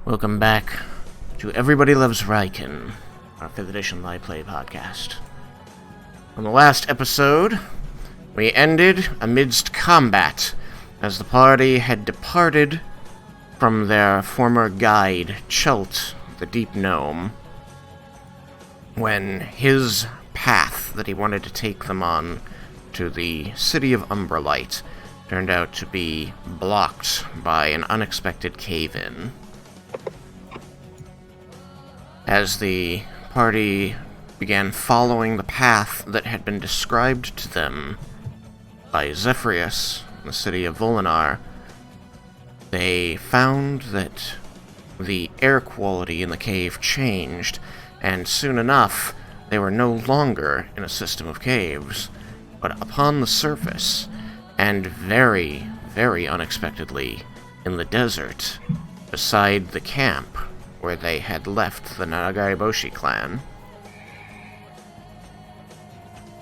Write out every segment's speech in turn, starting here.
Welcome back to Everybody Loves Raiken, our 5th edition live play podcast. On the last episode, we ended amidst combat as the party had departed from their former guide, Chult, the Deep Gnome, when his path that he wanted to take them on to the city of Umbralight turned out to be blocked by an unexpected cave-in. As the party began following the path that had been described to them by Zephyrius, the city of Volinar, they found that the air quality in the cave changed, and soon enough, they were no longer in a system of caves, but upon the surface, and very, very unexpectedly, in the desert, beside the camp where they had left the Nagaiboshi clan.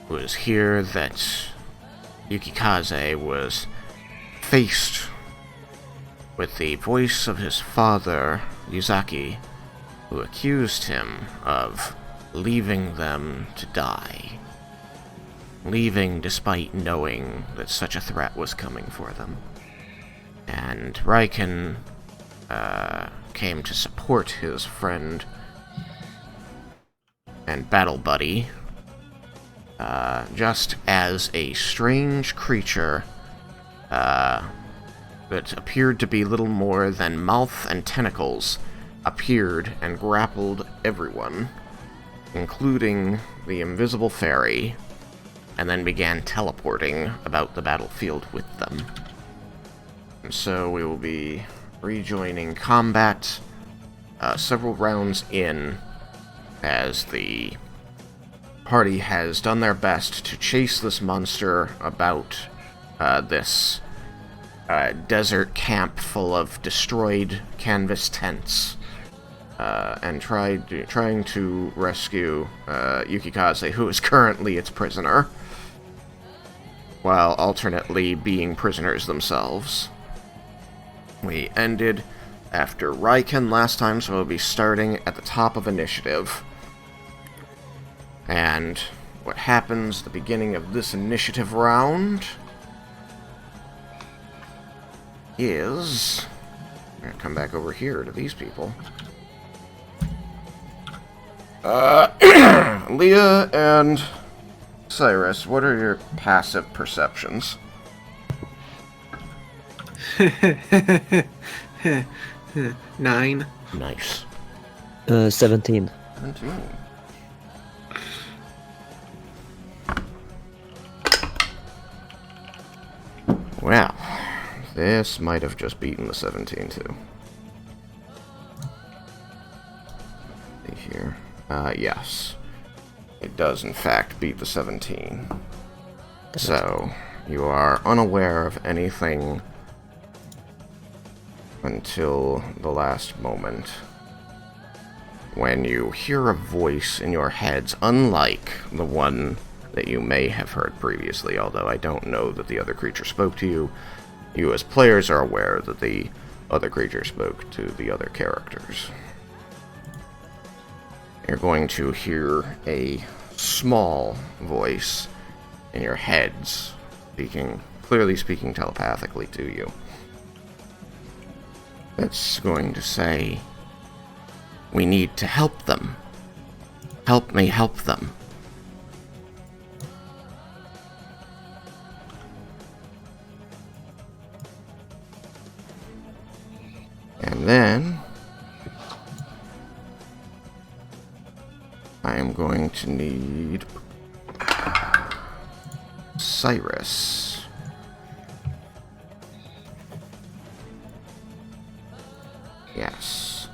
It was here that Yukikaze was faced with the voice of his father, Ryuzaki, who accused him of leaving them to die. Leaving despite knowing that such a threat was coming for them. And Raiken came to support his friend and battle buddy, just as a strange creature that appeared to be little more than mouth and tentacles appeared and grappled everyone, including the invisible fairy, and then began teleporting about the battlefield with them. And so we will be rejoining combat several rounds in, as the party has done their best to chase this monster about this desert camp full of destroyed canvas tents, and trying to rescue Yukikaze, who is currently its prisoner, while alternately being prisoners themselves. We ended after Raiken last time, so we'll be starting at the top of initiative. And what happens at the beginning of this initiative round is... I'm going to come back over here to these people. Leah and Cyrus, what are your passive perceptions? 9. Nice. 17. 17. Well, this might have just beaten the 17 too. See here. Yes. It does in fact beat the 17. So, you are unaware of anything until the last moment, when you hear a voice in your heads, unlike the one that you may have heard previously, although I don't know that the other creature spoke to you. You as players are aware that the other creature spoke to the other characters. You're going to hear a small voice in your heads, clearly speaking telepathically to you. That's going to say, "We need to help them. Help me help them." And then I am going to need Cyrus. Yes.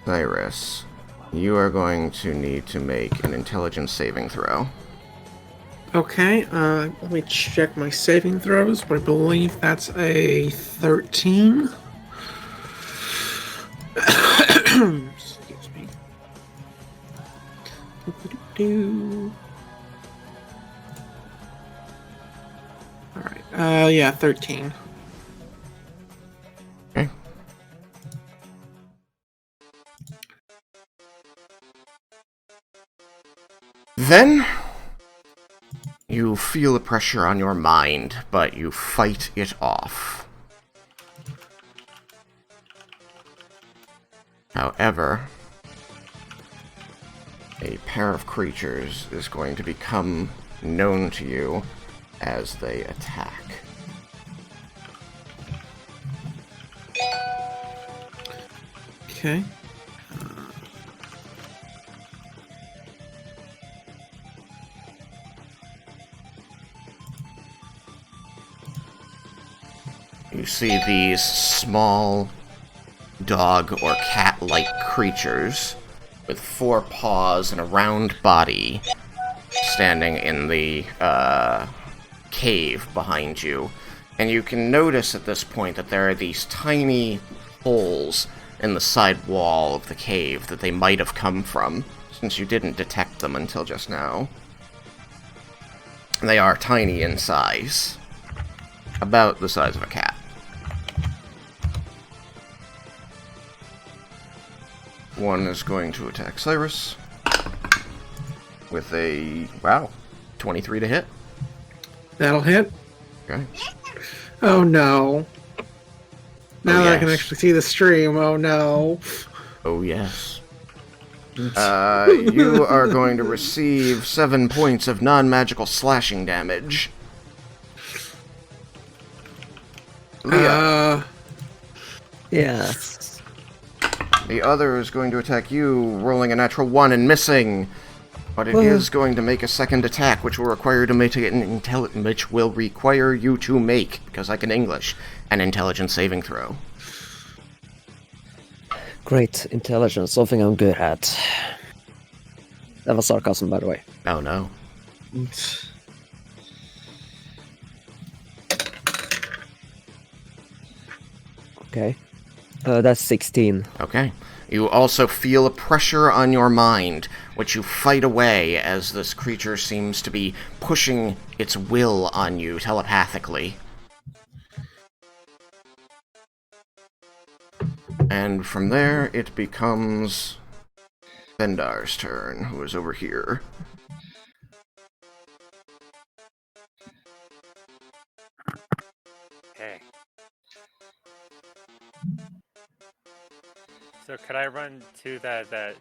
Cyrus, you are going to need to make an intelligence saving throw. Okay, let me check my saving throws, but I believe that's a 13. Excuse me. Alright, yeah, 13. Okay. Then, you feel the pressure on your mind, but you fight it off. However, a pair of creatures is going to become known to you as they attack. Okay. You see these small dog or cat-like creatures with 4 paws and a round body standing in the cave behind you. And you can notice at this point that there are these tiny holes in the side wall of the cave that they might have come from, since you didn't detect them until just now. They are tiny in size, about the size of a cat. One is going to attack Cyrus with a, 23 to hit. That'll hit. Okay. Oh no. Now that I can yes. actually see the stream, oh no. Oh, yes. You are going to receive 7 points of non-magical slashing damage. Leah. Yes. The other is going to attack you, rolling a natural 1 and missing. But it is going to make a second attack, which will require to make which will require you to make, because I can English, an intelligence saving throw. Great intelligence, something I'm good at. That was sarcasm, by the way. Oh no. Okay. That's 16. Okay. You also feel a pressure on your mind, which you fight away as this creature seems to be pushing its will on you telepathically. And from there, it becomes Bendar's turn, who is over here. Okay. So could I run to that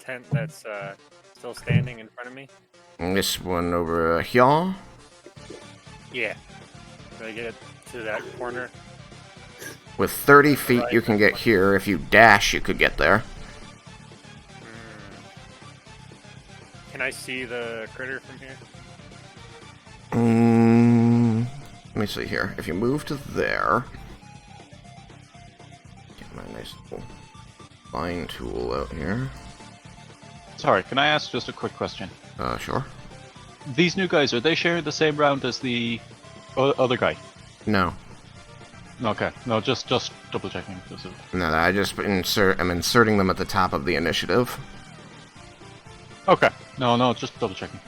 tent that's still standing in front of me? And this one over here. Yeah. Can I get it to that corner? With 30 feet, you can get here. If you dash, you could get there. Can I see the critter from here? Let me see here. If you move to there, get my nice little line tool out here. Sorry, can I ask just a quick question? Sure. These new guys, are they sharing the same round as the other guy? No. Okay, no, just double checking. No, I just I'm inserting them at the top of the initiative. Okay, no, just double checking.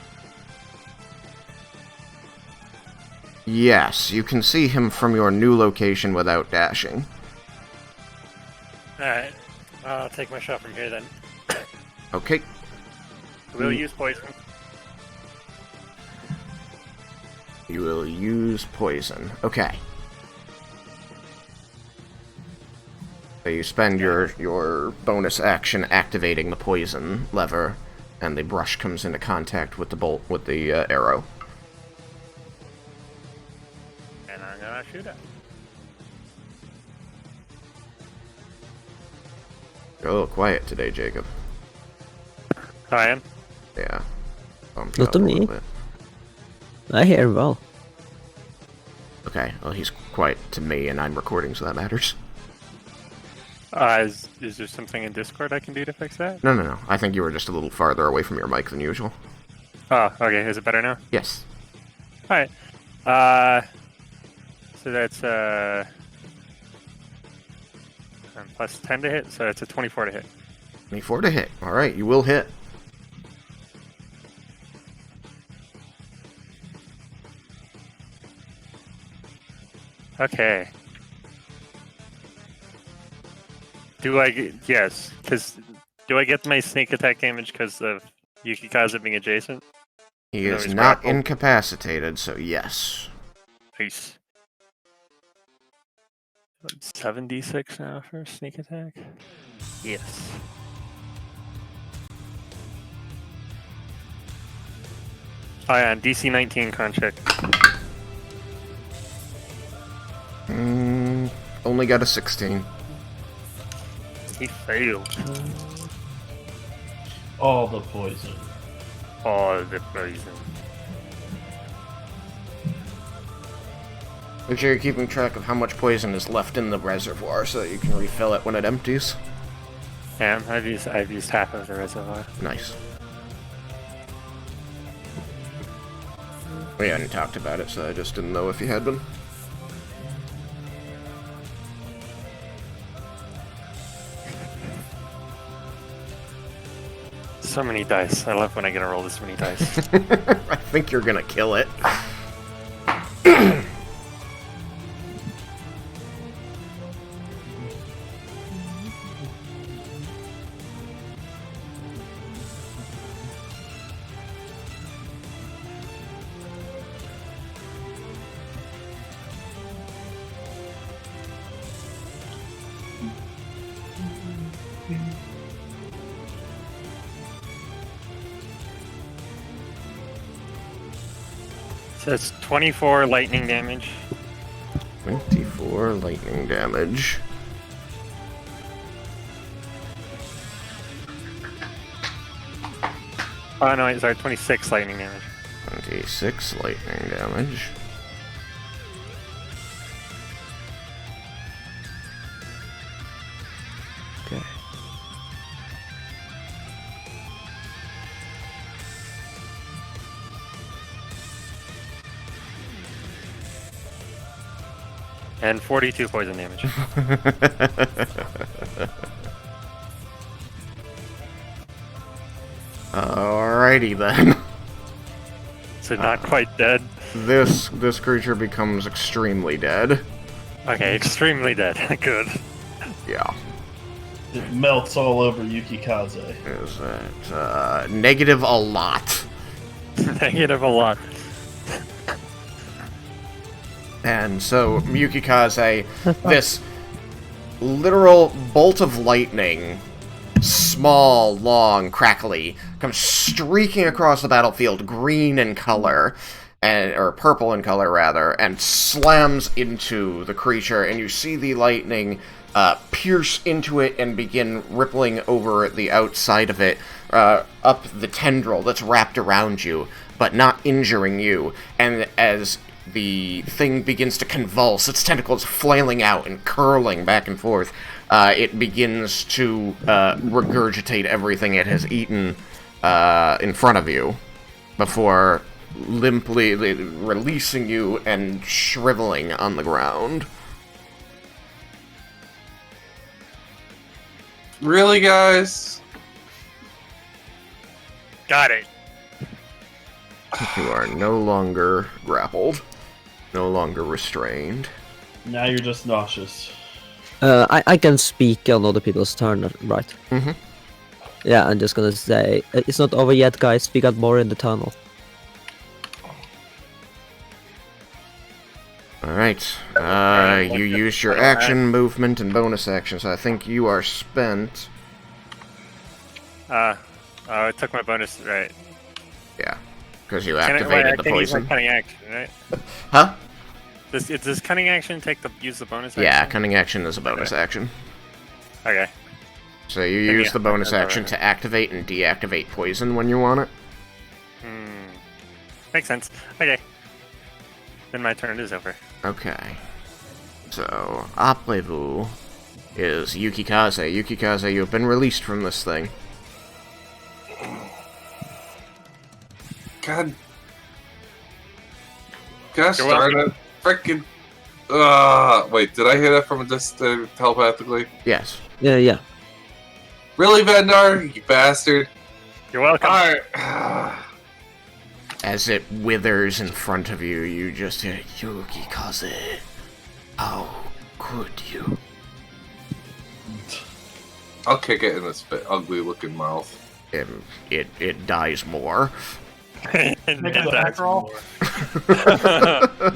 Yes, you can see him from your new location without dashing. Alright. I'll take my shot from here then. Okay. We'll use poison. You will use poison. Okay. So you spend your bonus action activating the poison lever, and the brush comes into contact with the bolt with the arrow. And I'm gonna shoot it. You're a little quiet today, Jacob. I am. Yeah. Bumped Not up to a me. little bit. I hear well. Okay, well, he's quiet to me, and I'm recording, so that matters. Is there something in Discord I can do to fix that? No. I think you were just a little farther away from your mic than usual. Oh, okay. Is it better now? Yes. Alright. So that's plus 10 to hit, so it's a 24 to hit. 24 to hit. Alright, you will hit. Okay. Do I get... Yes, because... Do I get my sneak attack damage because of Yukikaze being adjacent? He No, is he's not grappled. incapacitated, so yes. Peace. 7d6 now for sneak attack? Yes. Oh yeah, DC 19 con check. Only got a 16. He failed. All the poison. All the poison. Make sure you're keeping track of how much poison is left in the reservoir so that you can refill it when it empties. Yeah, I've used half of the reservoir. Nice. We hadn't talked about it, so I just didn't know if you had been. So many dice. I love when I get to roll this many dice. I think you're gonna kill it. So it's 24 lightning damage. 24 lightning damage. Oh no, sorry, 26 lightning damage. 26 lightning damage. Okay. And 42 poison damage. Alrighty then. So not quite dead. This creature becomes extremely dead. Okay, extremely dead. Good. Yeah. It melts all over Yukikaze. Is it negative a lot? Negative a lot. And so Yukikaze, this literal bolt of lightning, small, long, crackly, comes streaking across the battlefield, green in color, or purple in color rather, and slams into the creature, and you see the lightning pierce into it and begin rippling over the outside of it, up the tendril that's wrapped around you, but not injuring you. And as the thing begins to convulse, its tentacles flailing out and curling back and forth, it begins to regurgitate everything it has eaten in front of you before limply releasing you and shriveling on the ground. Really, guys? Got it. You are no longer grappled, no longer restrained. Now you're just nauseous. I can speak on other people's turn, right? Mhm. Yeah, I'm just gonna say, it's not over yet, guys. We got more in the tunnel. Alright, you used your action, movement, and bonus action, so I think you are spent. Oh, I took my bonus, right. Yeah, because you Can activated I the can use my poison. cunning action, right? Huh? Does cunning action use the bonus action? Yeah, cunning action is a bonus action. Okay. So you Then use yeah, the bonus that's action alright. to activate and deactivate poison when you want it. Makes sense. Okay. Then my turn is over. Okay. So, après-vous is Yukikaze. Yukikaze, you have been released from this thing. God. Gosh You're darn welcome. it. Frickin'. Wait, did I hear that from just telepathically? Yes. Yeah. Really, Vendar? You bastard. You're welcome. Alright. As it withers in front of you, you just hear, Yukikaze, how could you? I'll kick it in its ugly looking mouth. it dies more. And Make an that's attack roll. more.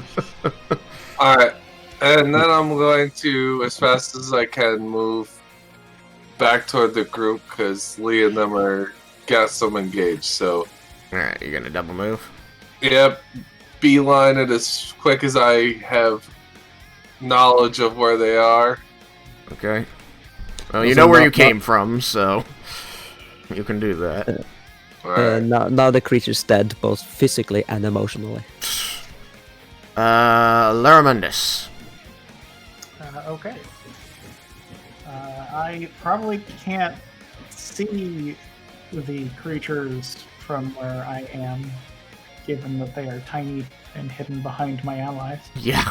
Alright. And then I'm going to, as fast as I can, move back toward the group because Lee and them got some engaged. So, Alright, you're gonna double move? yep, beeline it as quick as I have knowledge of where they are. Okay. Well, you Also know where not- you came from, so you can do that. Alright. Now the creature's dead, both physically and emotionally. Laramundus. Okay. I probably can't see the creatures from where I am, given that they are tiny and hidden behind my allies. Yeah.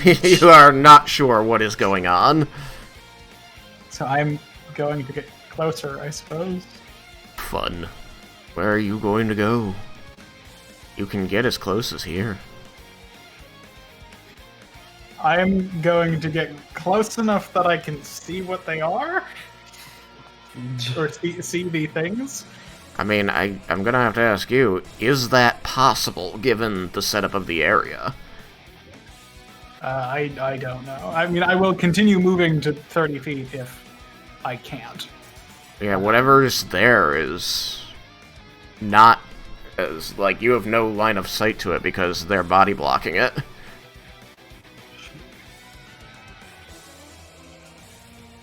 You are not sure what is going on. So I'm going to get closer, I suppose. Fun. Where are you going to go? You can get as close as here. I'm going to get close enough that I can see what they are, or see the things. I mean, I'm gonna have to ask you, is that possible given the setup of the area? I don't know. I mean, I will continue moving to 30 feet if I can't. Yeah, whatever is there is not as, like, you have no line of sight to it because they're body blocking it.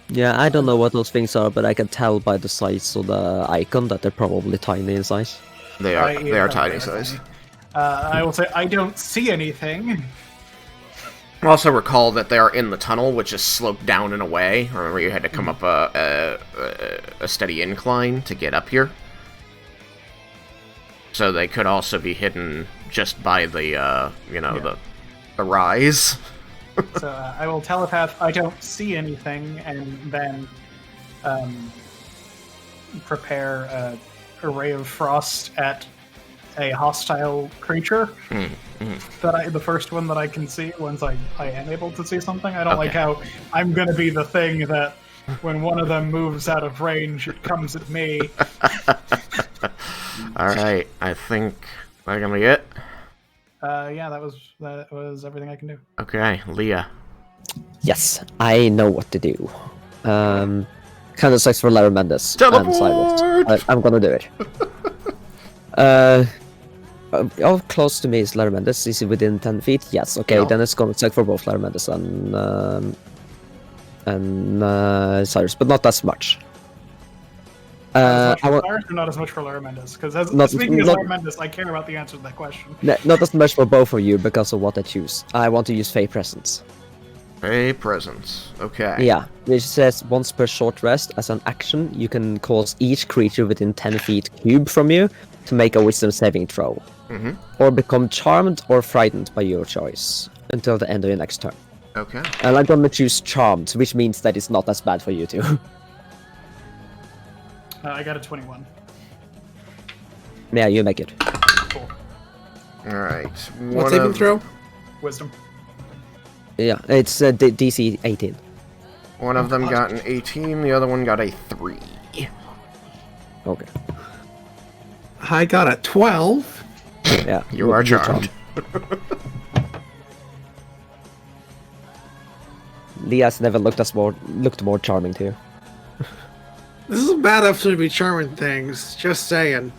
Yeah, I don't know what those things are, but I can tell by the size of the icon that they're probably tiny in size. They are tiny size. I will say I don't see anything. Also recall that they are in the tunnel, which is sloped down and away. Remember, you had to come up a steady incline to get up here. So they could also be hidden just by the, the rise. So I will telepath I don't see anything, and then prepare a ray of frost at a hostile creature. The first one that I can see once I am able to see something. I don't like how I'm going to be the thing that when one of them moves out of range, it comes at me. Alright, I think that's gonna be it. Yeah, that was everything I can do. Okay, Leah. Yes, I know what to do. Kind of sucks for Larry Mendes and Teleport! Cyrus. I'm gonna do it. How close to me is Larry Mendes? Is he within 10 feet? Yes. Okay, No. then it's gonna suck for both Larry Mendes and Cyrus, but not as much. Not as much I for want Cyrus, or not as much for Lara Mendes? Because speaking as Lara Mendes, I care about the answer to that question. not as much for both of you because of what I choose. I want to use Fey Presence. Fey Presence. Okay. Yeah, which says once per short rest, as an action, you can cause each creature within 10 feet cube from you to make a wisdom saving throw. Or become charmed or frightened by your choice until the end of your next turn. Okay. And I'm gonna choose charmed, which means that it's not as bad for you two. I got a 21. Yeah, you make it. Cool. Alright. What saving throw? Wisdom. Yeah, it's DC 18. One of them got an 18, the other one got a 3. Okay. I got a 12. Yeah. You are you're charmed. Leah's never looked more charming to you. This is a bad episode to be charming things. Just saying.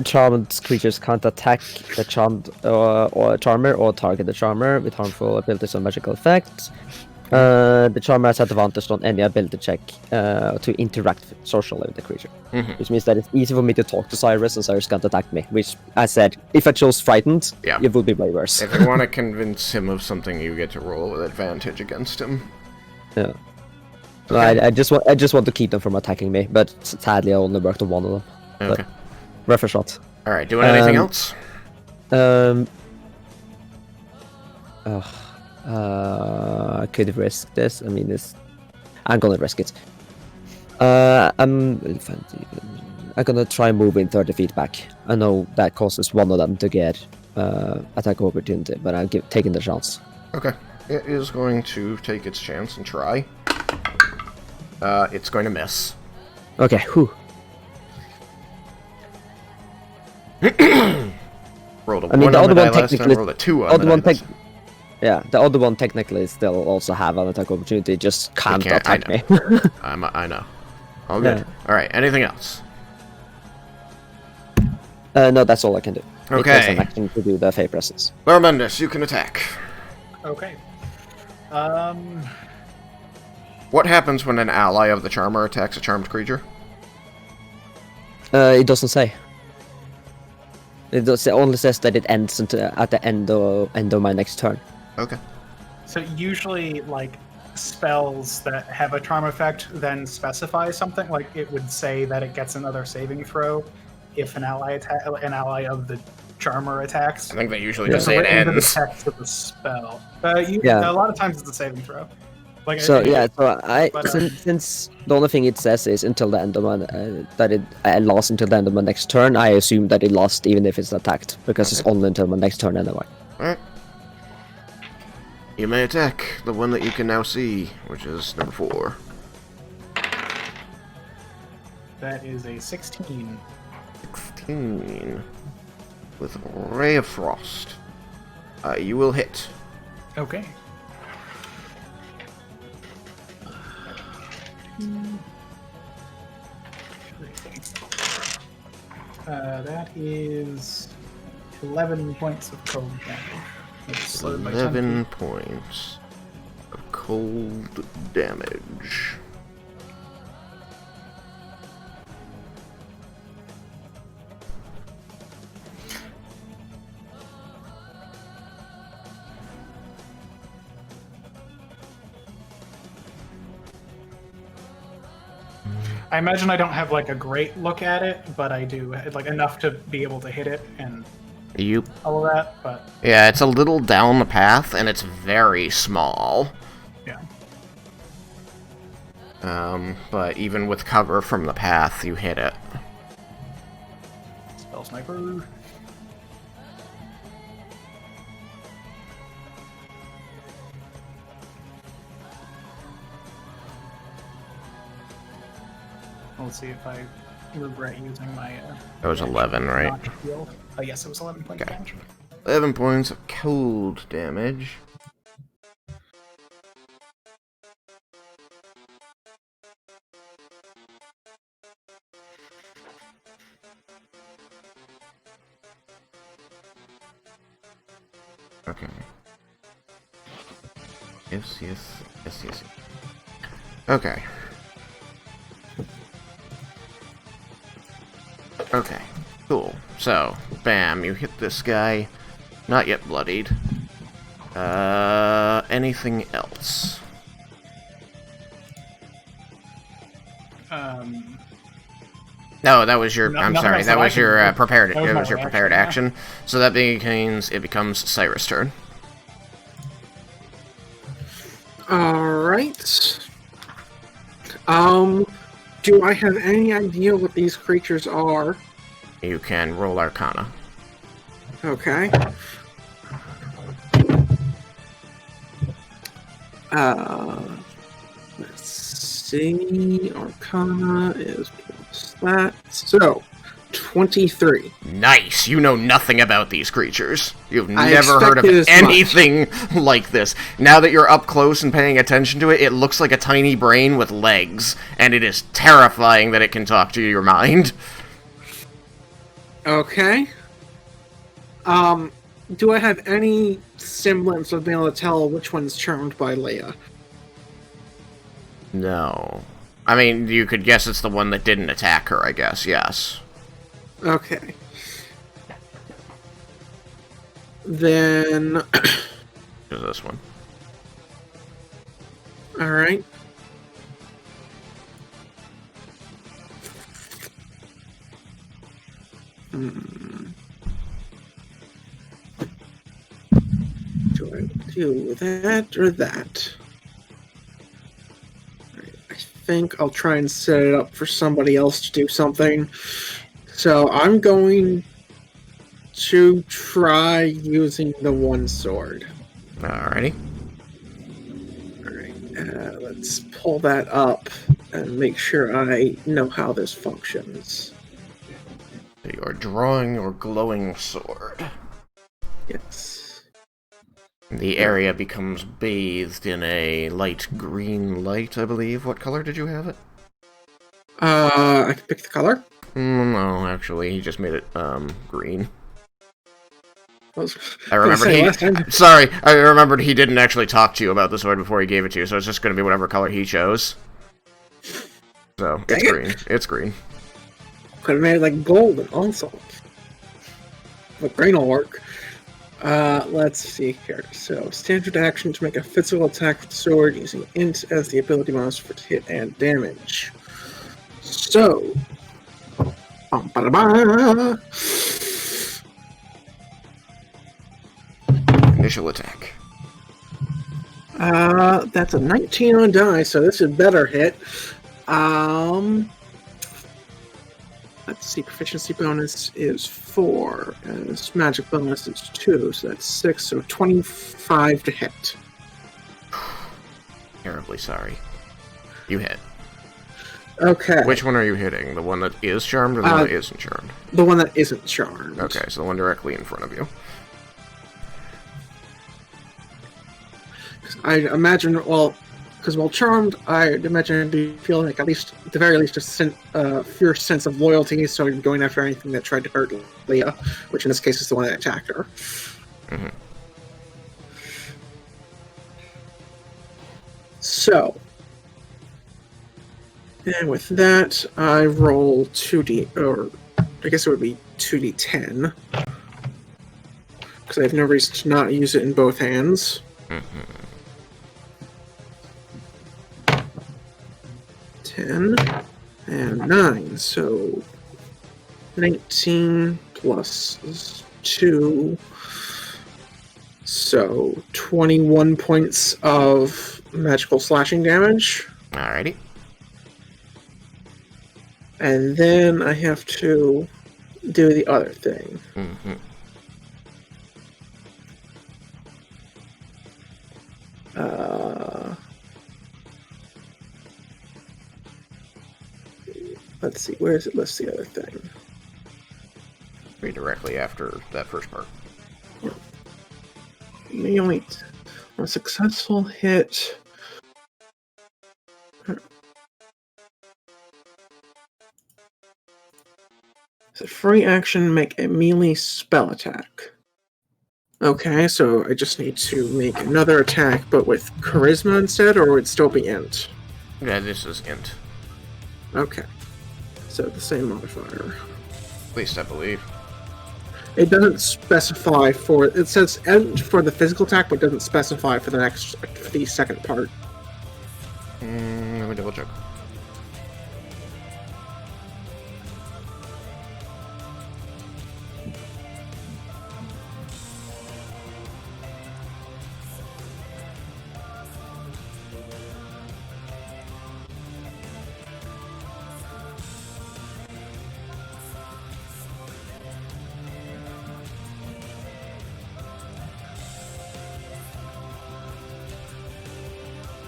Charmed creatures can't attack the charmed or charmer or target the charmer with harmful abilities or magical effects. The charmer has advantage on any ability check to interact socially with the creature, which means that it's easy for me to talk to Cyrus, and Cyrus can't attack me. Which I said, if I chose frightened, it would be way worse. If you want to convince him of something, you get to roll with advantage against him. Yeah. No, I just want to keep them from attacking me, but sadly I only worked on one of them. Okay. Rough a shot. Alright, doing anything else? I could risk this. I mean, I'm gonna risk it. I'm gonna try moving 30 feet back. I know that causes one of them to get attack opportunity, but I'm taking the chance. Okay. It is going to take its chance and try. It's going to miss. Okay, whew. Rolled a I mean, 1 the on the other die one last time, technically- rolled a 2 on other the one die tech- Yeah, the other one technically still also have an attack opportunity, just can't can't, I attack me. I know. All good. Yeah. Alright, anything else? No, that's all I can do. It takes Okay. an action to do the Fey Presence. Barmendus, you can attack. Okay. What happens when an ally of the Charmer attacks a charmed creature? It doesn't say. It only says that it ends at the end of my next turn. Okay. So usually, like, spells that have a charm effect then specify something. Like, it would say that it gets another saving throw if an ally of the charmer attacks. I think they usually Yeah, just say it into the ends. text of the spell. Yeah. A lot of times it's a saving throw. Like, So yeah, so But, since the only thing it says is until the end of my that it lasts until the end of my next turn, I assume that it lasts even if it's attacked because it's only until my next turn anyway. Alright. You may attack the one that you can now see, which is number 4. that is a 16. 16. With Ray of Frost. You will hit. Okay. That is 11 points of cold damage. It's slowed by 10 11 feet. points of cold damage. I imagine I don't have like a great look at it, but I do like enough to be able to hit it and You. all of that. But Yeah, it's a little down the path, and it's very small. yeah, But even with cover from the path, you hit it. spell sniper. Let's see if I regret using my. That was 11, right? notch shield. Yes, it was 11 points of Okay. damage. 11 points of cold damage. Okay. Yes. Okay. Okay, cool. So, bam, you hit this guy. Not yet bloodied. Anything else? No, that was your. No- I'm nothing sorry. else That that I was can your do. prepared. That was It my was your reaction, prepared yeah. action. So that becomes Cyrus' turn. Alright. Do I have any idea what these creatures are? You can roll Arcana. Okay. Let's see. Arcana is plus that. So, 23. Nice. You know nothing about these creatures. You've I never heard of expected as much. anything like this. Now that you're up close and paying attention to it, it looks like a tiny brain with legs, and it is terrifying that it can talk to your mind. Okay. Do I have any semblance of being able to tell which one's charmed by Leia? No. I mean, you could guess it's the one that didn't attack her, I guess, yes. Okay. Then... Is this one. Alright. Do I do that or that? Alright, I think I'll try and set it up for somebody else to do something. So I'm going to try using the one sword. Alrighty. Alright, Let's pull that up and make sure I know how this functions. You are drawing your glowing sword. Yes. The area becomes bathed in a light green light, I believe. What color did you have it? I can pick the color. No, actually, he just made it green. I I remembered he didn't actually talk to you about the sword before he gave it to you, so it's just going to be whatever color he chose. So, it's green. It's green. Could have made it like golden also. But green will work. Let's see here. So, standard action to make a physical attack with the sword using int as the ability bonus for hit and damage. So, Initial attack. That's a 19 on die, so this is better hit. Let's see, proficiency bonus is 4, and this magic bonus is 2, so that's 6, so 25 to hit. Terribly sorry. You hit. Okay. Which one are you hitting? The one that is charmed or the one that isn't charmed? The one that isn't charmed. Okay, so the one directly in front of you. I imagine, because while charmed, I'd imagine it'd be feeling like at the very least, a fierce sense of loyalty, so you're going after anything that tried to hurt Leah, which in this case is the one that attacked her. Mm-hmm. So. And with that, I roll 2d, or I guess it would be 2d10. Because I have no reason to not use it in both hands. Mm-hmm. 10 and 9, so 19 plus 2, so 21 points of magical slashing damage. Alrighty. And then I have to do the other thing. Mm-hmm. Let's see, where does it list the other thing? Be directly after that first part. Only a successful hit. It's a free action, make a melee spell attack. Okay, so I just need to make another attack, but with charisma instead, or would it still be int? Yeah, this is int. Okay. So the same modifier. At least I believe. It doesn't specify for... It says int for the physical attack, but doesn't specify for the second part. Let me double check.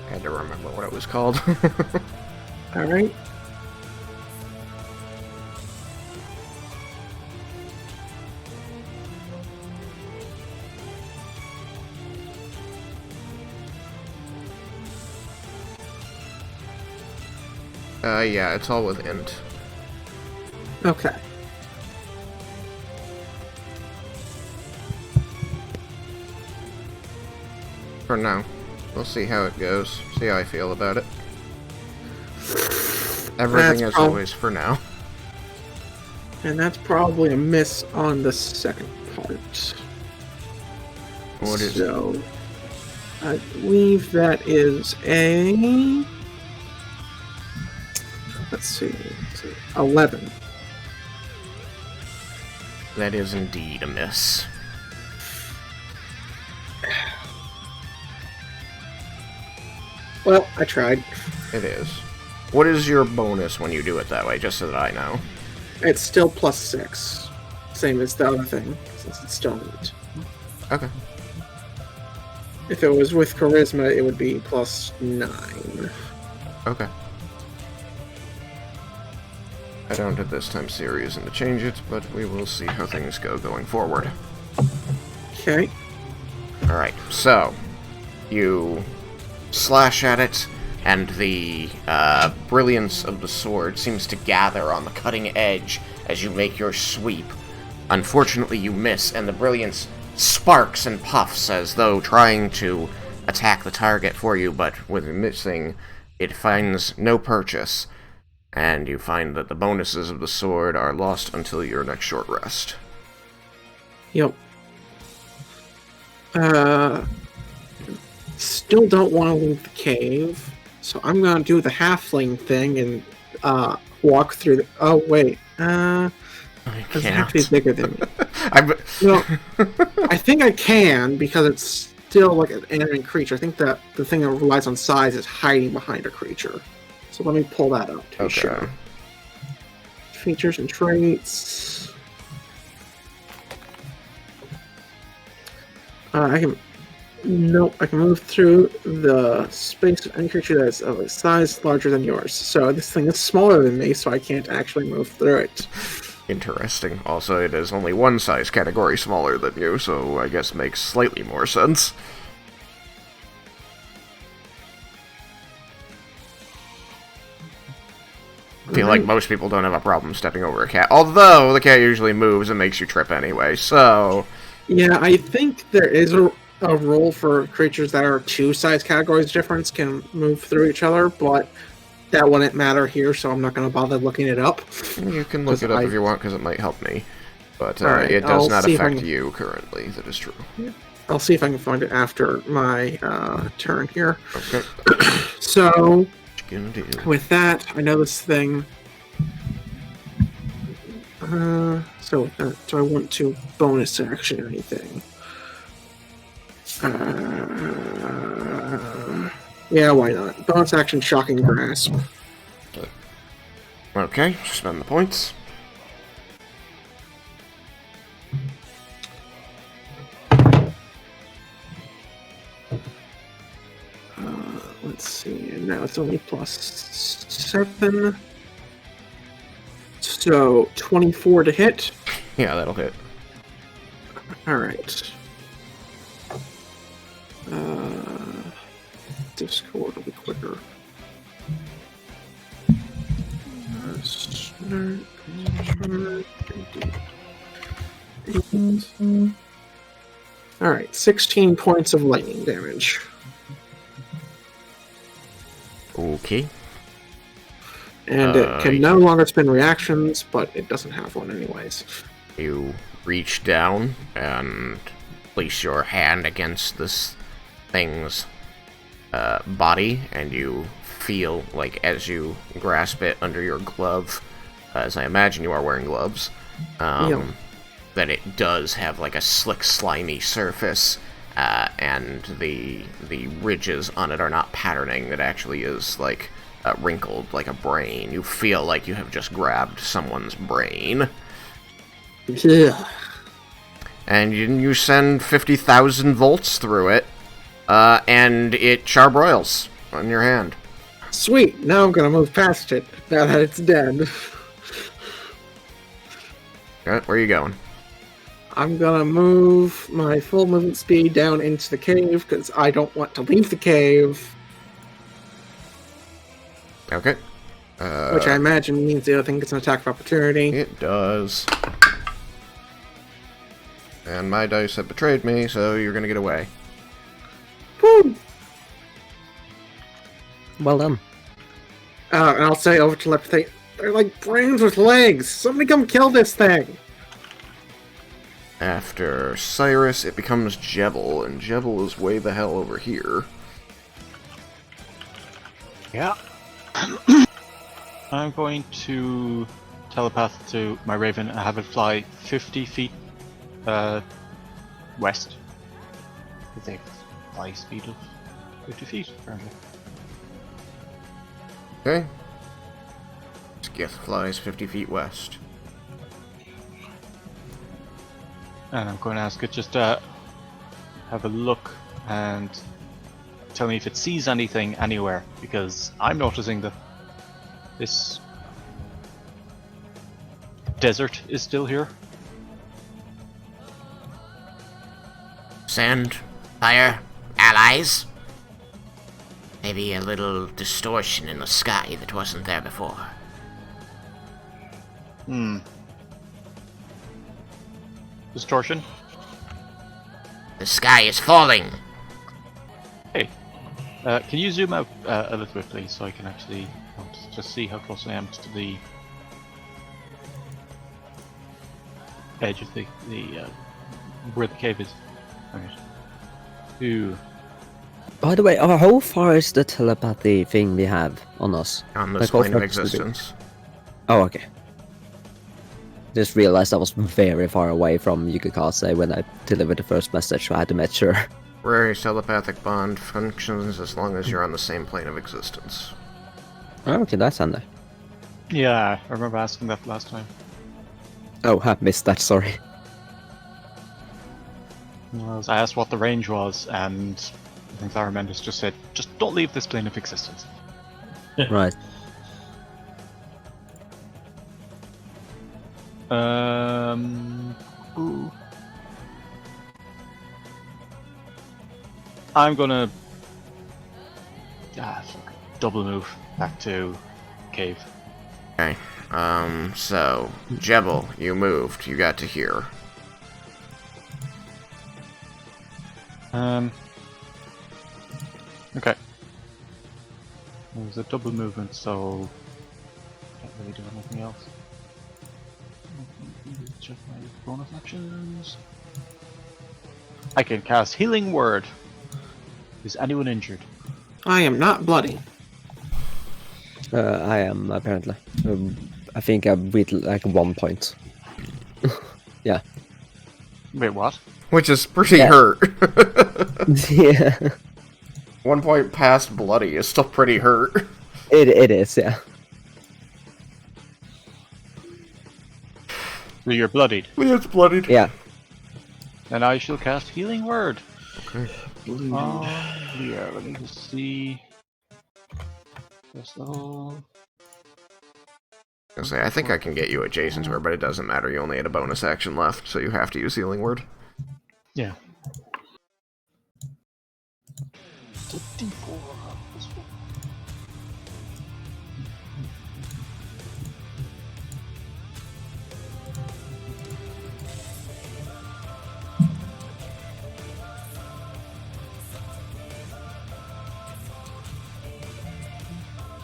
I had to remember what it was called. Alright. Yeah, it's all with int. Okay. For now. We'll see how it goes. See how I feel about it. Everything is always for now. And that's probably a miss on the second part. What is so, I believe that is a... Let's see. 11. That is indeed a miss. Well, I tried. It is. What is your bonus when you do it that way, just so that I know? It's still plus 6. Same as the other thing, since it's still int. Okay. If it was with charisma, it would be +9. Okay. I don't at this time see a reason to change it, but we will see how things go going forward. Okay. Alright, so you slash at it, and the brilliance of the sword seems to gather on the cutting edge as you make your sweep. Unfortunately, you miss, and the brilliance sparks and puffs as though trying to attack the target for you, but with missing, it finds no purchase, and you find that the bonuses of the sword are lost until your next short rest. Yep. Still don't want to leave the cave, so I'm gonna do the halfling thing and walk through the... Oh, wait. Does it have to be bigger than me? No, I think I can, because it's still like an animate creature. I think that the thing that relies on size is hiding behind a creature. So let me pull that up to be sure. Features and traits. I can move through the space of any creature that is of a size larger than yours. So this thing is smaller than me, so I can't actually move through it. Interesting. Also, it is only one size category smaller than you, so I guess makes slightly more sense. I feel like most people don't have a problem stepping over a cat, although the cat usually moves and makes you trip anyway, so... Yeah, I think there is a rule for creatures that are two size categories difference can move through each other, but that wouldn't matter here, so I'm not going to bother looking it up. You can look it up if you want, because it might help me. But right, it does not affect you currently, that is true. I'll see if I can find it after my turn here. Okay. So, What you gonna do? with that, I know this thing... so do I want to bonus action or anything? Yeah, why not? Bonus action, Shocking Grasp. Okay, spend the points. Let's see, and now it's only +7. So, 24 to hit. Yeah, that'll hit. Alright. Discord will be quicker. Alright, 16 points of lightning damage. Okay. And it can no longer spend reactions, but it doesn't have one anyways. You reach down and place your hand against this thing's body, and you feel like as you grasp it under your glove, as I imagine you are wearing gloves, that it does have like a slick, slimy surface, and the ridges on it are not patterning. It actually is like wrinkled like a brain. You feel like you have just grabbed someone's brain. Yeah. And you send 50,000 volts through it, and it charbroils on your hand. Sweet, now I'm gonna move past it, now that it's dead. Where are you going? I'm gonna move my full movement speed down into the cave, because I don't want to leave the cave. Okay. Which I imagine means the other thing gets an attack of opportunity. It does. And my dice have betrayed me, so you're gonna get away. Woo! Well done. And I'll say over telepathy, they're like brains with legs! Somebody come kill this thing! After Cyrus, it becomes Jebel, and Jebel is way the hell over here. Yeah. I'm going to telepath to my Raven and have it fly 50 feet west. With a fly speed of 50 feet, apparently. Okay. Skiff flies 50 feet west. And I'm going to ask it just to have a look and tell me if it sees anything anywhere, because I'm noticing that this desert is still here. Sand, fire, allies. Maybe a little distortion in the sky that wasn't there before. Distortion? The sky is falling. Hey, can you zoom out a little bit, please, so I can actually just see how close I am to the edge of the where the cave is. Alright. Ooh. By the way, how far is the telepathy thing we have on us? On this Like, how plane of far is it? existence. Oh, okay. Just realized I was very far away from Yukikaze when I delivered the first message, so I had to make sure. Rare telepathic bond functions as long as you're on the same plane of existence. Oh, okay, that's handy. Yeah, I remember asking that last time. Oh, I missed that, sorry. I asked what the range was, and I think Lara Mendes just said, just don't leave this plane of existence. Right. Ooh. I'm gonna double move back to cave. Okay. So, Jebel, you moved. You got to here. Okay. It was a double movement, so can't really do anything else. Check my bonus actions. I can cast Healing Word. Is anyone injured? I am not bloody. I am, apparently. I think I beat like 1 point. Yeah. Wait, what? Which is pretty Yeah. hurt. Yeah. 1 point past bloody is still pretty hurt. It is, yeah. So you're bloodied. It's bloodied. Yeah. Then I shall cast Healing Word. Okay. Yeah, let me just see. First level. I think I can get you adjacent to her, but it doesn't matter. You only had a bonus action left, so you have to use Healing Word. Yeah.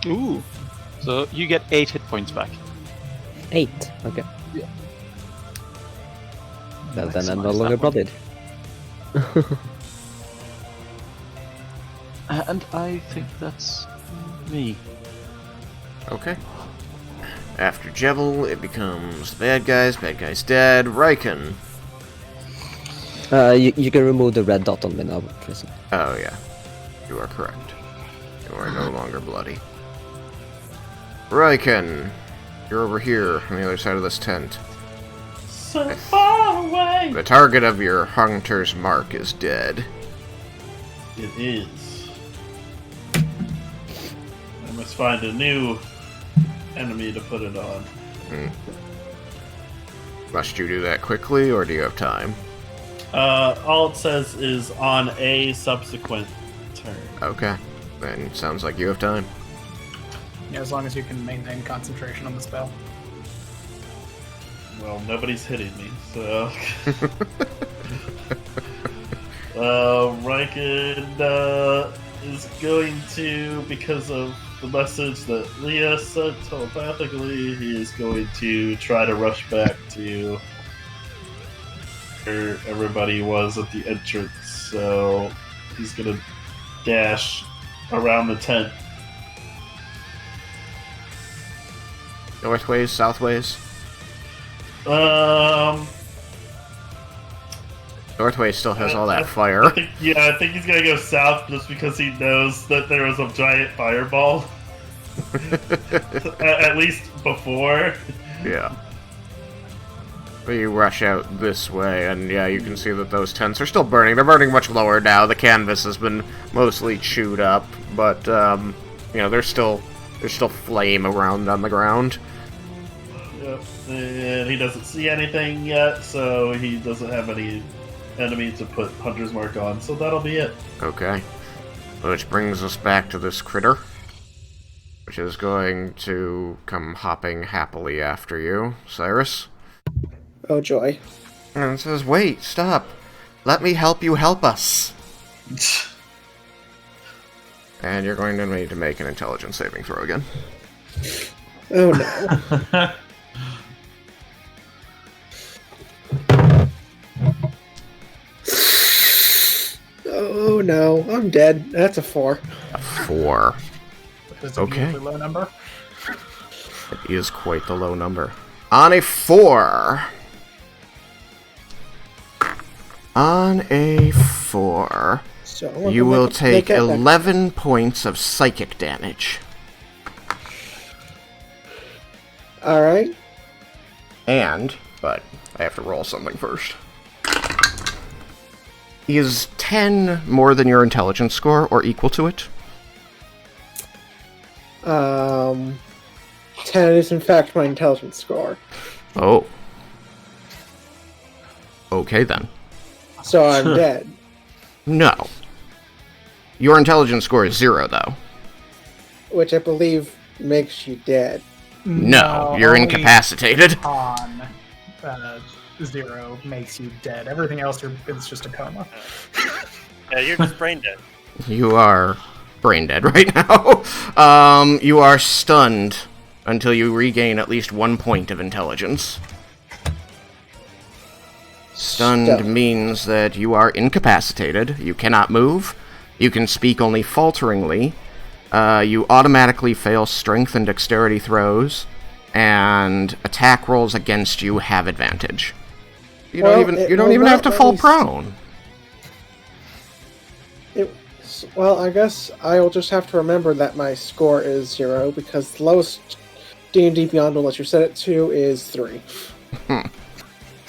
Ooh. So you get 8 hit points back. 8. Okay. Yeah. Well, then I'm Maximize no longer that one. bloodied. And I think that's me. Okay. After Jebel, it becomes the bad guys. Bad guys dead. Raiken. You can remove the red dot on me now, Tristan. Oh, yeah. You are correct. You are no longer bloody. Raiken, you're over here on the other side of this tent. So far away! The target of your hunter's mark is dead. It is. I must find a new enemy to put it on. Must you do that quickly, or do you have time? All it says is on a subsequent turn. Okay. Then sounds like you have time. Yeah, as long as you can maintain concentration on the spell. Well, nobody's hitting me, so. Raiken is going to, because of the message that Leah sent telepathically, he is going to try to rush back to where everybody was at the entrance. So he's going to dash around the tent. Northways, southways? Northways still has all that fire. I think he's gonna go south just because he knows that there was a giant fireball. at least before. Yeah. You rush out this way, and yeah, you can see that those tents are still burning. They're burning much lower now. The canvas has been mostly chewed up, but you know, there's still flame around on the ground. Yep. And he doesn't see anything yet, so he doesn't have any enemy to put Hunter's Mark on. So that'll be it. Okay. Which brings us back to this critter, which is going to come hopping happily after you, Cyrus. Oh joy. And it says, wait, stop. Let me help you help us. And you're going to need to make an intelligence saving throw again. Oh no. Oh no, I'm dead. That's a 4. A 4. Is a Okay. beautifully low number. It is quite the low number. On a 4. On a 4. So You will take 11 points of psychic damage. Alright. But I have to roll something first. Is 10 more than your intelligence score or equal to it? 10 is in fact my intelligence score. Oh. Okay then. So I'm dead. No. Your intelligence score is 0, though. Which I believe makes you dead. No, you're only incapacitated. On 0 makes you dead. Everything else, it's just a coma. Yeah, you're just brain dead. You are brain dead right now. You are stunned until you regain at least 1 point of intelligence. Stunned means that you are incapacitated, you cannot move, you can speak only falteringly, you automatically fail strength and dexterity throws, and attack rolls against you have advantage. You don't even have to fall prone. Well, I guess I'll just have to remember that my score is 0, because the lowest D&D Beyond will let you set it to is 3.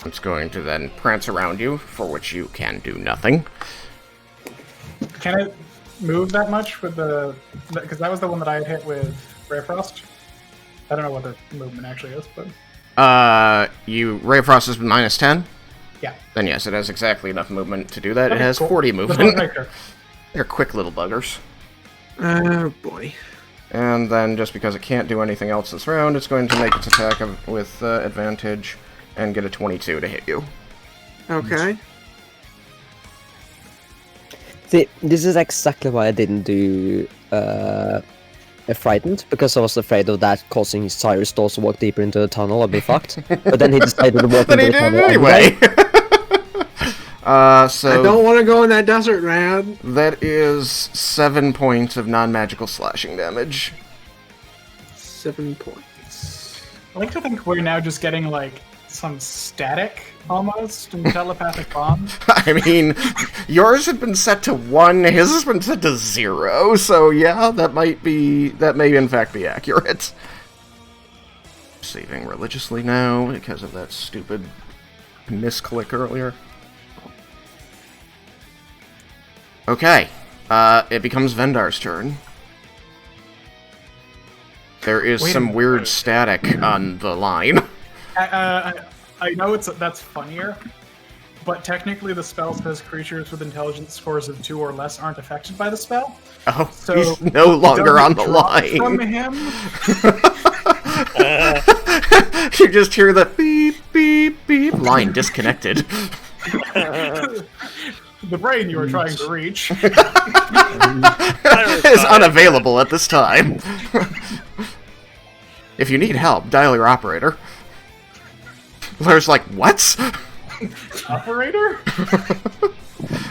It's going to then prance around you, for which you can do nothing. Can it move that much with the... Because that was the one that I had hit with Ray Frost. I don't know what the movement actually is, but... Ray of Frost is minus 10? Yeah. Then yes, it has exactly enough movement to do that. Okay, It has cool. 40 movement. Right there. They're quick little buggers. Oh boy. And then, just because it can't do anything else this round, it's going to make its attack with advantage and get a 22 to hit you. Okay. See, this is exactly why I didn't do a frightened, because I was afraid of that causing Cyrus to also walk deeper into the tunnel and be fucked. But then he decided to walk Then into he the did tunnel it anyway! So I don't want to go in that desert, man. that is 7 points of non-magical slashing damage. 7 points. I like to think we're now just getting, like, some static, almost, and telepathic bombs. I mean, yours had been set to 1, his has been set to 0, so yeah, that may in fact be accurate. Saving religiously now, because of that stupid misclick earlier. Okay, it becomes Vendar's turn. There is Wait a some minute. weird static on the line. I know that's funnier, but technically the spell says creatures with intelligence scores of 2 or less aren't affected by the spell. Oh, So he's no longer does it on the drop line. From him, You just hear the beep, beep, beep. Line disconnected. the brain you were trying to reach. Is unavailable at this time. If you need help, dial your operator. There's like, what? Operator?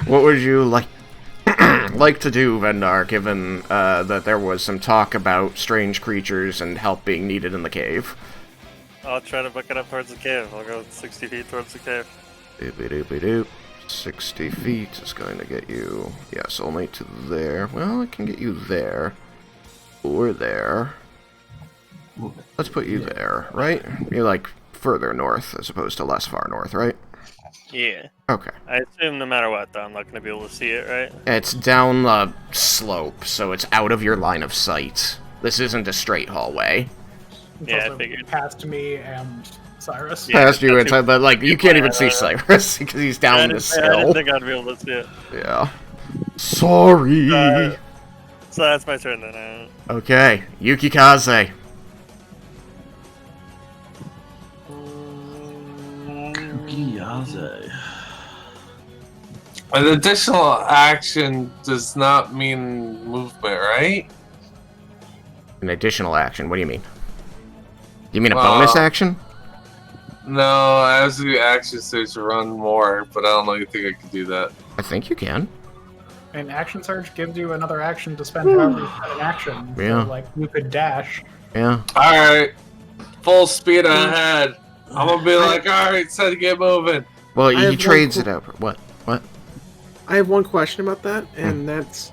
What would you like to do, Vendar, given that there was some talk about strange creatures and help being needed in the cave? I'll try to book it up towards the cave. I'll go 60 feet towards the cave. Doop-a-doop-a-doop. 60 feet is going to get you, yes, only to there. Well, it can get you there. Or there. Let's put you there, right? You're like further north as opposed to less far north, right? Yeah. Okay. I assume no matter what, though, I'm not going to be able to see it, right? It's down the slope, so it's out of your line of sight. This isn't a straight hallway. It's Yeah, I also figured. Past me and Cyrus. Yeah, Past you that's inside, but like you can't even see Cyrus because he's down I this didn't hill. think I'd be able to see it. Yeah. Sorry. So that's my turn then. Okay, Yukikaze. Yukikaze. An additional action does not mean movement, right? An additional action. What do you mean? You mean a bonus action? No, as the action says run more, but I don't know. You think I can do that? I think you can. And action surge gives you another action to spend however you spend an action. Yeah. So, like, you could dash. Yeah. All right, full speed ahead. I'm gonna be like, all right, so get moving. Well, I he have trades one it out. What? What? I have one question about that, and that's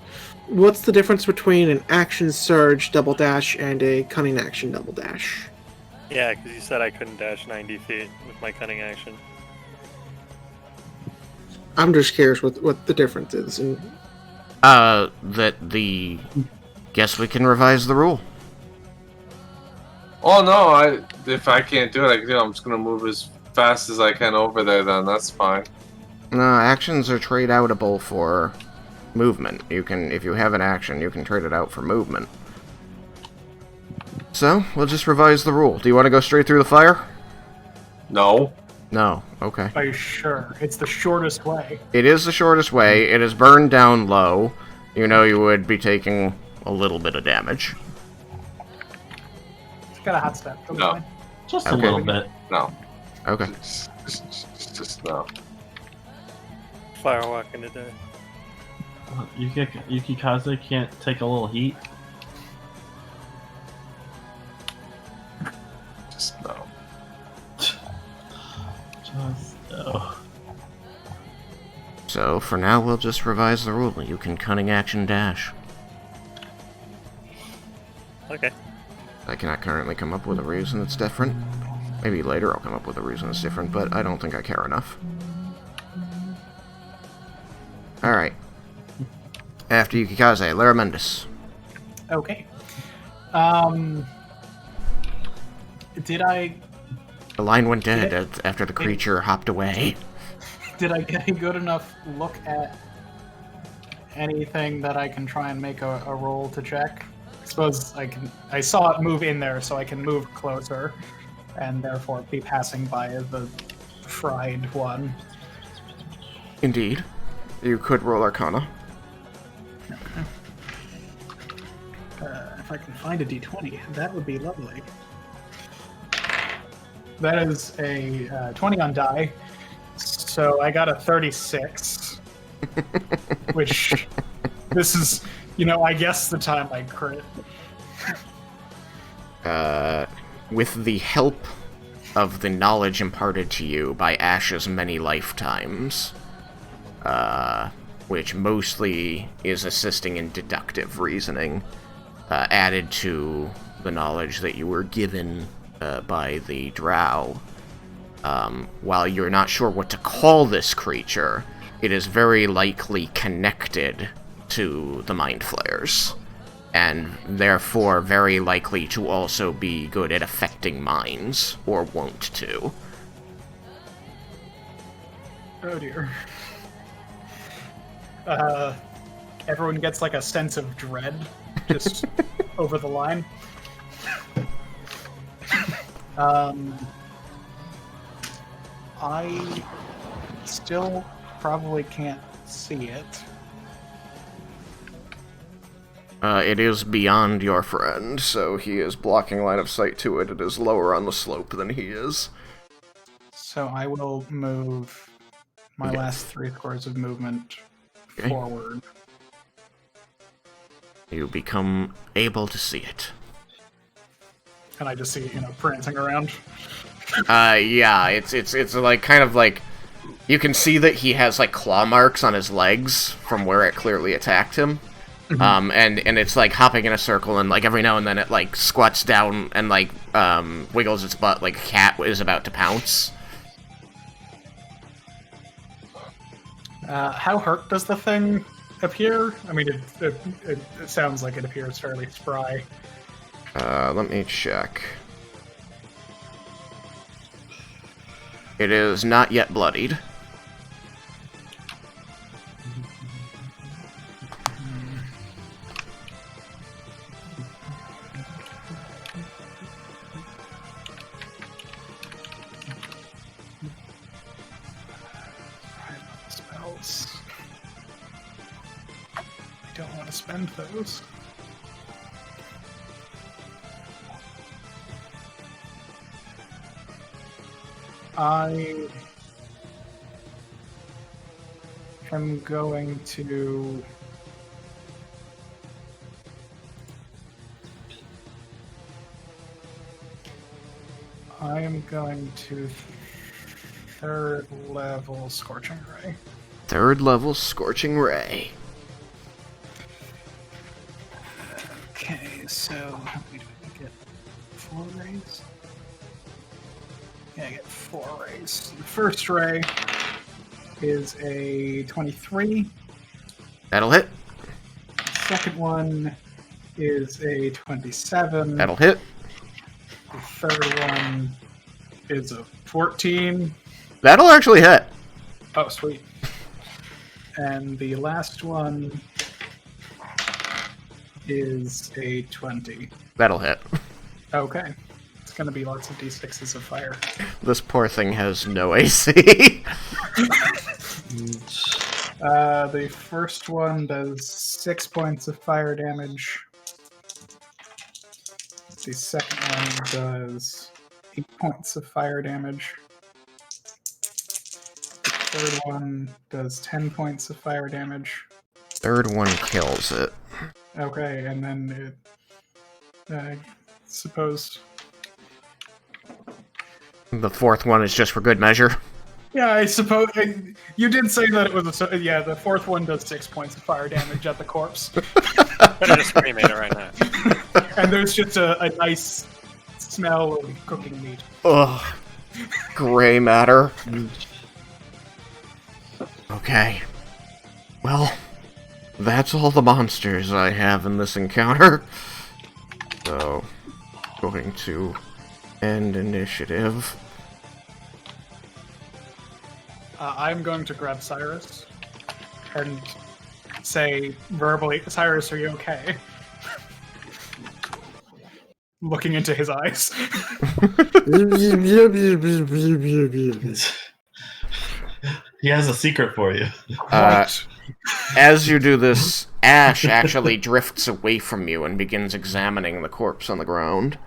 what's the difference between an action surge double dash and a cunning action double dash? Yeah, because you said I couldn't dash 90 feet with my cunning action. I'm just curious what the difference is. And Guess we can revise the rule. Oh no, if I can't do it, I'm just gonna move as fast as I can over there. Then that's fine. No, actions are trade outable for movement. You can, if you have an action, you can trade it out for movement. So, we'll just revise the rule. Do you want to go straight through the fire? No. No. Okay. Are you sure? It's the shortest way. It is the shortest way. It is burned down low. You know you would be taking a little bit of damage. It's got a hot step. It'll be No. fine. Just Okay. a little bit. No. Okay. Just no. Firewalk in the day. Yukikaze can't take a little heat. Just no. Just no. So, for now, we'll just revise the rule. You can cunning action dash. Okay. I cannot currently come up with a reason that's different. Maybe later I'll come up with a reason that's different, but I don't think I care enough. Alright. After Yukikaze, Laramendus. Okay. Did I The line went dead after the creature hopped away. get a good enough look at anything that I can try and make a roll to check? I suppose I saw it move in there, so I can move closer and therefore be passing by the fried one. Indeed. You could roll Arcana. If I can find a d20, that would be lovely. That is a 20 on die, so I got a 36, which this is, I guess the time I crit. With the help of the knowledge imparted to you by Ash's many lifetimes, which mostly is assisting in deductive reasoning, added to the knowledge that you were given by the drow. While you're not sure what to call this creature, it is very likely connected to the Mind Flayers, and therefore very likely to also be good at affecting minds, or wont to. Oh dear. Everyone gets like a sense of dread just over the line. I still probably can't see it. It is beyond your friend, so he is blocking line of sight to it. It is lower on the slope than he is. So I will move my Okay. last 3 squares of movement Okay. forward. You become able to see it. And I just see, prancing around. Yeah, it's like, kind of like, you can see that he has, like, claw marks on his legs from where it clearly attacked him. and it's like hopping in a circle, and like every now and then it like squats down and like wiggles its butt like a cat is about to pounce. How hurt does the thing appear? I mean, it sounds like it appears fairly spry. Let me check. It is not yet bloodied. Spells. I don't want to spend those. I am going to third level Scorching Ray. Third level Scorching Ray. Okay, so how many do I get? 4 rays? Yeah, I get 4 rays. The first ray is a 23. That'll hit. The second one is a 27. That'll hit. The third one is a 14. That'll actually hit. Oh, sweet. And the last one is a 20. That'll hit. Okay. It's going to be lots of d6s of fire. This poor thing has no AC. The first one does 6 points of fire damage. The second one does 8 points of fire damage. The third one does 10 points of fire damage. Third one kills it. Okay, and then it, I suppose. The fourth one is just for good measure. Yeah, I suppose you did say that it was a. Yeah, the fourth one does 6 points of fire damage at the corpse. I'm gonna just cremate it right now. And there's just a nice smell of cooking meat. Ugh. Gray matter. Okay. Well, that's all the monsters I have in this encounter. So, going to end initiative. I'm going to grab Cyrus and say verbally, Cyrus, are you okay? Looking into his eyes. He has a secret for you. As you do this, Ash actually drifts away from you and begins examining the corpse on the ground.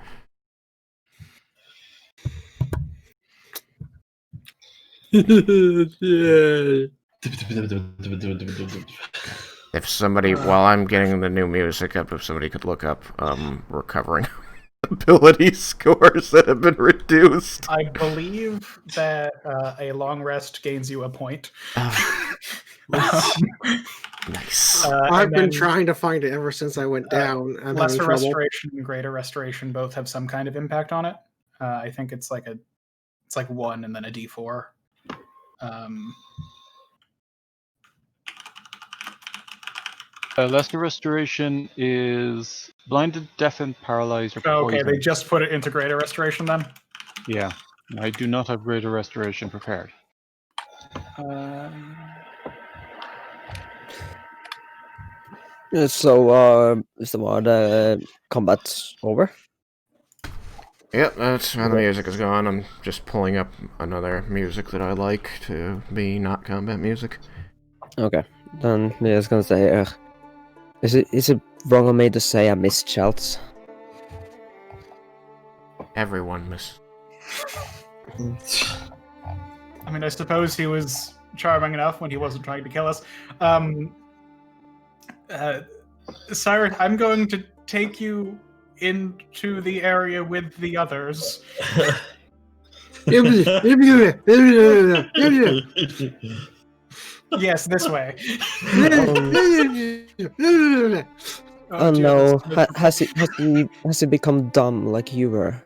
If somebody, while I'm getting the new music up, if somebody could look up recovering ability scores that have been reduced. I believe that a long rest gains you a point. Nice. I've been trying to find it ever since I went down. I'm lesser having trouble. restoration and greater restoration both have some kind of impact on it. I think it's like 1 and then a d4. Lesser restoration is blinded, deafened, paralyzed, or Okay, poisoned. they just put it into greater restoration then. Yeah, I do not have greater restoration prepared. So, is the combat over? Yep, that's how the music is gone. I'm just pulling up another music that I like to be not combat music. Okay, then yeah, I was gonna say, is it wrong of me to say I missed shouts? Everyone miss. I mean, I suppose he was charming enough when he wasn't trying to kill us. Cyrus, I'm going to take you into the area with the others. Yes, this way. Oh dear, no, that's- has he become dumb like you were?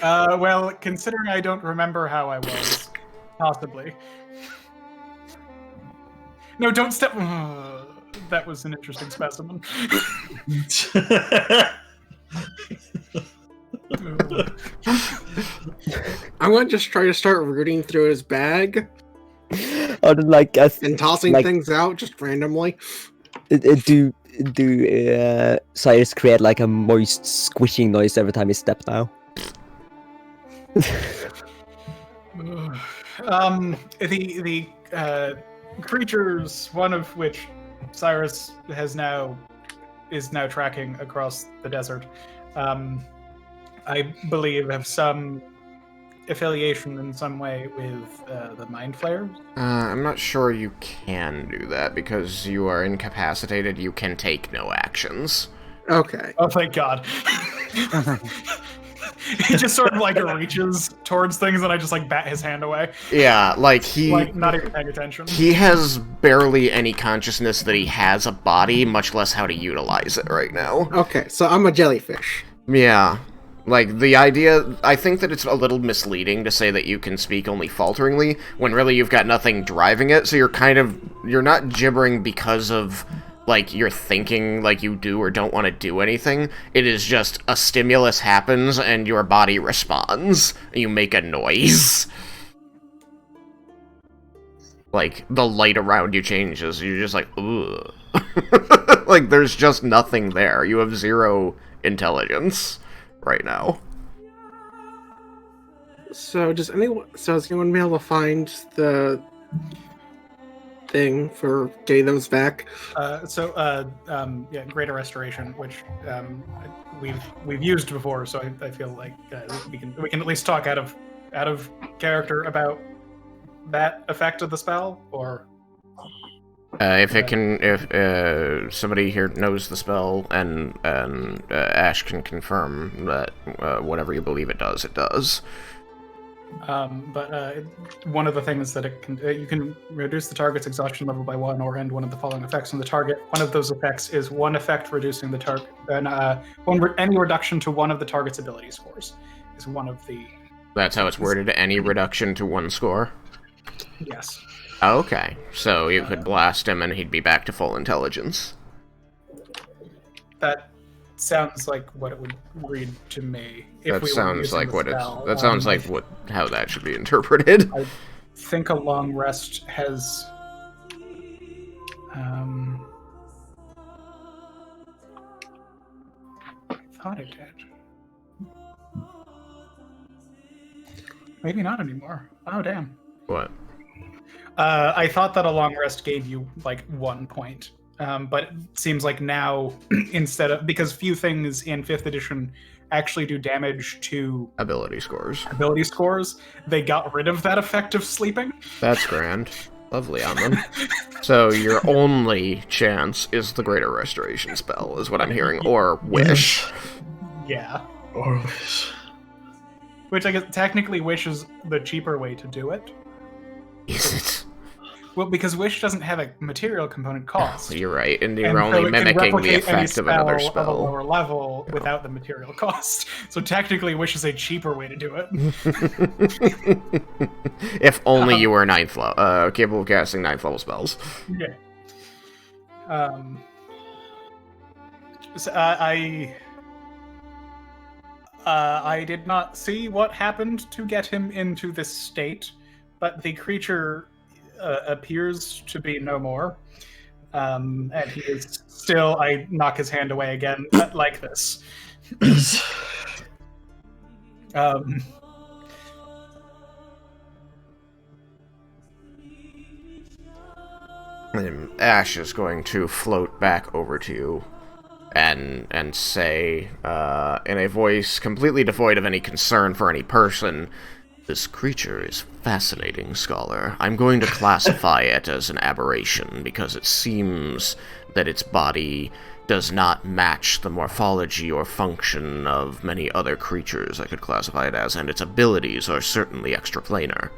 Well, considering I don't remember how I was, possibly. No, don't step. That was an interesting specimen. I'm gonna just try to start rooting through his bag Or like and tossing like- things out just randomly. do Cyrus create like a moist squishing noise every time he steps now? The creatures, one of which Cyrus is now tracking across the desert, I believe have some affiliation in some way with the Mind Flayers. I'm not sure you can do that because you are incapacitated. You can take no actions. Okay. Oh, thank God. He just sort of like reaches towards things and I just like bat his hand away. Yeah, like he... Like, not even paying attention. He has barely any consciousness that he has a body, much less how to utilize it right now. Okay, so I'm a jellyfish. Yeah. Like, the idea... I think that it's a little misleading to say that you can speak only falteringly, when really you've got nothing driving it, so you're not gibbering because of, like, you're thinking like you do or don't want to do anything. It is just a stimulus happens and your body responds. You make a noise. Like, the light around you changes. You're just like, ugh. Like, there's just nothing there. You have zero intelligence right now. So is anyone be able to find the thing for getting those back? Yeah, Greater Restoration, which we've used before, so I feel like we can at least talk out of character about that effect of the spell, or if somebody here knows the spell and Ash can confirm that whatever you believe it does, it does. But one of the things that it can, you can reduce the target's exhaustion level by 1 or end one of the following effects on the target. One of those effects is one effect reducing the target, and any reduction to one of the target's ability scores is one of the... That's how it's worded, any reduction to 1 score? Yes. Okay, so you could blast him and he'd be back to full intelligence. That sounds like what it would read to me. That sounds like how that should be interpreted. I think a long rest has I thought it did. Maybe not anymore. Oh damn. What? I thought that a long rest gave you like 1 point. But it seems like now, because few things in 5th edition actually do damage to ability scores, they got rid of that effect of sleeping. That's grand. Lovely on them. So your only chance is the Greater Restoration spell, is what I'm hearing, or Wish. Yeah. Or Wish. Which I guess technically Wish is the cheaper way to do it. Is it? Well, because Wish doesn't have a material component cost. You're right, and you're only mimicking the effect of another spell. Of a lower level without the material cost. So technically, Wish is a cheaper way to do it. If only you were capable of casting 9th level spells. Yeah. So, I did not see what happened to get him into this state, but the creature appears to be no more, and he is still. I knock his hand away again, like this. And Ash is going to float back over to you and say, in a voice completely devoid of any concern for any person, "This creature is fascinating, Scholar. I'm going to classify it as an aberration because it seems that its body does not match the morphology or function of many other creatures I could classify it as, and its abilities are certainly extraplanar."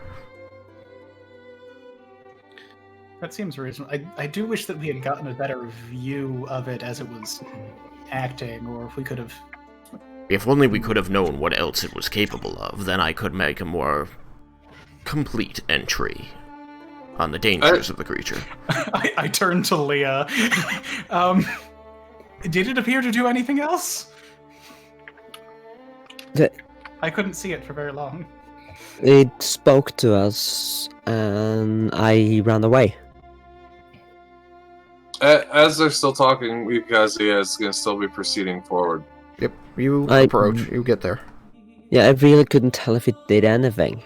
That seems reasonable. I do wish that we had gotten a better view of it as it was acting, or if we could have... If only we could have known what else it was capable of, then I could make a more complete entry on the dangers of the creature. I turned to Leah. Did it appear to do anything else? I couldn't see it for very long. It spoke to us, and I ran away. As they're still talking, Yukikaze is going to still be proceeding forward. Yep, you approach, you get there. Yeah, I really couldn't tell if it did anything.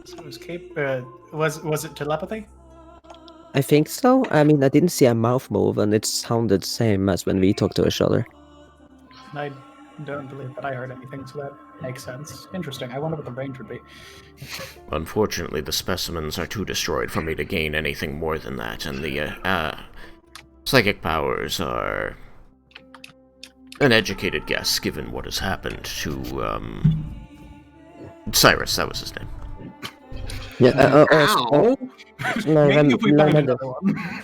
So was it telepathy? I think so. I mean, I didn't see a mouth move, and it sounded the same as when we talked to each other. I don't believe that I heard anything, so that makes sense. Interesting. I wonder what the range would be. Unfortunately, the specimens are too destroyed for me to gain anything more than that, and the psychic powers are an educated guess, given what has happened to Cyrus. That was his name. Yeah. Maybe if we find another one.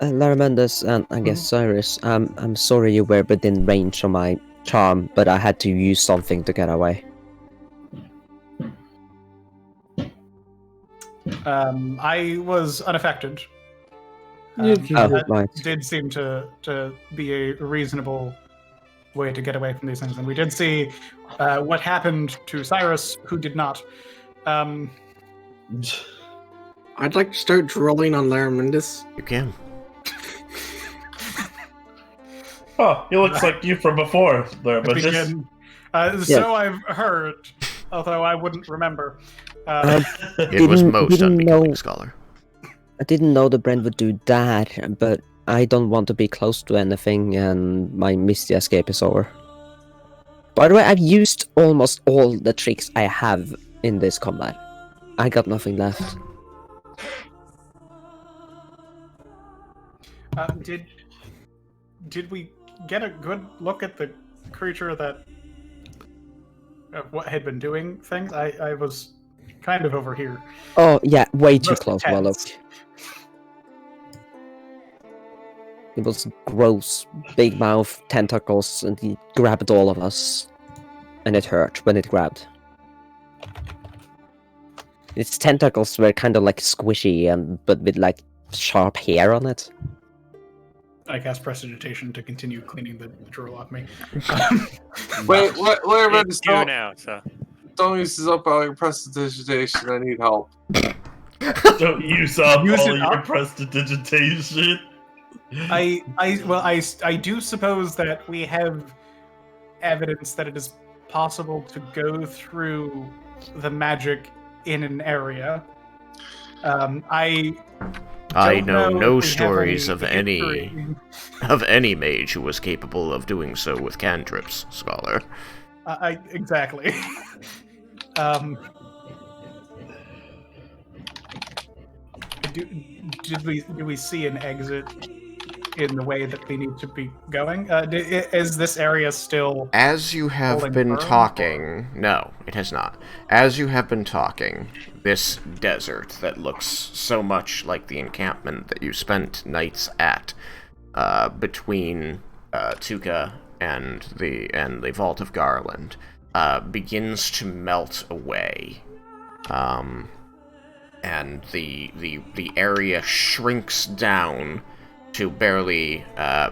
Laramendas and I guess Cyrus, I'm sorry you were within range of my charm, but I had to use something to get away. I was unaffected. Right. Did seem to be a reasonable way to get away from these things, and we did see what happened to Cyrus, who did not. I'd like to start drilling on Laramendas. You can. Oh, he looks like you from before there, but just... So I've heard, although I wouldn't remember. It was most unbecoming, Scholar. I didn't know the Brent would do that, but I don't want to be close to anything, and my Misty escape is over. By the way, I've used almost all the tricks I have in this combat. I got nothing left. Did we get a good look at the creature that what had been doing things? I was kind of over here. Oh yeah, way too Most close. intense. Well, look. It was gross, big mouth, tentacles, and he grabbed all of us. And it hurt when it grabbed. Its tentacles were kind of like squishy, but with like sharp hair on it. I cast Prestidigitation to continue cleaning the drool off me. Wait, what? It's due now, so... Don't use this up all your prestidigitation. I need help. Don't use up Use all it your up? prestidigitation. I do suppose that we have evidence that it is possible to go through the magic in an area. I know if no we have stories of history. any mage who was capable of doing so with cantrips, Scholar. Exactly. Do we see an exit in the way that we need to be going? Is this area still... As you have holding been firm? talking... No, it has not. As you have been talking, this desert that looks so much like the encampment that you spent nights at, between Tuka and the Vault of Garland, begins to melt away. And the area shrinks down to barely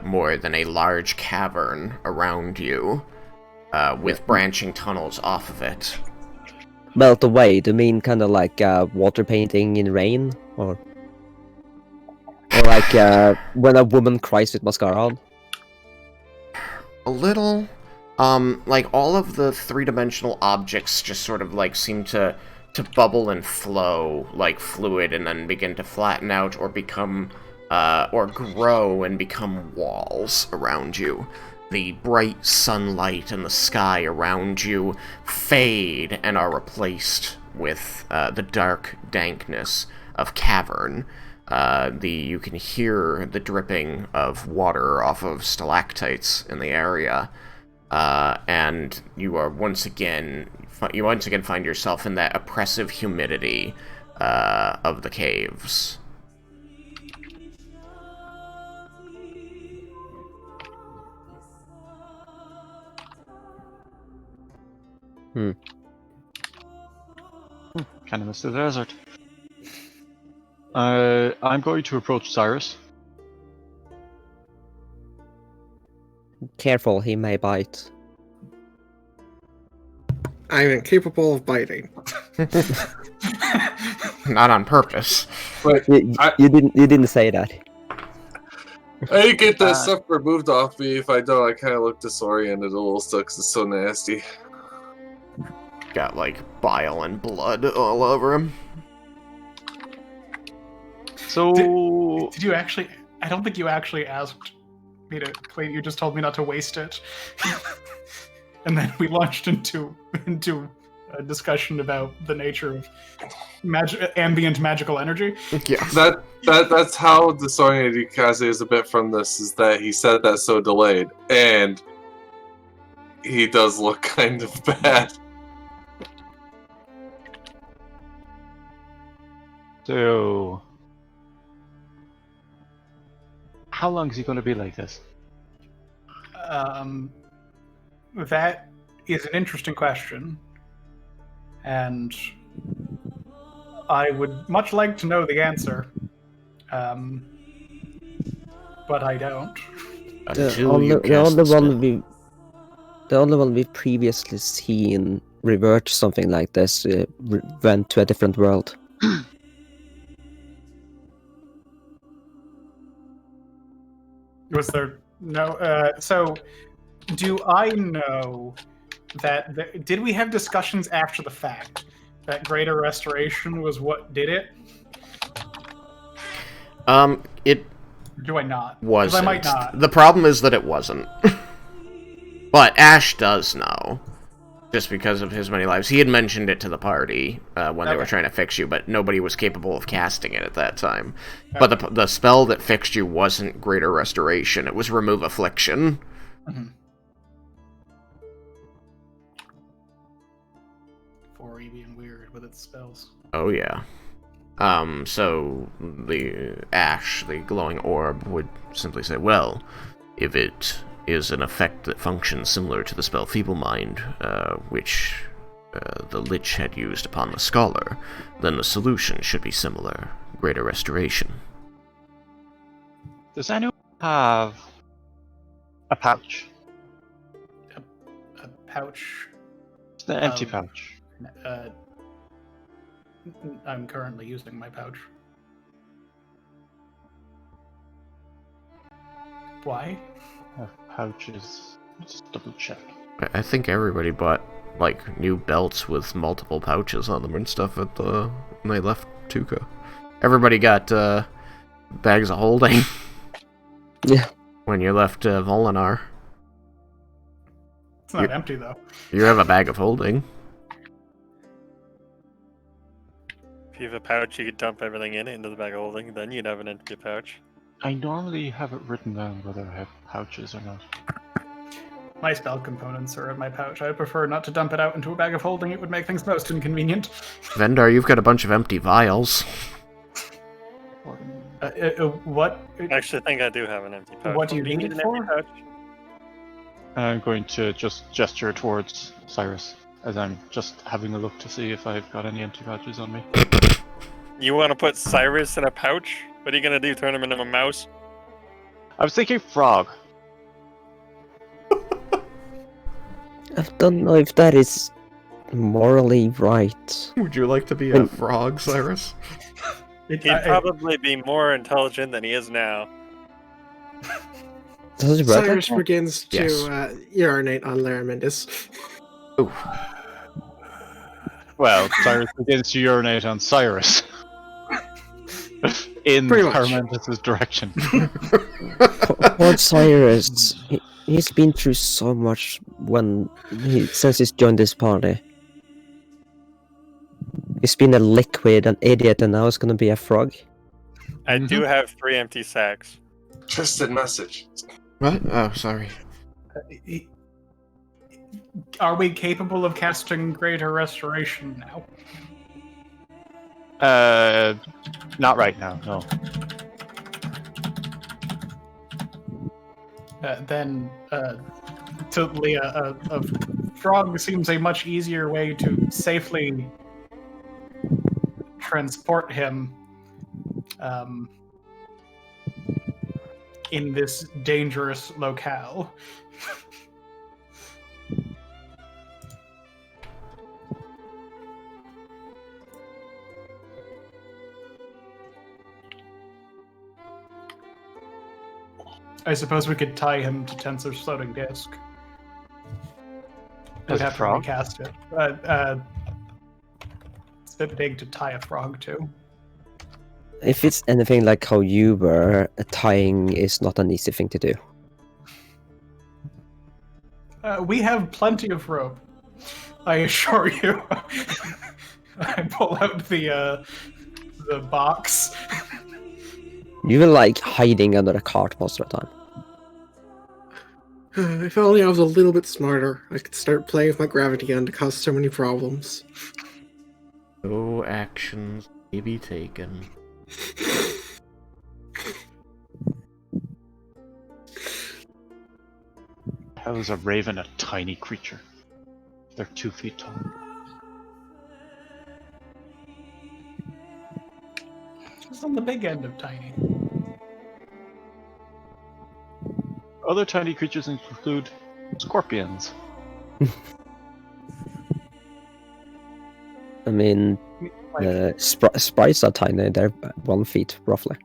more than a large cavern around you, with branching tunnels off of it. Melt away, do you mean kind of like water painting in rain? Or like when a woman cries with mascara on? A little. Like, all of the three-dimensional objects just sort of, like, seem to bubble and flow like fluid and then begin to flatten out or become, or grow and become walls around you. The bright sunlight and the sky around you fade and are replaced with the dark dankness of cavern. You can hear the dripping of water off of stalactites in the area. and you once again find yourself in that oppressive humidity of the caves. Kind of miss the desert. I'm going to approach Cyrus. Careful, he may bite. I am incapable of biting. Not on purpose. But You didn't say that. I get that stuff removed off me. If I don't, I kind of look disoriented a little still because it's so nasty. Got like bile and blood all over him. So Did you actually? I don't think you actually asked me to clean. You just told me not to waste it, and then we launched into a discussion about the nature of ambient magical energy. Yeah. That's how disoriented Yukikaze is a bit from this. Is that he said that so delayed, and he does look kind of bad. So, how long is he going to be like this? That is an interesting question, and I would much like to know the answer, but I don't. The only one we've previously seen revert to something like this went to a different world. Was there no? So, do I know that? Did we have discussions after the fact that greater restoration was what did it? It Do I not? 'Cause wasn't. I might not. The problem is that it wasn't. But Ash does know. Just because of his many lives. He had mentioned it to the party when they were trying to fix you, but nobody was capable of casting it at that time. But the spell that fixed you wasn't Greater Restoration. It was Remove Affliction. Mm-hmm. 4E being weird with its spells. Oh, yeah. So the Ash, the glowing orb, would simply say, well, if it is an effect that functions similar to the spell Feeble Mind, which the Lich had used upon the Scholar, then the solution should be similar. Greater Restoration. Does anyone have a pouch? A pouch. It's an empty pouch. I'm currently using my pouch. Why? Pouches. Let's double check. I think everybody bought, like, new belts with multiple pouches on them and stuff when they left Tuca. Everybody got, bags of holding. Yeah. When you left, Volinar. It's not empty, though. You have a bag of holding. If you have a pouch, you could dump everything in it into the bag of holding, then you'd have an empty pouch. I normally have it written down whether I have pouches or not. My spell components are in my pouch. I prefer not to dump it out into a bag of holding. It would make things most inconvenient. Vendor, you've got a bunch of empty vials. What? I actually think I do have an empty pouch. What do you need it an for? empty pouch? I'm going to just gesture towards Cyrus as I'm just having a look to see if I've got any empty pouches on me. You want to put Cyrus in a pouch? What are you gonna do? Turn him into a mouse? I was thinking frog. I don't know if that is morally right. Would you like to be a frog, Cyrus? He'd probably be more intelligent than he is now. Does it work Cyrus like that? begins to urinate on Laramindus. Ooh. Well, Cyrus begins to urinate on Cyrus. In Pretty much. Paramendus' direction. Poor Cyrus, he's been through so much since he's joined this party. He's been a liquid, an idiot, and now he's gonna be a frog. I do have 3 empty sacks. Tristan message. What? Oh, sorry. Are we capable of casting Greater Restoration now? Not right now, no. Then, to Leah, a frog seems a much easier way to safely transport him in this dangerous locale. I suppose we could tie him to Tensor's floating disc. We'd As a have to frog? recast it. It's a bit big to tie a frog to. If it's anything like how you were, tying is not an easy thing to do. We have plenty of rope, I assure you. I pull out the box. You were like hiding under a cart most of the time. If only I was a little bit smarter, I could start playing with my gravity gun to cause so many problems. No actions may be taken. How is a raven a tiny creature? They're 2 feet tall. It's on the big end of tiny. Other tiny creatures include scorpions. I mean, Like, sprites are tiny, they're 1 feet roughly.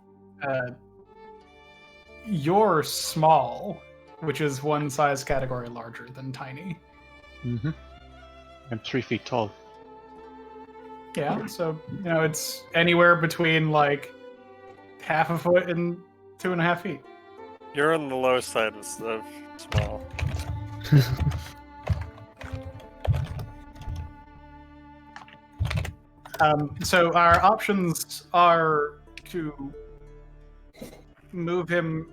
you're small, which is one size category larger than tiny. Mm-hmm. I'm 3 feet tall. Yeah, so, it's anywhere between, like, half a foot and 2.5 feet. You're on the low side of small. So our options are to move him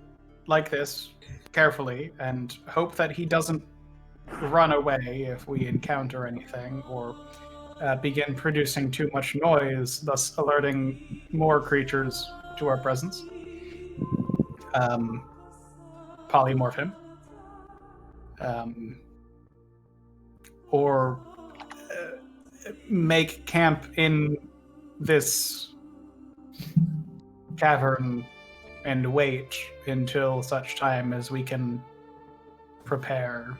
like this, carefully, and hope that he doesn't run away if we encounter anything, or begin producing too much noise, thus alerting more creatures to our presence. Polymorph him. Or make camp in this cavern and wait until such time as we can prepare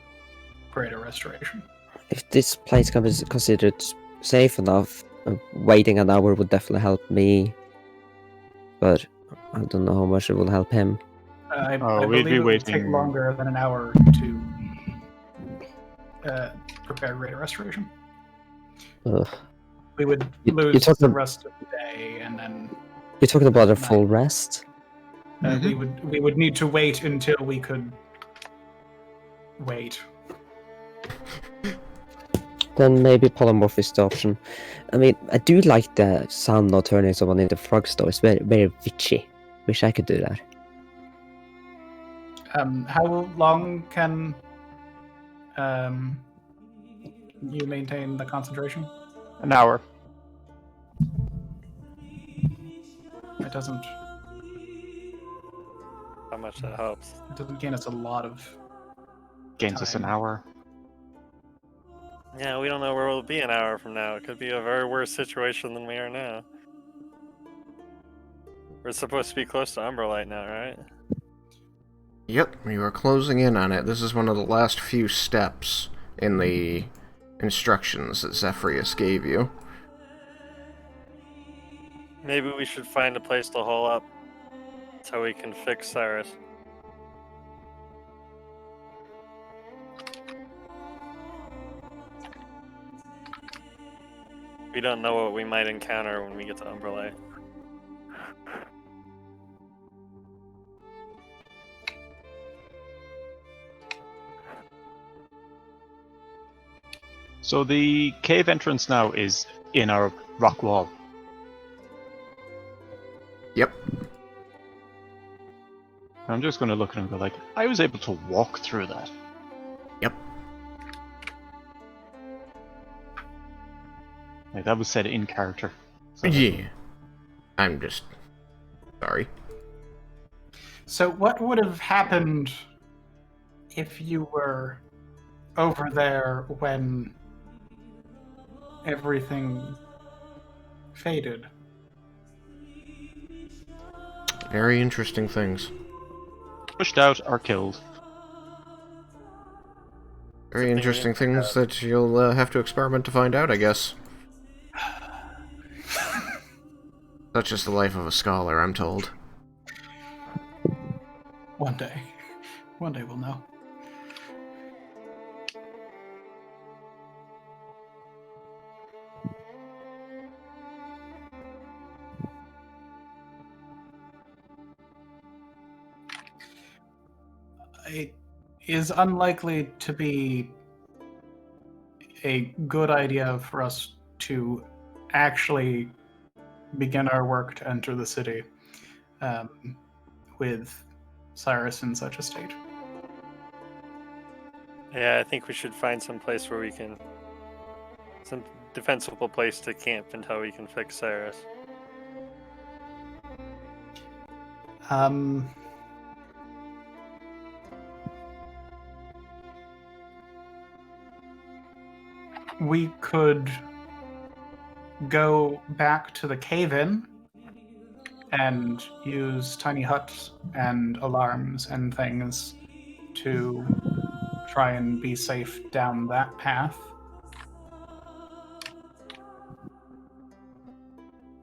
Greater Restoration. If this place can be considered safe enough, waiting an hour would definitely help me. But I don't know how much it will help him. I we'd believe be it would take waiting- longer than an hour to prepare Greater Restoration. Ugh. We would You- lose you're talking- the rest of the day, and then You're talking about a full rest? we would need to wait until we could wait. Then maybe polymorph is the option. I mean, I do like the sound of turning someone into frogs though. It's very, very witchy. Wish I could do that. How long can you maintain the concentration? An hour. It doesn't. How much that helps. It doesn't gain us a lot of. Gains us an Time. hour. Yeah, we don't know where we'll be an hour from now. It could be a very worse situation than we are now. We're supposed to be close to Umbralight now, right? Yep, you are closing in on it. This is one of the last few steps in the instructions that Zephyrius gave you. Maybe we should find a place to hole up so we can fix Cyrus. We don't know what we might encounter when we get to Umbralight. So the cave entrance now is in our rock wall. Yep. I'm just going to look at him and go like, I was able to walk through that. Yep. Like, that was said in character. So, Yeah. I'm just sorry. So what would have happened if you were over there when everything faded? Very interesting things. pushed out or killed. Very interesting things that you'll have to experiment to find out, I guess. Such is the life of a scholar, I'm told. One day we'll know. It is unlikely to be a good idea for us to actually begin our work to enter the city with Cyrus in such a state. Yeah, I think we should find some place where we can... some defensible place to camp until we can fix Cyrus. We could go back to the cave-in and use tiny huts and alarms and things to try and be safe down that path.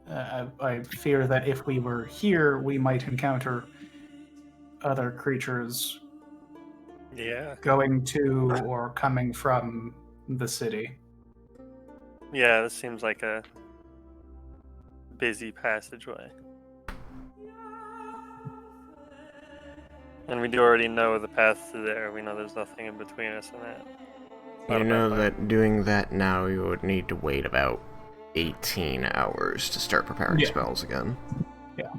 I fear that if we were here, we might encounter other creatures going to or coming from the city. Yeah, this seems like a busy passageway. And we do already know the path to there. We know there's nothing in between us and that. You know that doing that now, you would need to wait about 18 hours to start preparing spells again. Yeah.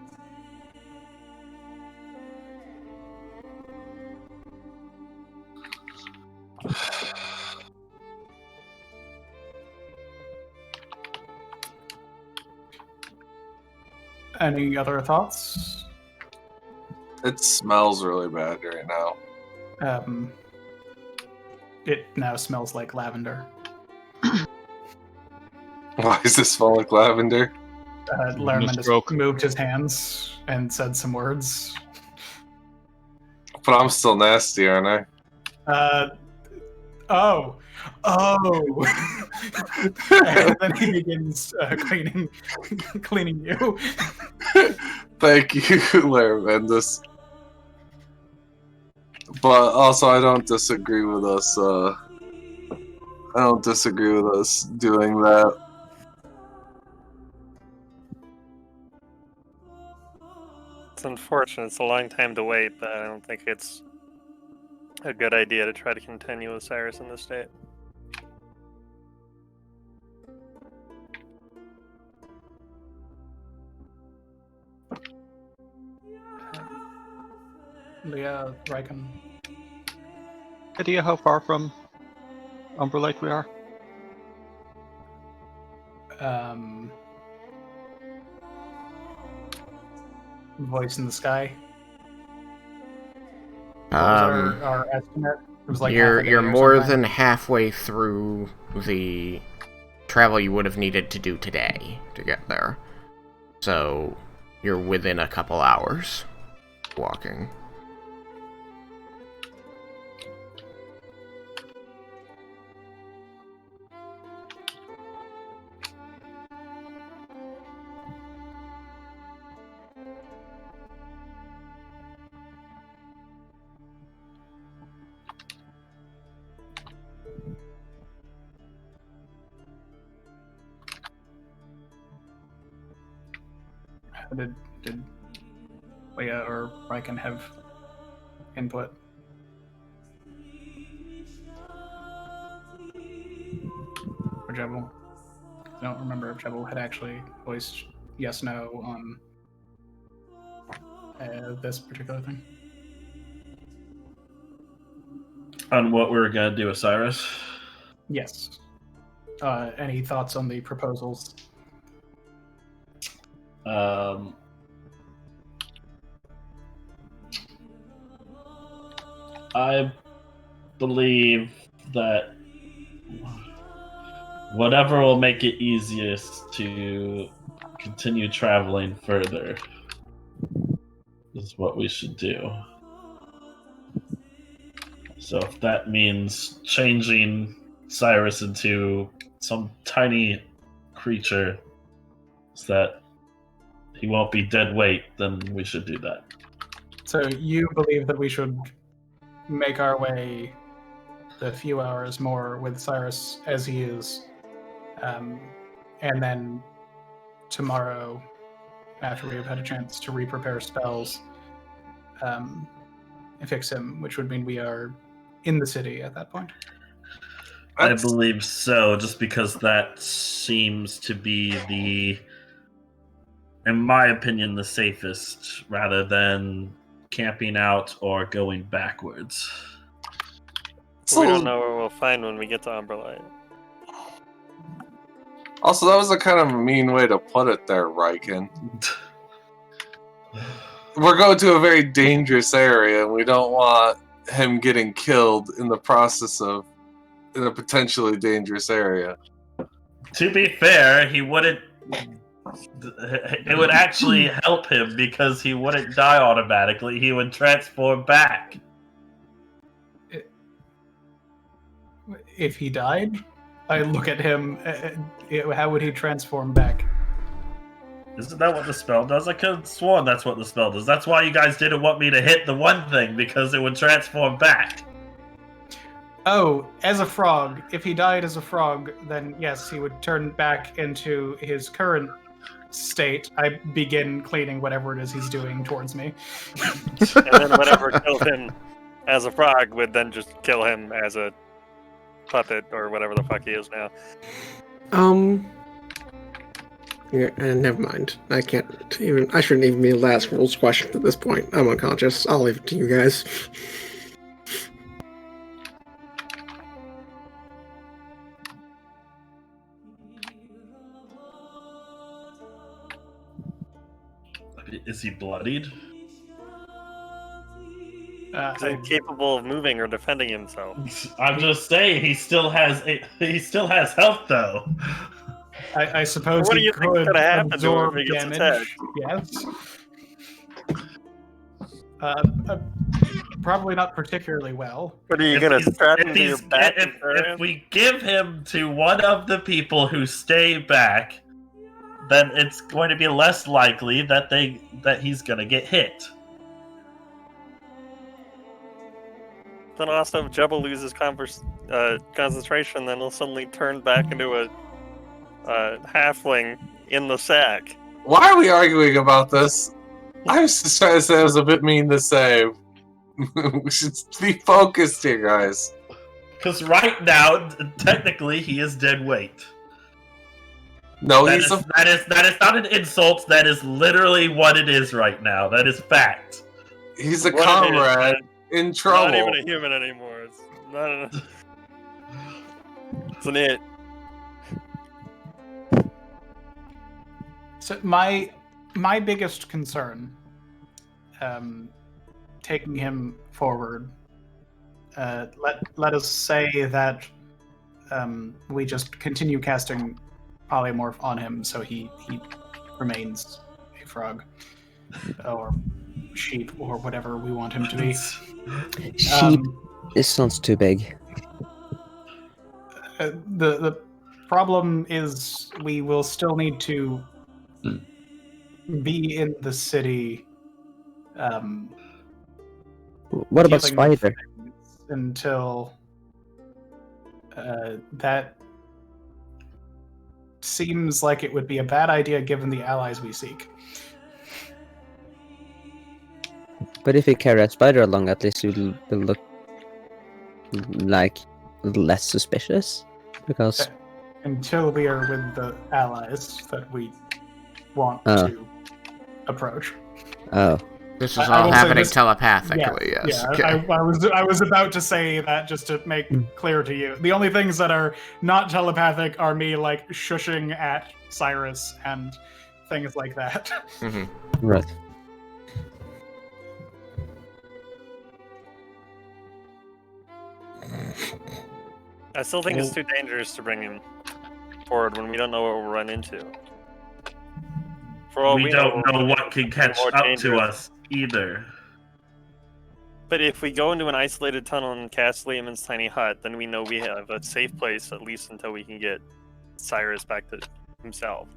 Any other thoughts? It smells really bad right now. It now smells like lavender. Why does this smell like lavender? Lerman just moved his hands and said some words. But I'm still nasty, aren't I? Oh. And then he begins cleaning you. Thank you, Larvendus. But also, I don't disagree with us. I don't disagree with us doing that. It's unfortunate. It's a long time to wait, but I don't think it's a good idea to try to continue with Cyrus in this state. Leah, Raiken. Idea how far from Umbralight we are? Voice in the sky. What was our estimate? It was like you're more than halfway through the travel you would have needed to do today to get there. So you're within a couple hours walking. Did Leah or Raiken have input? Or Jebel? I don't remember if Jebel had actually voiced yes, no on this particular thing. On what we were gonna do with Cyrus? Yes. Any thoughts on the proposals? I believe that whatever will make it easiest to continue traveling further is what we should do. So if that means changing Cyrus into some tiny creature so that he won't be dead weight, then we should do that. So you believe that we should make our way the few hours more with Cyrus as he is, and then tomorrow, after we have had a chance to re-prepare spells, fix him, which would mean we are in the city at that point. I believe so, just because that seems to be in my opinion, the safest, rather than camping out or going backwards. We don't know where we'll find when we get to Umbralight. Also, that was a kind of a mean way to put it there, Raiken. We're going to a very dangerous area, and we don't want him getting killed in the process of in a potentially dangerous area. To be fair, he wouldn't. It would actually help him because he wouldn't die automatically. He would transform back. If he died, I look at him. How would he transform back? Isn't that what the spell does? I could have sworn that's what the spell does. That's why you guys didn't want me to hit the one thing, because it would transform back. Oh, as a frog. If he died as a frog, then yes, he would turn back into his current state. I begin cleaning whatever it is he's doing towards me. And then whatever killed him as a frog would then just kill him as a puppet or whatever the fuck he is now. Yeah, and never mind. I shouldn't even be the last rules question at this point. I'm unconscious. I'll leave it to you guys. Is he bloodied? He's incapable of moving or defending himself. I'm just saying, he still has health though. I suppose what do he you think is could gonna happen to him absorb if he gets damage. Yes. Probably not particularly well. What are you gonna strap him to your back? If we give him to one of the people who stay back, then it's going to be less likely that he's gonna get hit. Then also, if Jebba loses concentration, then he'll suddenly turn back into a halfling in the sack. Why are we arguing about this? I was just trying to say it was a bit mean to say. We should be focused here, guys. Because right now, technically, he is dead weight. No, that is not an insult. That is literally what it is right now. That is fact. He's a comrade in trouble. Not even a human anymore. It's not. It's an it. So my biggest concern, taking him forward, let us say that we just continue casting polymorph on him, so he remains a frog or sheep or whatever we want him to be. Sheep. This sounds too big. The problem is we will still need to be in the city. What about Spider? Until that seems like it would be a bad idea given the allies we seek. But if we carry a spider along, at least we'll look like less suspicious. Because until we are with the allies that we want to approach. Oh, This is I all will say happening this- telepathically, yes. Yeah, Okay. I was about to say that just to make clear to you. The only things that are not telepathic are me like shushing at Cyrus and things like that. Mhm. Right. I still think it's too dangerous to bring him forward when we don't know what we'll run into. For all we don't know we'll what can catch more up dangerous. to us either. But if we go into an isolated tunnel and cast Lehman's tiny hut, then we know we have a safe place at least until we can get Cyrus back to himself.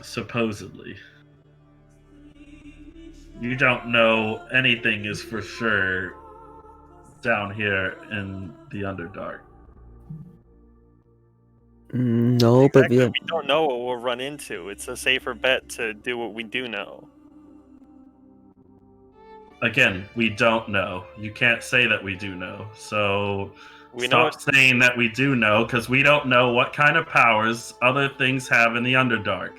Supposedly. You don't know anything is for sure down here in the Underdark. No, but Exactly, we don't know what we'll run into. It's a safer bet to do what we do know. Again, we don't know. You can't say that we do know. So We know stop saying that we do know, because we don't know what kind of powers other things have in the Underdark.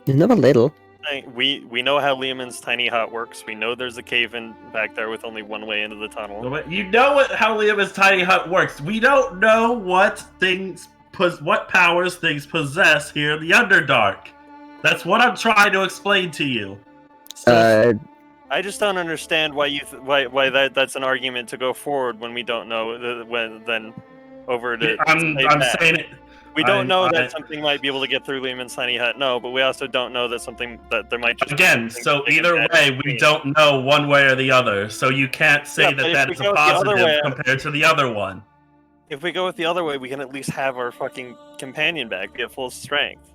you know a little. we know how Lehman's tiny hut works. We know there's a cave in back there with only one way into the tunnel. You know how Liam's tiny hut works. We don't know what powers things possess here in the Underdark. That's what I'm trying to explain to you. I just don't understand why why that's an argument to go forward when we don't know then over to. I'm saying it. We don't know that something might be able to get through Lehman's tiny hut. No, but we also don't know that there might just again. So either way, we don't know one way or the other. So you can't say that is a positive compared to the other one. If we go with the other way, we can at least have our fucking companion back, be at full strength.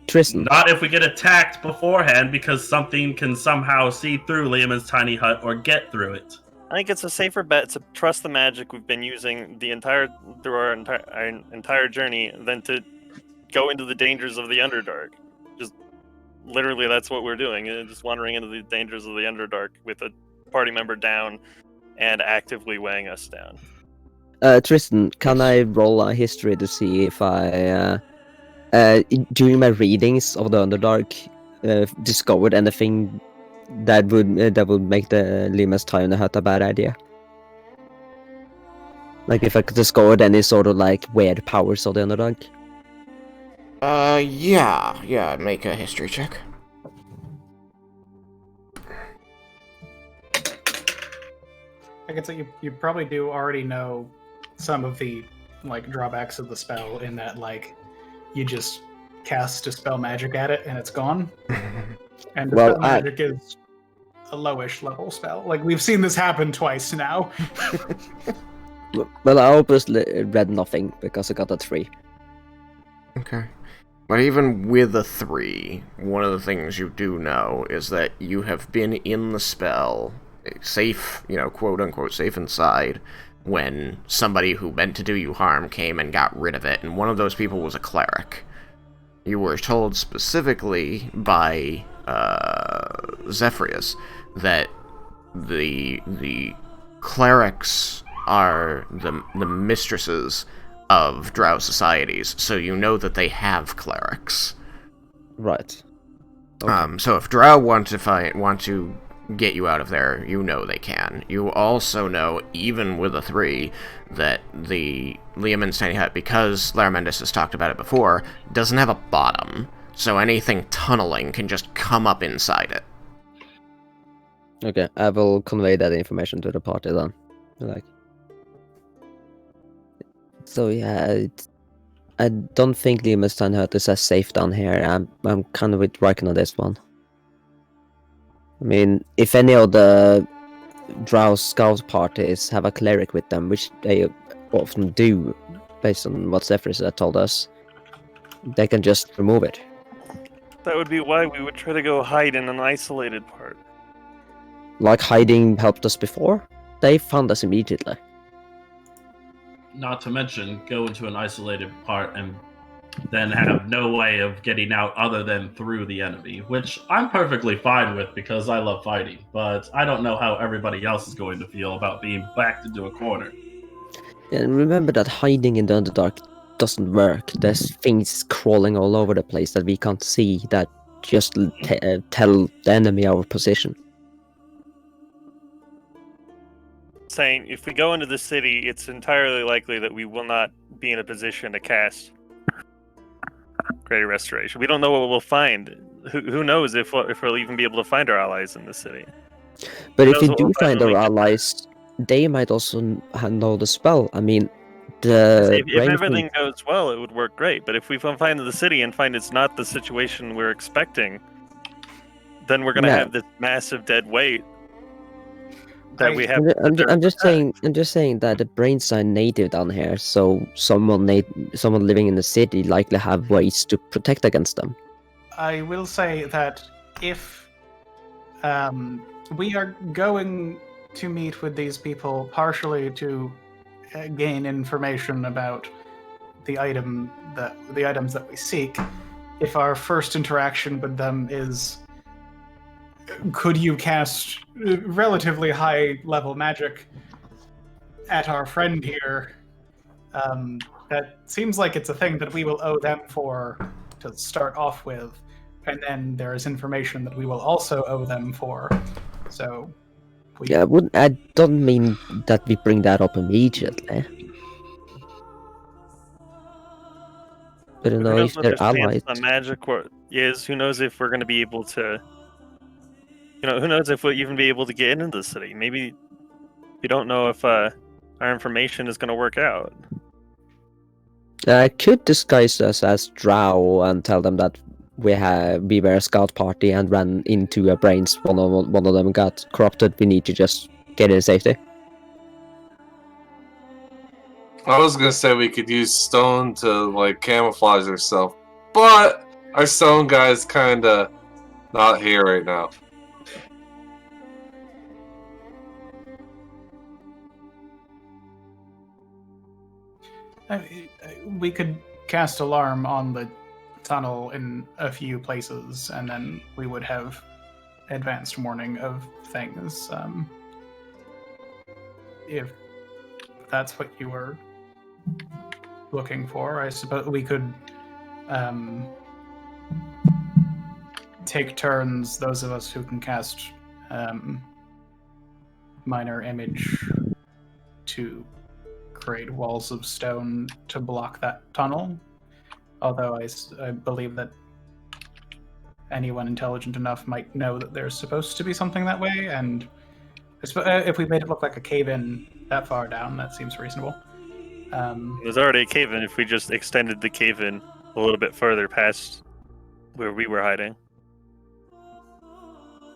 Tristan. Not if we get attacked beforehand, because something can somehow see through Liam's tiny hut or get through it. I think it's a safer bet to trust the magic we've been using through our entire journey than to go into the dangers of the Underdark. Just literally, that's what we're doing. Just wandering into the dangers of the Underdark with a party member down and actively weighing us down. Tristan, can I roll a history to see if I, during my readings of the Underdark, discovered anything that would make the Lima's tiny hut a bad idea? Like if I could discover any sort of like weird powers of the Underdark? Yeah, make a history check. I can say you probably do already know some of the like drawbacks of the spell in that like you just cast Dispel Magic at it and it's gone. And Dispel Magic is a lowish level spell. Like we've seen this happen twice now. Well, I obviously read nothing because I got a 3. Okay. But even with a 3, one of the things you do know is that you have been in the spell, safe, quote-unquote safe inside, when somebody who meant to do you harm came and got rid of it, and one of those people was a cleric. You were told specifically by Zephyrius that the clerics are the mistresses of drow societies, so you know that they have clerics. Right. Okay. So if drow want to get you out of there, you know they can. You also know, even with a 3, that the Liamin's tiny hut, because Laramentis has talked about it before, doesn't have a bottom, so anything tunneling can just come up inside it. Okay, I will convey that information to the party then. So yeah, I don't think Liamin's tiny hut is as safe down here. I'm kind of with Raiken on this one. I mean, if any of the drow scout parties have a cleric with them, which they often do, based on what Zephyrius had told us, they can just remove it. That would be why we would try to go hide in an isolated part. Like hiding helped us before? They found us immediately. Not to mention, go into an isolated part and then have no way of getting out other than through the enemy, which I'm perfectly fine with because I love fighting, but I don't know how everybody else is going to feel about being backed into a corner. And remember that hiding in the Underdark doesn't work. There's things crawling all over the place that we can't see that just tell the enemy our position. Saying if we go into the city, it's entirely likely that we will not be in a position to cast Greater Restoration. We don't know what we'll find. Who knows if we'll even be able to find our allies in the city? But Who if knows we what do we'll find our finally- allies, they might also know the spell. I mean, If Raiken- everything goes well, it would work great. But if we find the city and find it's not the situation we're expecting, then we're going to No. have this massive dead weight that we have. I'm just saying that the brains are native down here, so someone living in the city likely have ways to protect against them. I will say that if we are going to meet with these people partially to gain information about the items that we seek, if our first interaction with them is, could you cast relatively high level magic at our friend here, that seems like it's a thing that we will owe them for to start off with, and then there is information that we will also owe them for. So Yeah, I don't mean that we bring that up immediately. But Who know knows if what they're their stance allies. on magic is? Who knows if we're going to be able to? Who knows if we'll even be able to get into the city? Maybe we don't know if our information is going to work out. I could disguise us as Drow and tell them that we were a scout party and ran into a brains. One of them got corrupted. We need to just get in safety. I was gonna say we could use stone to like camouflage ourselves, but our stone guy's kinda not here right now. we could cast alarm on the tunnel in a few places, and then we would have advanced warning of things. If that's what you were looking for, I suppose we could take turns, those of us who can cast minor image, to create walls of stone to block that tunnel. Although I believe that anyone intelligent enough might know that there's supposed to be something that way, and if we made it look like a cave-in that far down, that seems reasonable. There's already a cave-in if we just extended the cave-in a little bit further past where we were hiding.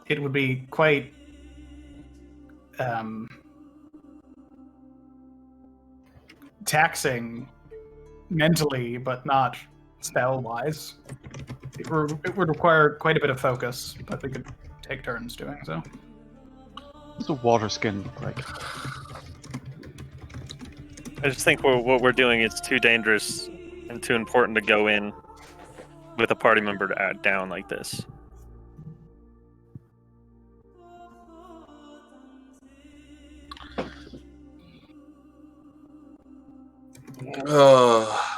It would be quite taxing mentally, but not spell-wise. It would require quite a bit of focus, but we could take turns doing so. What's the water skin look like? I just think what we're doing is too dangerous and too important to go in with a party member to add down like this.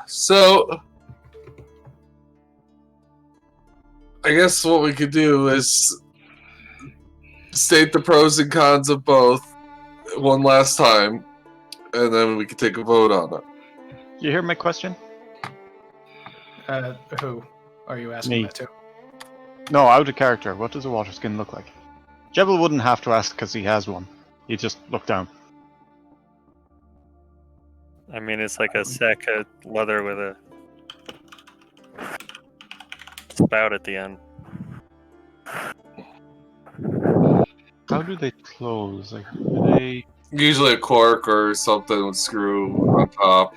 So I guess what we could do is state the pros and cons of both one last time, and then we could take a vote on it. You hear my question? Who are you asking Me. that to? No, out of character. What does a water skin look like? Jebel wouldn't have to ask because he has one. He'd just look down. I mean, it's like a sack of leather with a spout at the end. How do they close? Like, do they? Usually a cork or something with screw on top.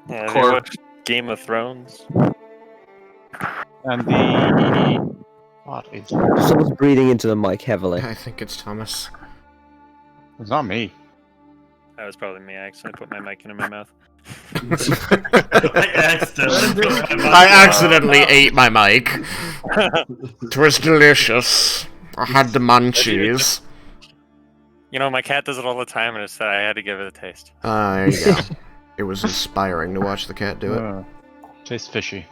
Yeah, have you Cork. watched Game of Thrones? And the what is? Someone's breathing into the mic heavily. I think it's Thomas. It's not me. That was probably me. I accidentally put my mic into my mouth. I accidentally ate my mic. It was delicious. I had the munchies. You know, my cat does it all the time, and I said I had to give it a taste. There you go. It was inspiring to watch the cat do it. Tastes fishy.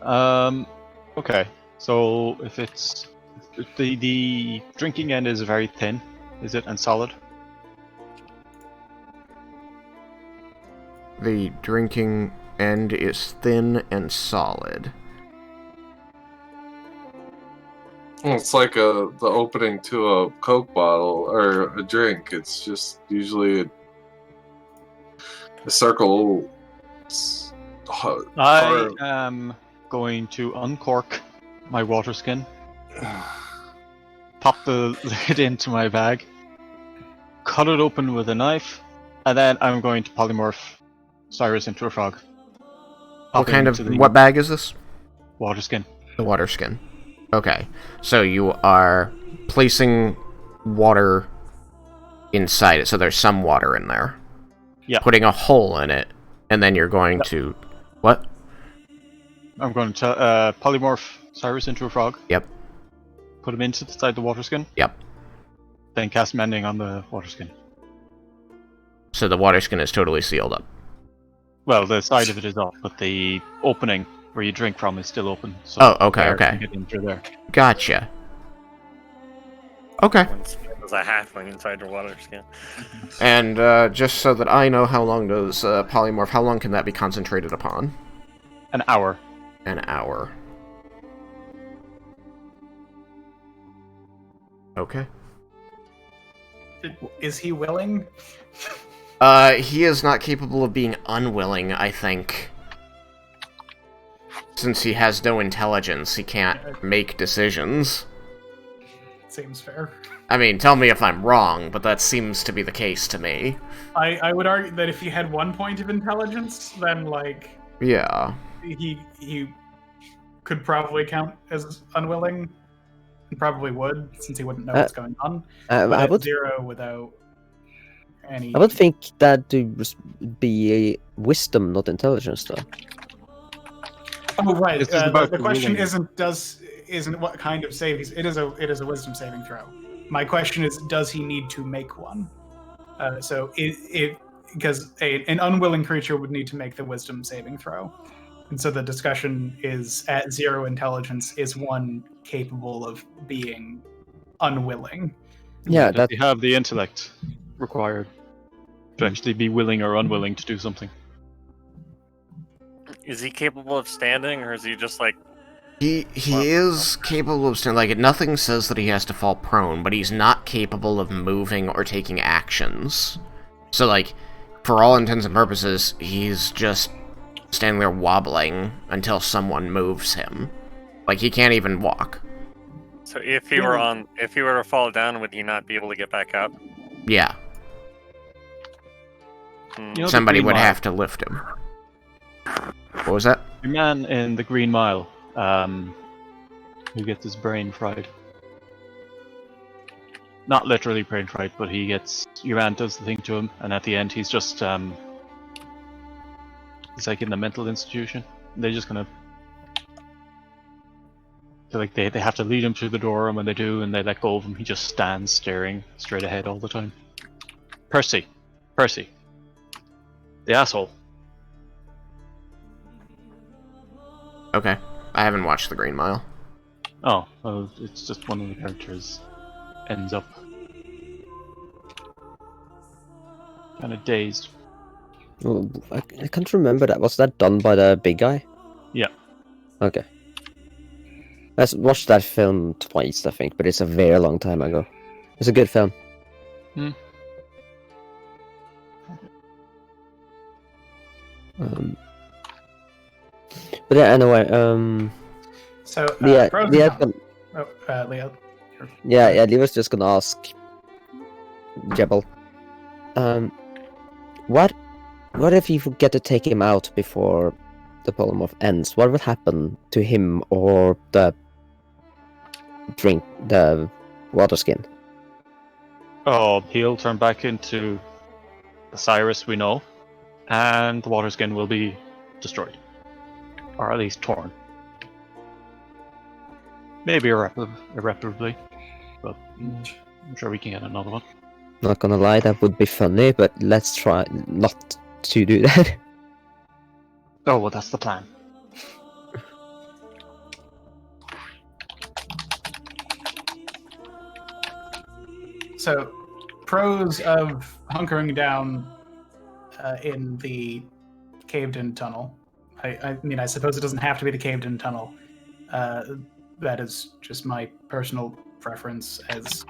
Okay. So if the drinking end is very thin, is it, and solid? The drinking end is thin and solid. It's like the opening to a Coke bottle or a drink. It's just usually a circle. I am going to uncork my water skin, pop the lid into my bag, cut it open with a knife, and then I'm going to polymorph Cyrus into a frog. What bag is this? Water skin. The water skin. Okay, so you are placing water inside it, so there's some water in there. Yeah. Putting a hole in it, and then you're going to... What? I'm going to polymorph Cyrus into a frog. Yep. Put him inside the water skin. Yep. Then cast mending on the water skin. So the water skin is totally sealed up. Well, the side of it is off, but the opening where you drink from is still open. So oh, okay, air okay. can get in through there. Gotcha. Okay. There's a halfling inside your water skin. And just so that I know, how long does polymorph, how long can that be concentrated upon? An hour. An hour. Okay. Is he willing? He is not capable of being unwilling, I think. Since he has no intelligence, he can't make decisions. Seems fair. I mean, tell me if I'm wrong, but that seems to be the case to me. I would argue that if he had 1 point of intelligence, then, like... Yeah. He could probably count as unwilling. And probably would, since he wouldn't know what's going on. But I would 0 without any... I would think that to be a wisdom, not intelligence, though. Oh right. This is about The question willing. isn't what kind of save it is a wisdom saving throw. My question is, does he need to make one? Because an unwilling creature would need to make the wisdom saving throw, and so the discussion is at 0 intelligence, is one capable of being unwilling? Yeah, Does that he have the intellect required to actually be willing or unwilling to do something? Is he capable of standing, or is he just like... He is capable of standing. Like, nothing says that he has to fall prone, but he's not capable of moving or taking actions. So, like, for all intents and purposes, he's just standing there wobbling until someone moves him. Like, he can't even walk. So if he were to fall down, would he not be able to get back up? Yeah. You know, Somebody the would Green have to lift him. What was that? The man in the Green Mile, who gets his brain fried. Not literally brain fried, but he gets... Your man does the thing to him, and at the end he's just, he's like in the mental institution. They're just gonna... So like they have to lead him through the door, and when they do, and they let go of him, he just stands staring straight ahead all the time. Percy. The asshole. Okay. I haven't watched The Green Mile. Oh, well, it's just one of the characters ends up kind of dazed. Oh, I can't remember that. Was that done by the big guy? Yeah. Okay. I watched that film twice, I think, but it's a very long time ago. It's a good film. But yeah, anyway, So Leah, pros and Leah, cons. Leah. yeah, Lee was just gonna ask Jebel, what if you forget to take him out before the polymorph ends? What would happen to him or the water skin? Oh, he'll turn back into the Cyrus we know, and the water skin will be destroyed. Or at least torn. Maybe irreparably, but I'm sure we can get another one. Not gonna lie, that would be funny, but let's try not to do that. Oh, well, that's the plan. So, pros of hunkering down in the caved-in tunnel. I mean, I suppose it doesn't have to be the caved-in tunnel. That is just my personal preference, as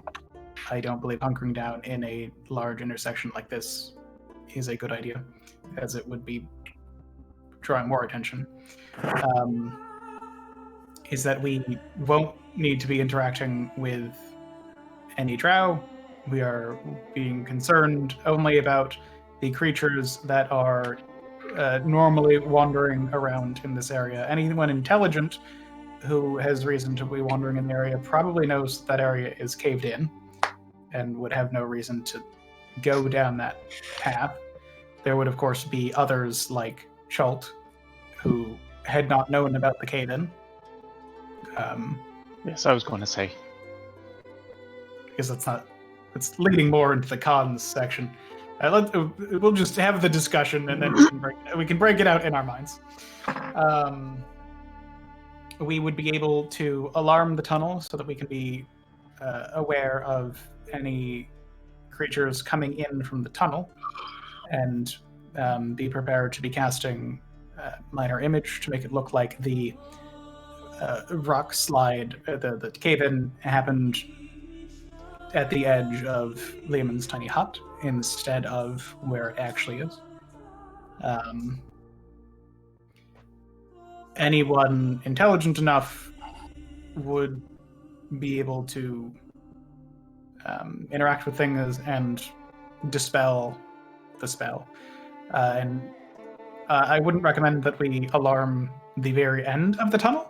I don't believe hunkering down in a large intersection like this is a good idea, as it would be drawing more attention. Is that we won't need to be interacting with any drow. We are being concerned only about the creatures that are normally wandering around in this area. Anyone intelligent who has reason to be wandering in the area probably knows that area is caved in and would have no reason to go down that path. There would, of course, be others like Schult who had not known about the cave-in. Yes, I was going to say. Because it's leading more into the cons section. We'll just have the discussion, and then we can break it out in our minds. We would be able to alarm the tunnel so that we can be aware of any creatures coming in from the tunnel, and be prepared to be casting minor image to make it look like the rock slide, the cave-in happened at the edge of Lehman's tiny hut instead of where it actually is. Anyone intelligent enough would be able to interact with things and dispel the spell. And I wouldn't recommend that we alarm the very end of the tunnel,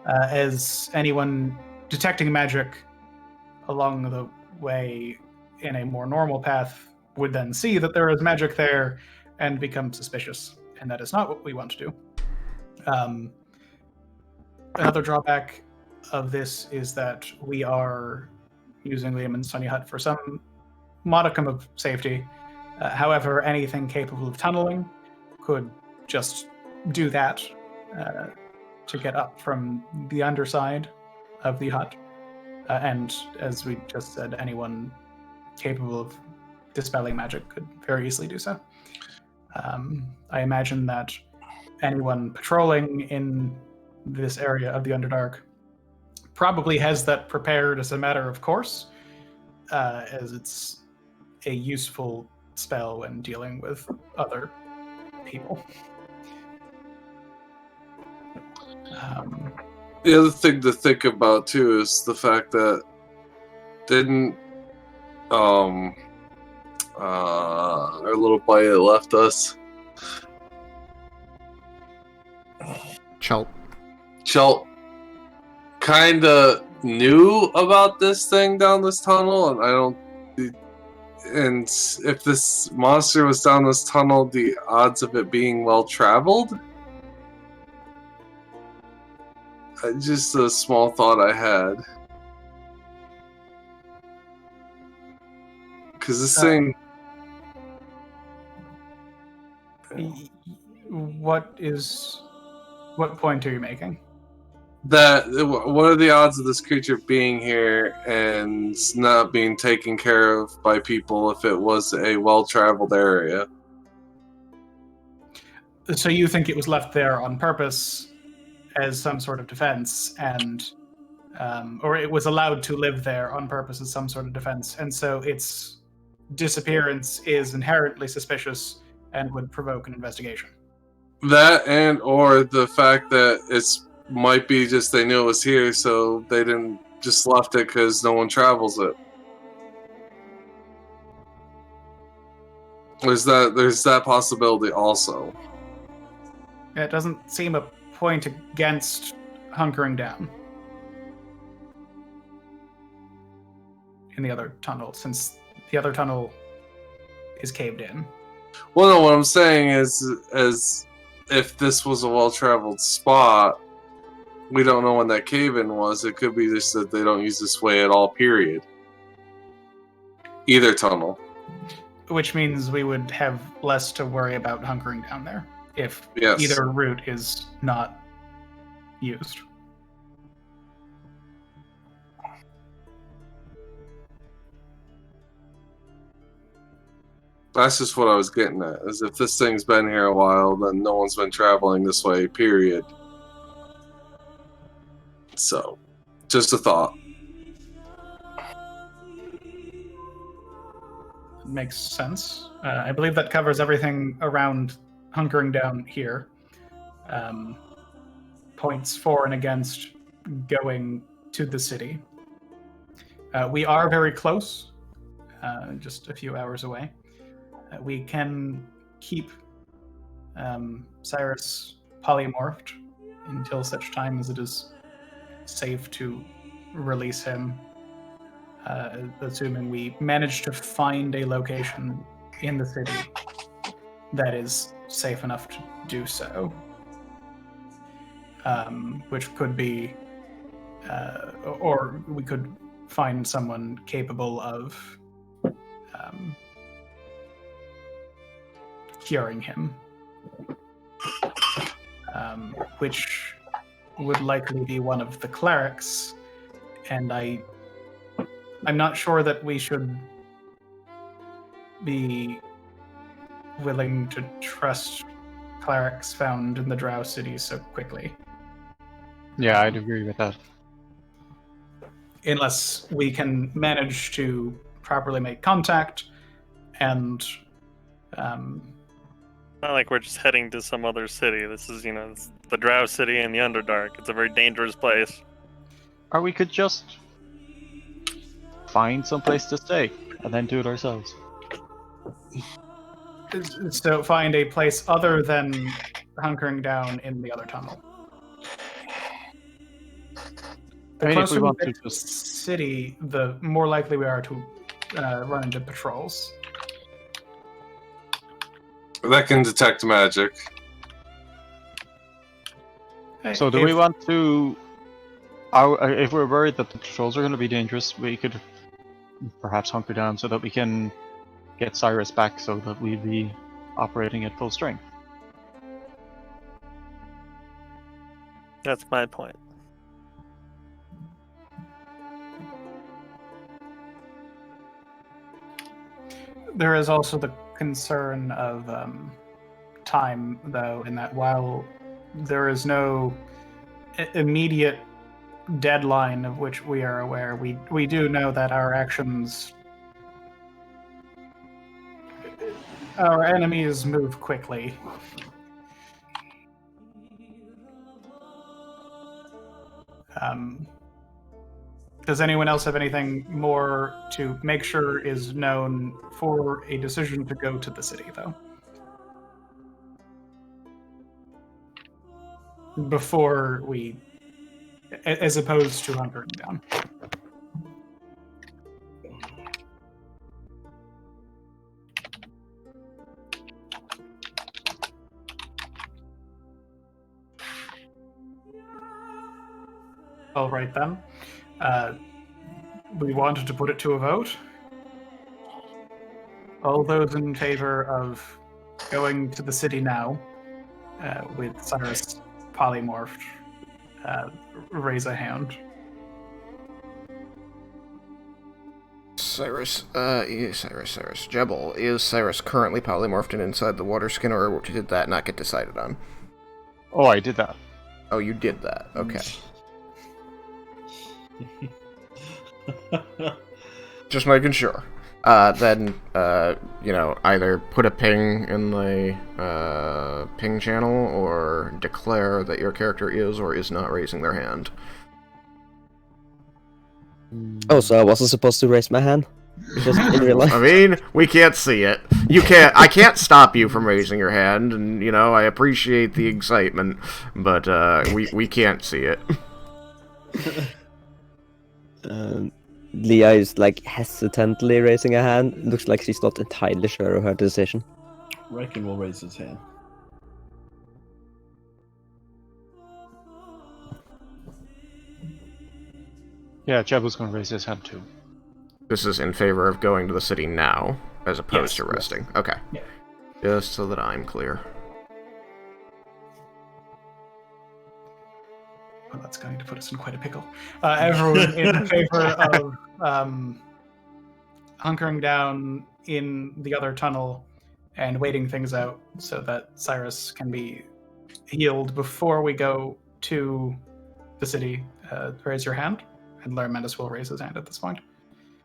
as anyone detecting magic along the way in a more normal path would then see that there is magic there and become suspicious, and that is not what we want to do. Another drawback of this is that we are using Lehman's tiny hut for some modicum of safety. However, anything capable of tunneling could just do that to get up from the underside of the hut. And as we just said, anyone capable of dispelling magic could very easily do so. I imagine that anyone patrolling in this area of the Underdark probably has that prepared as a matter of course, as it's a useful spell when dealing with other people. The other thing to think about too is the fact that didn't our little boy that left us, Chult. kinda knew about this thing down this tunnel, and if this monster was down this tunnel, the odds of it being well traveled. Just a small thought I had. Because this thing... What point are you making? What are the odds of this creature being here and not being taken care of by people if it was a well-traveled area? So you think it was left there on purpose as some sort of defense, and or it was allowed to live there on purpose as some sort of defense, and so its disappearance is inherently suspicious and would provoke an investigation. That, and or the fact that it's might be just they knew it was here, so they didn't just left it because no one travels it. There's that possibility also. It doesn't seem a point against hunkering down in the other tunnel, since the other tunnel is caved in. Well, no, what I'm saying is if this was a well-traveled spot, we don't know when that cave-in was. It could be just that they don't use this way at all, period. Either tunnel. which means we would have less to worry about hunkering down there if Yes. either route is not used. That's just what I was getting at. Is if this thing's been here a while, then no one's been traveling this way, period. So, just a thought. Makes sense. I believe that covers everything around hunkering down here. Points for and against going to the city. We are very close, just a few hours away. We can keep Cyrus polymorphed until such time as it is safe to release him, assuming we manage to find a location in the city that is safe enough to do so. Which could be, or we could find someone capable of curing him, which would likely be one of the clerics, and I'm not sure that we should be willing to trust clerics found in the Drow City so quickly. Yeah, I'd agree with that. Unless we can manage to properly make contact and Not like we're just heading to some other city. This is, it's the Drow City in the Underdark. It's a very dangerous place. Or we could just find some place to stay and then do it ourselves. so find a place other than hunkering down in the other tunnel. The I mean, if we closer we want get to to the just... city, the more likely we are to run into patrols. That can detect magic. So do we want to... if we're worried that the patrols are going to be dangerous, we could perhaps hunker down so that we can get Cyrus back so that we'd be operating at full strength. That's my point. There is also the concern of time, though, in that while there is no immediate deadline of which we are aware, we do know that our actions, our enemies move quickly. Does anyone else have anything more to make sure is known for a decision to go to the city, though? Before we, as opposed to hunkering down. All right then. We wanted to put it to a vote. All those in favor of going to the city now, with Cyrus polymorphed, raise a hand. Cyrus. Jebel, is Cyrus currently polymorphed and inside the water skin, or did that not get decided on? Oh, I did that. Oh, you did that. Okay. Just making sure. Then, either put a ping in the ping channel or declare that your character is or is not raising their hand. Oh, so I wasn't supposed to raise my hand? Just in real life? I mean, we can't see it. I can't stop you from raising your hand, and, I appreciate the excitement, but, we can't see it. Leah is hesitantly raising a hand. Looks like she's not entirely sure of her decision. Raiken will raise his hand. Yeah, Jeb was going to raise his hand too. This is in favor of going to the city now. as opposed to Yes. resting. Okay. Yeah. Just so that I'm clear. Well, that's going to put us in quite a pickle. Everyone in favor of hunkering down in the other tunnel and waiting things out so that Cyrus can be healed before we go to the city. Raise your hand, and Laramendus will raise his hand at this point.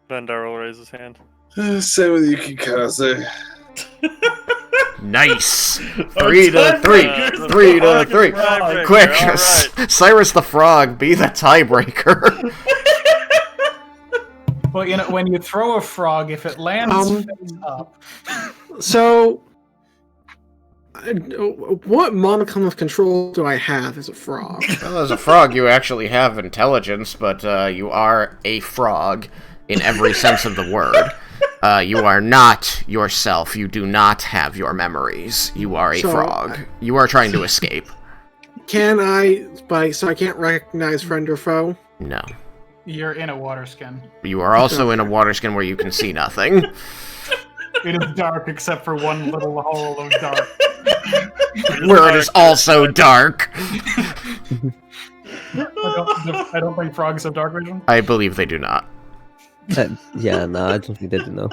Vendar will raise his hand. Same with Yukikaze. Nice! 3 to 3! 3 to 3! Quick! Alright. Cyrus the Frog, be the tiebreaker. Well, you know, when you throw a frog, if it lands face up, So, what modicum of control do I have as a frog? Well, as a frog, you actually have intelligence, but you are a frog in every sense of the word. You are not yourself. You do not have your memories. You are a frog. You are trying to escape. Can I, so I can't recognize friend or foe? No. you're in a water skin. You are also in a water skin where you can see nothing. It is dark except for one little hole of dark. Where it is also dark. I don't think frogs have dark vision. I believe they do not. Yeah, no, I don't think they do know.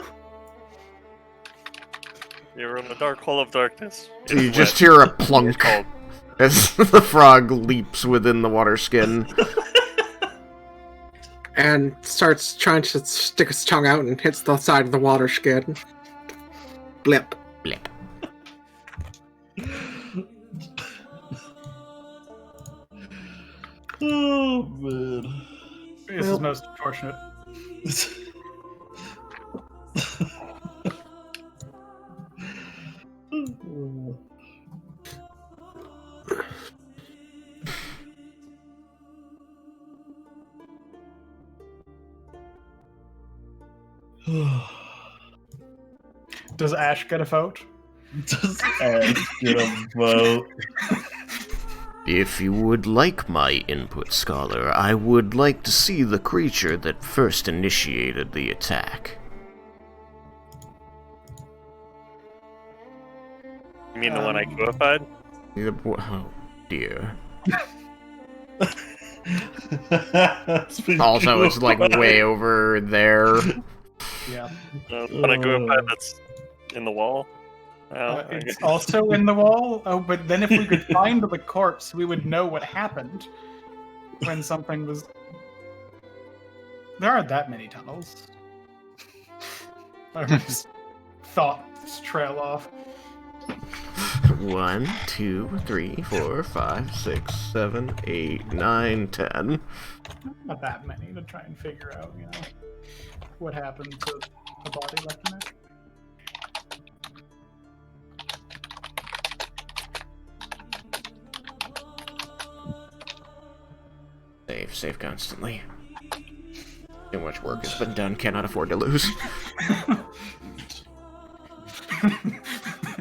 You're in the dark hole of darkness. You just hear a plunk as the frog leaps within the water skin. And starts trying to stick its tongue out and hits the side of the water skin. Blip. Blip. Oh, man. This is most unfortunate. Does Ash get a vote? Does Ash get a vote? If you would like my input, Scholar, I would like to see the creature that first initiated the attack. You mean the one I qualified? Oh, dear. It's Also, it's like way over there. Yeah. When I qualified, that's in the wall. It's also in the wall. Oh, but then if we could find the corpse, we would know what happened when something was. There aren't that many tunnels. I just thoughts trail off. 1, 2, 3, 4, 5, 6, 7, 8, 9, 10. Not that many to try and figure out, you know, what happened to the body left in there. Save constantly. Too much work has been done, cannot afford to lose.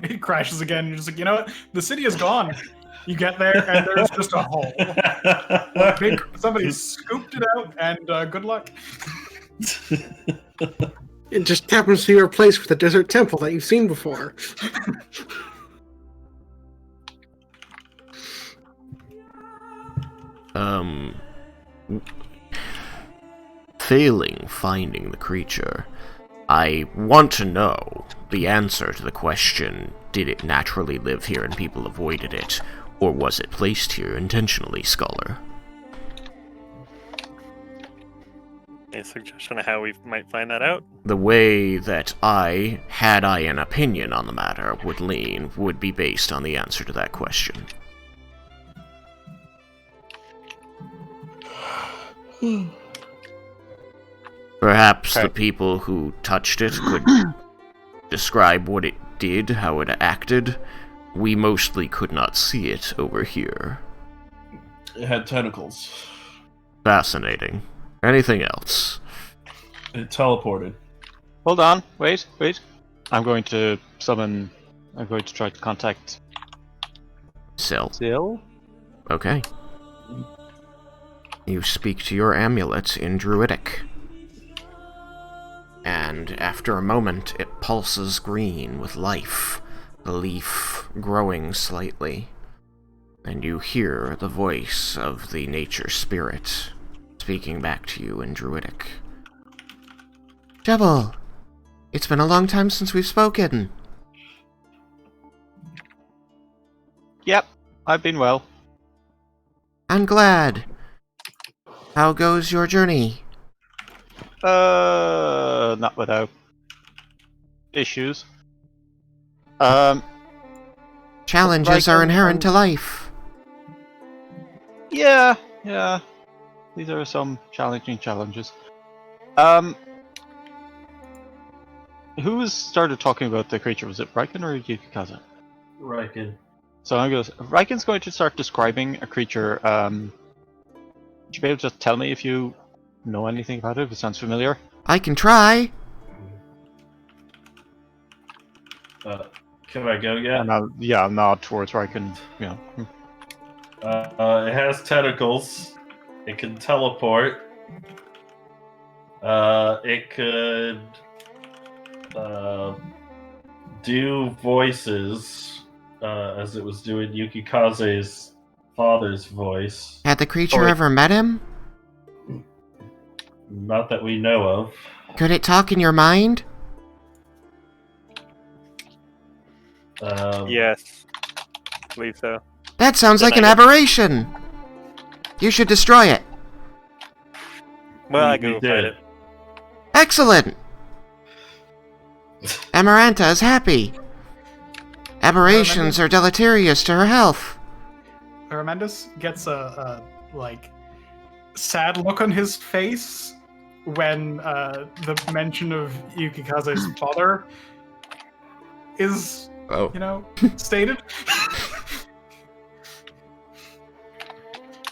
It crashes again. You're just like, you know what? The city is gone. You get there, and there's just a hole. Somebody scooped it out, and good luck. It just happens to be replaced with a desert temple that you've seen before. Failing finding the creature, I want to know the answer to the question, did it naturally live here and people avoided it, or was it placed here intentionally, Scholar? Any suggestion of how we might find that out? The way that I, had I an opinion on the matter, would lean would be based on the answer to that question. Perhaps the people who touched it could describe what it did, how it acted. We mostly could not see it over here. It had tentacles. Fascinating. Anything else? It teleported. Hold on, wait. I'm going to try to contact Sil. Okay. You speak to your amulet in Druidic. And and after a moment it pulses green with life, the leaf growing slightly, and you hear the voice of the nature spirit speaking back to you in Druidic. Jebel, it's been a long time since we've spoken. Yep, I've been well. I'm glad. How goes your journey? Not without issues. Challenges are inherent to life. Yeah. These are some challenging challenges. Who started talking about the creature? Was it Raiken or Yukikaze? Raiken. So Raiken's going to start describing a creature. Would you be able to just tell me if you know anything about it? If it sounds familiar. I can try. Can I go yet? I'll nod towards Raiken. Yeah. It has tentacles. It can teleport. It could do voices, as it was doing Yukikaze's father's voice. Had the creature ever met him? Not that we know of. Could it talk in your mind? Yes. I believe so. That sounds like an aberration! You should destroy it. Well, I we go did. fight it. Excellent! Amaranta is happy. Aberrations are deleterious to her health. Armendus gets a sad look on his face when the mention of Yukikaze's father is, stated.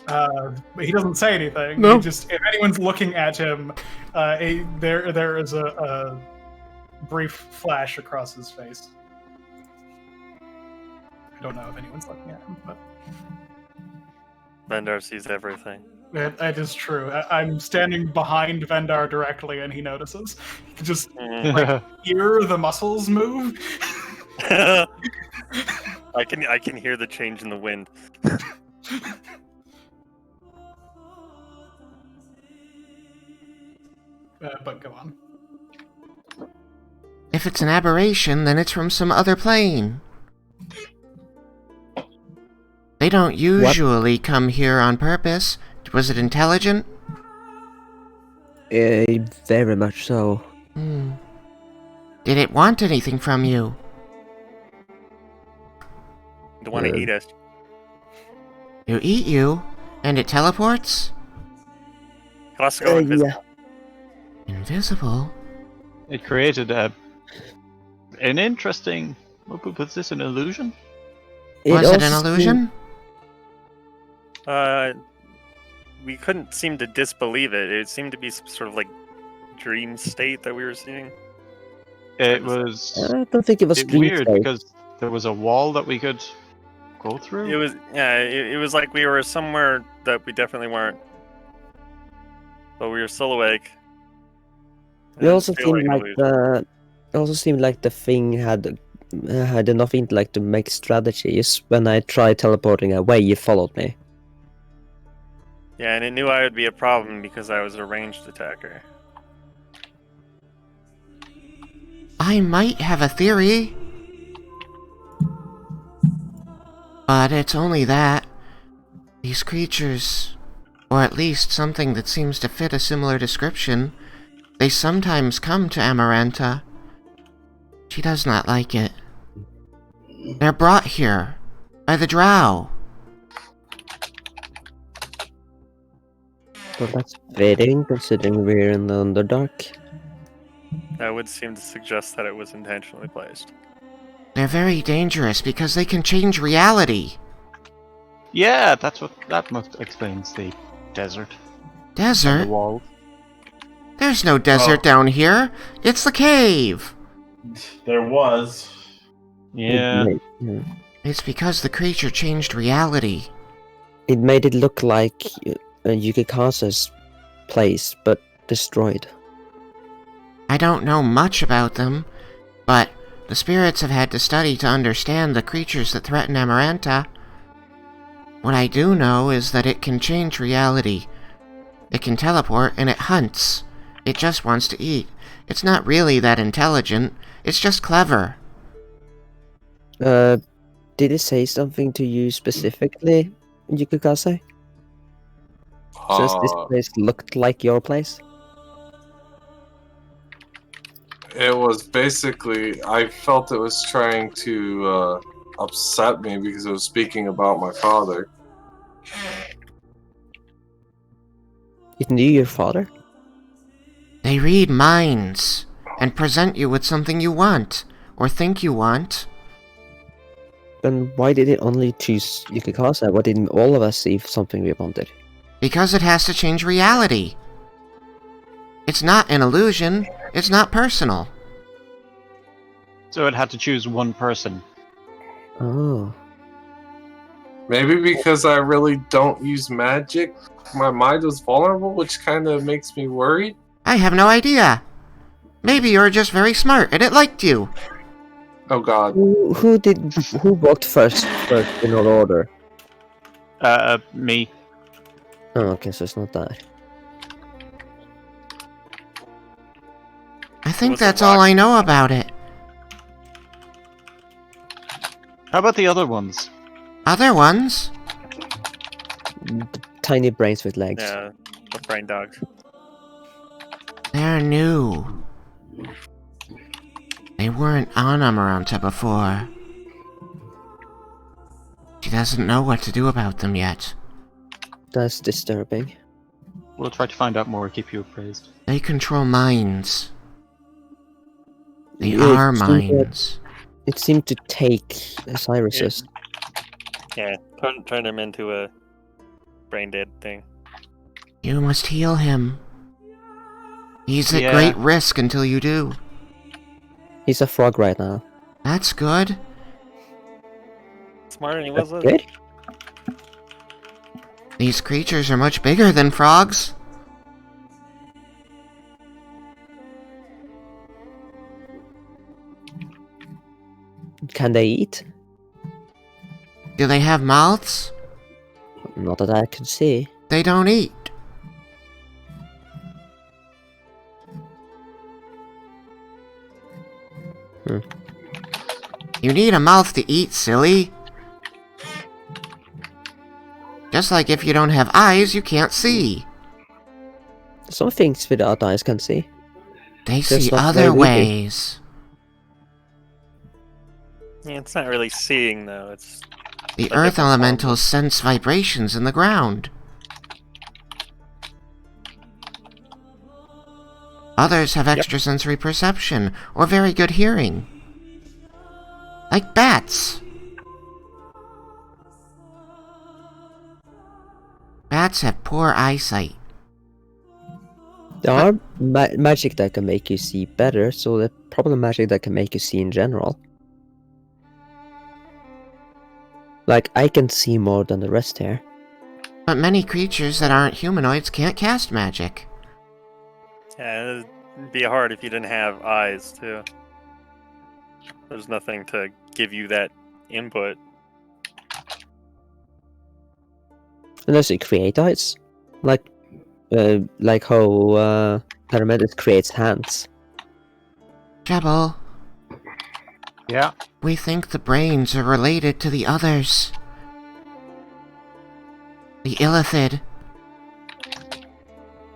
But he doesn't say anything. No. He just, if anyone's looking at him, there is a brief flash across his face. I don't know if anyone's looking at him, but Vendar sees everything. that is true. I'm standing behind Vendar directly, and he notices. He can just hear the muscles move. I can hear the change in the wind. But go on. If it's an aberration, then it's from some other plane. They don't usually come here on purpose. Was it intelligent? Very much so. Did it want anything from you? Don't want to eat us. To eat you? And it teleports? Let's go invisible. Yeah. Invisible? It created an interesting. Was this an illusion? Was it an illusion? We couldn't seem to disbelieve it. It seemed to be some sort of dream state that we were seeing. It was. I don't think it was weird because there was a wall that we could go through. It was it was like we were somewhere that we definitely weren't. But we were still awake. It also seemed like the thing had enough intellect to make strategies. When I tried teleporting away, you followed me. Yeah, and it knew I would be a problem because I was a ranged attacker. I might have a theory. But it's only that. These creatures, or at least something that seems to fit a similar description, they sometimes come to Amaranta. She does not like it. They're brought here by the drow. Well, that's fitting, considering we're in the Underdark. That would seem to suggest that it was intentionally placed. They're very dangerous because they can change reality. Yeah, that must explains the desert. Desert? The wall. There's no desert down here. It's the cave. There was. Yeah. It's because the creature changed reality. It made it look like Yukikaze's place, but destroyed. I don't know much about them, but the spirits have had to study to understand the creatures that threaten Amaranta. What I do know is that it can change reality. It can teleport, and it hunts. It just wants to eat. It's not really that intelligent. It's just clever. Did it say something to you specifically, Yukikaze? Since this place looked like your place? It was basically, I felt it was trying to upset me because it was speaking about my father. It knew your father? They read minds and present you with something you want, or think you want. Then why did it only choose Yukikaze? Why didn't all of us see something we wanted? Because it has to change reality. It's not an illusion. It's not personal. So it had to choose one person. Oh. Maybe because I really don't use magic, my mind was vulnerable, which kind of makes me worried. I have no idea. Maybe you're just very smart and it liked you. Oh god. Who walked first in our order? Me. Oh, okay, so it's not that. I think that's all I know about it. How about the other ones? Other ones? Tiny brains with legs. Yeah, the brain dogs. They're new. They weren't on Amaranta before. She doesn't know what to do about them yet. That's disturbing. We'll try to find out more, keep you appraised. They control minds. They It are seemed minds. It seemed to take Cyrus's. Yeah, turn him into a brain dead thing. You must heal him. He's at Yeah. great risk until you do. He's a frog right now. That's good. Smarter than he That's was. good? These creatures are much bigger than frogs. Can they eat? Do they have mouths? Not that I could see. They don't eat. You need a mouth to eat, silly. Just like if you don't have eyes, you can't see. Some things without eyes can see. They Just see like other very weakly. ways. Yeah, it's not really seeing though. It's The a earth different elementals sense vibrations in the ground. Others have extrasensory perception or very good hearing. Like bats. Bats have poor eyesight. There are magic that can make you see better, so there's probably magic that can make you see in general. Like, I can see more than the rest here. But many creatures that aren't humanoids can't cast magic. Yeah, it'd be hard if you didn't have eyes too. There's nothing to give you that input. Unless you create eyes. Like how Paramedic creates hands. Trouble. Yeah. We think the brains are related to the others. The Illithid.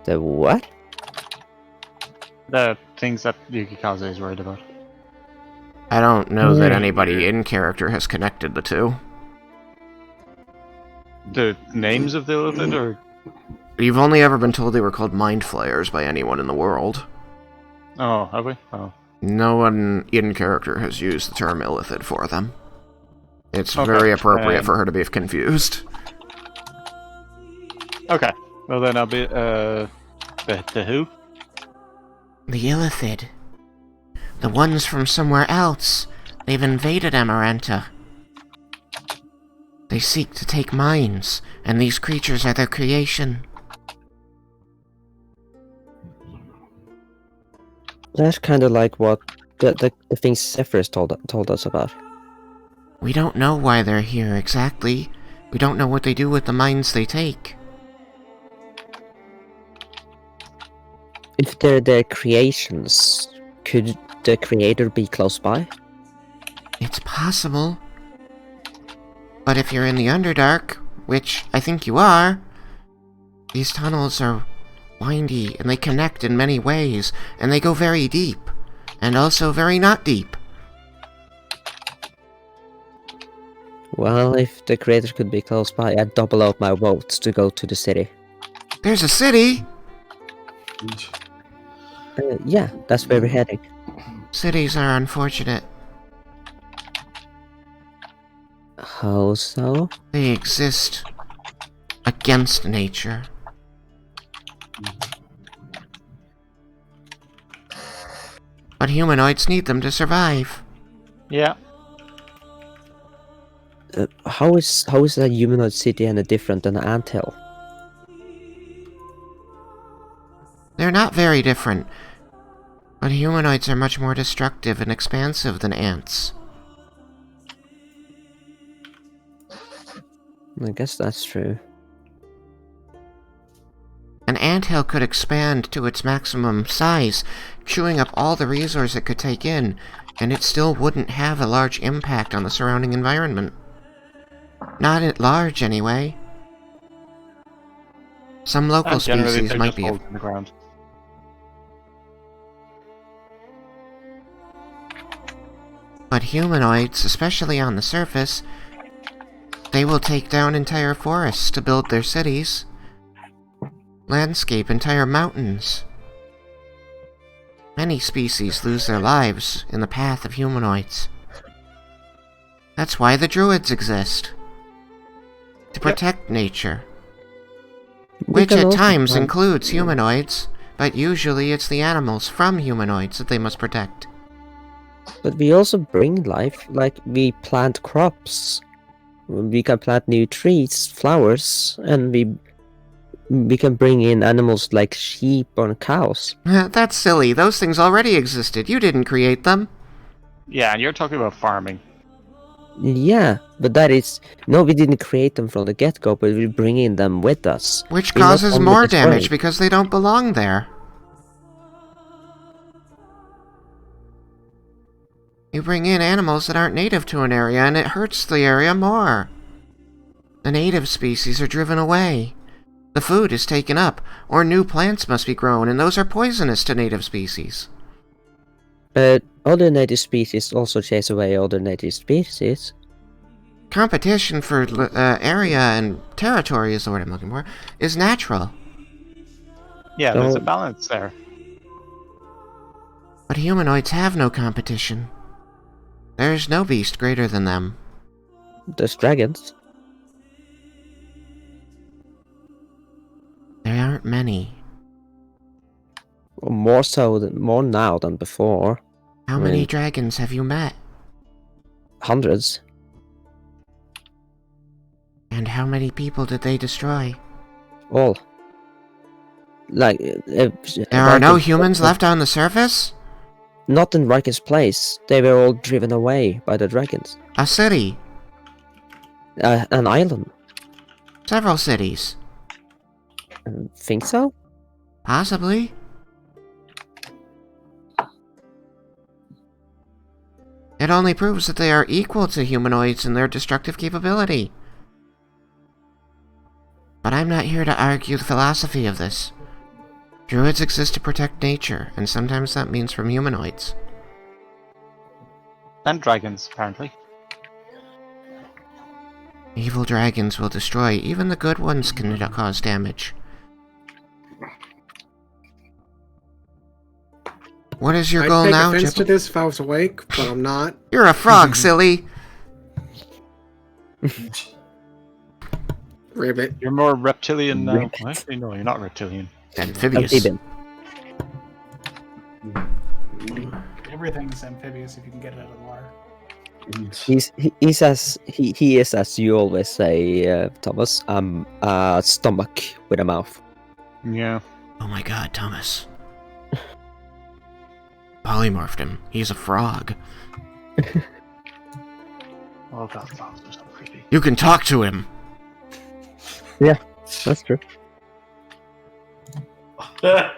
The what? The things that Yukikaze is worried about. I don't know that anybody in character has connected the two. The names of the Illithid, or? You've only ever been told they were called mind flayers by anyone in the world. Oh, have we? Oh. No one in character has used the term Illithid for them. It's Okay, very appropriate for her to be confused. Okay. Well then I'll be, the who? The Illithid. The ones from somewhere else. They've invaded Amaranta. They seek to take minds, and these creatures are their creation. That's kind of like what the things Zephyrus told us about. We don't know why they're here exactly. We don't know what they do with the minds they take. If they're their creations, could the creator be close by? It's possible. But if you're in the Underdark, which I think you are, these tunnels are windy and they connect in many ways, and they go very deep, and also very not deep. Well, if the creator could be close by, I'd double out my votes to go to the city. There's a city! Yeah, that's where we're heading. Cities are unfortunate. How so? They exist against nature. But humanoids need them to survive. Yeah. How is a humanoid city any different than an anthill? They're not very different, but humanoids are much more destructive and expansive than ants. I guess that's true. An anthill could expand to its maximum size, chewing up all the resource it could take in, and it still wouldn't have a large impact on the surrounding environment. Not at large, anyway. Some local And generally species they might just be... hold in the ground. But humanoids, especially on the surface, they will take down entire forests to build their cities. Landscape entire mountains. Many species lose their lives in the path of humanoids. That's why the druids exist. To protect nature. Which at times includes humanoids, but usually it's the animals from humanoids that they must protect. But we also bring life, like we plant crops. We can plant new trees, flowers, and we can bring in animals like sheep or cows. That's silly. Those things already existed. You didn't create them. Yeah, and you're talking about farming. Yeah, but that is... No, we didn't create them from the get-go, but we bring in them with us. Which We're not causes only more destroying. damage because they don't belong there. You bring in animals that aren't native to an area and it hurts the area more. The native species are driven away. The food is taken up, or new plants must be grown, and those are poisonous to native species. But other native species also chase away other native species. Competition for area and territory is the word I'm looking for, is natural. Yeah, there's a So- balance there. But humanoids have no competition. There's no beast greater than them. There's dragons. There aren't many. More now than before. How many Right. dragons have you met? Hundreds. And how many people did they destroy? All. Like... There are no humans left on the surface? Not in Raiken's place. They were all driven away by the dragons. A city. An island. Several cities. Think so? Possibly. It only proves that they are equal to humanoids in their destructive capability. But I'm not here to argue the philosophy of this. Druids exist to protect nature, and sometimes that means from humanoids. And dragons, apparently. Evil dragons will destroy, even the good ones can cause damage. What is your goal I'd now, take offense to Jib? this if I was awake, but I'm not. You're a frog, silly! Ribbit. You're more reptilian now. Ribbit. Actually, no, you're not reptilian. Amphibious. Amphibian. Everything's amphibious if you can get it out of the water. He is as you always say, Thomas. A stomach with a mouth. Yeah. Oh my god, Thomas. Polymorphed him. He's a frog. Oh god, frogs are so creepy. You can talk to him. That's true. Try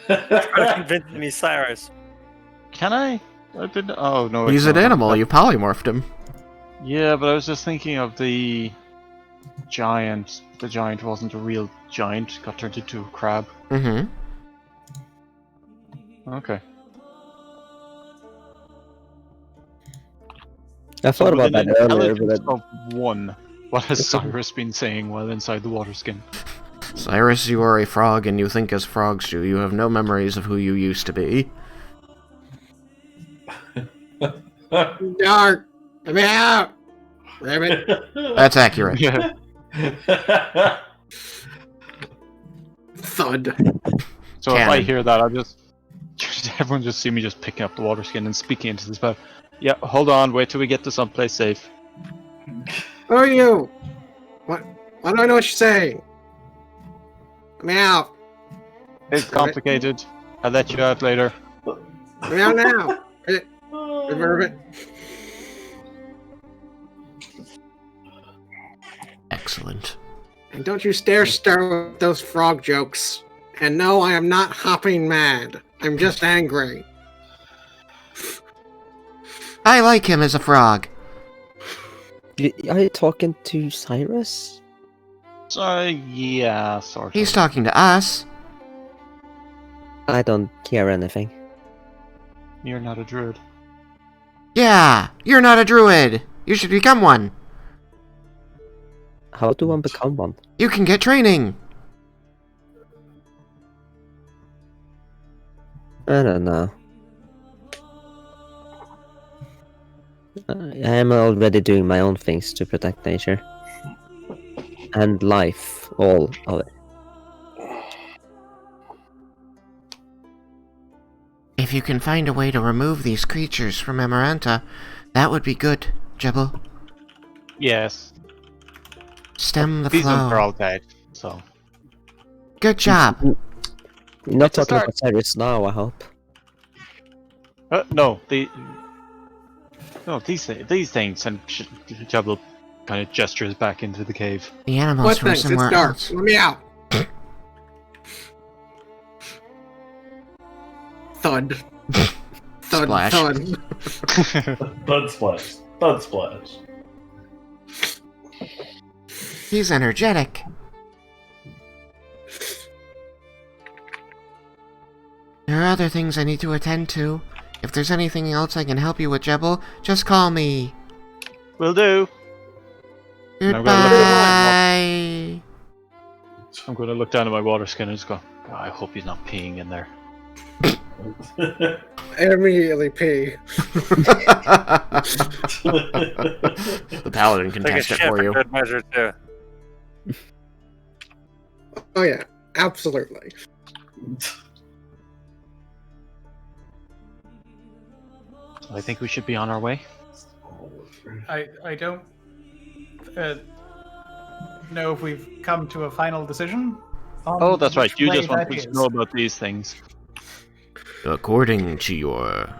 to convince me, Cyrus. Can I? I didn't. Oh no. He's it's an not. animal. You polymorphed him. Yeah, but I was just thinking of the giant. The giant wasn't a real giant. Got turned into a crab. Mm-hmm. Okay. I thought about that earlier, but Of one. What has Cyrus been saying while inside the water skin? Cyrus, you are a frog and you think as frogs do. You have no memories of who you used to be. Dark! Let me out! Rabbit! That's accurate. Yeah. Thud. So if I Cannon. hear that, I'll just everyone just see me just picking up the water skin and speaking into the spell. Yeah, hold on, wait till we get to someplace safe. Who are you? What? I don't know what you're saying. Let me out. It's complicated. I'll let you out later. Let me out now. Rabbit. Excellent. And don't you stare with those frog jokes. And no, I am not hopping mad. I'm just angry. I like him as a frog. are you talking to Cyrus? So yeah, sort of. He's talking to us. I don't care anything. You're not a druid. Yeah, you're not a druid. You should become one. How do one become one? You can get training. I don't know. I am already doing my own things to protect nature. And life, all of it. If you can find a way to remove these creatures from Amaranta, that would be good, Jebel. Yes. Stem the These ones are flow. all dead, so. Good job. You're not It's a talking start. about Cyrus now, I hope. No, these things, and Jabal kind of gestures back into the cave. The animals What from things? It's somewhere dark. else. Let me out. Thud. Thud. Splash. Thud. Bud splash. Bud splash. He's energetic. There are other things I need to attend to. If there's anything else I can help you with, Jebel, just call me. Will do. I'm gonna look Goodbye. I'm going to look down at my water skin and just go, "God, I hope he's not peeing in there." I immediately pee. The paladin can Take a test it shit for you. good measure too. Oh yeah, absolutely. I think we should be on our way. I don't know if we've come to a final decision. on Oh, that's right. which You way just want that us to is. know about these things. According to your,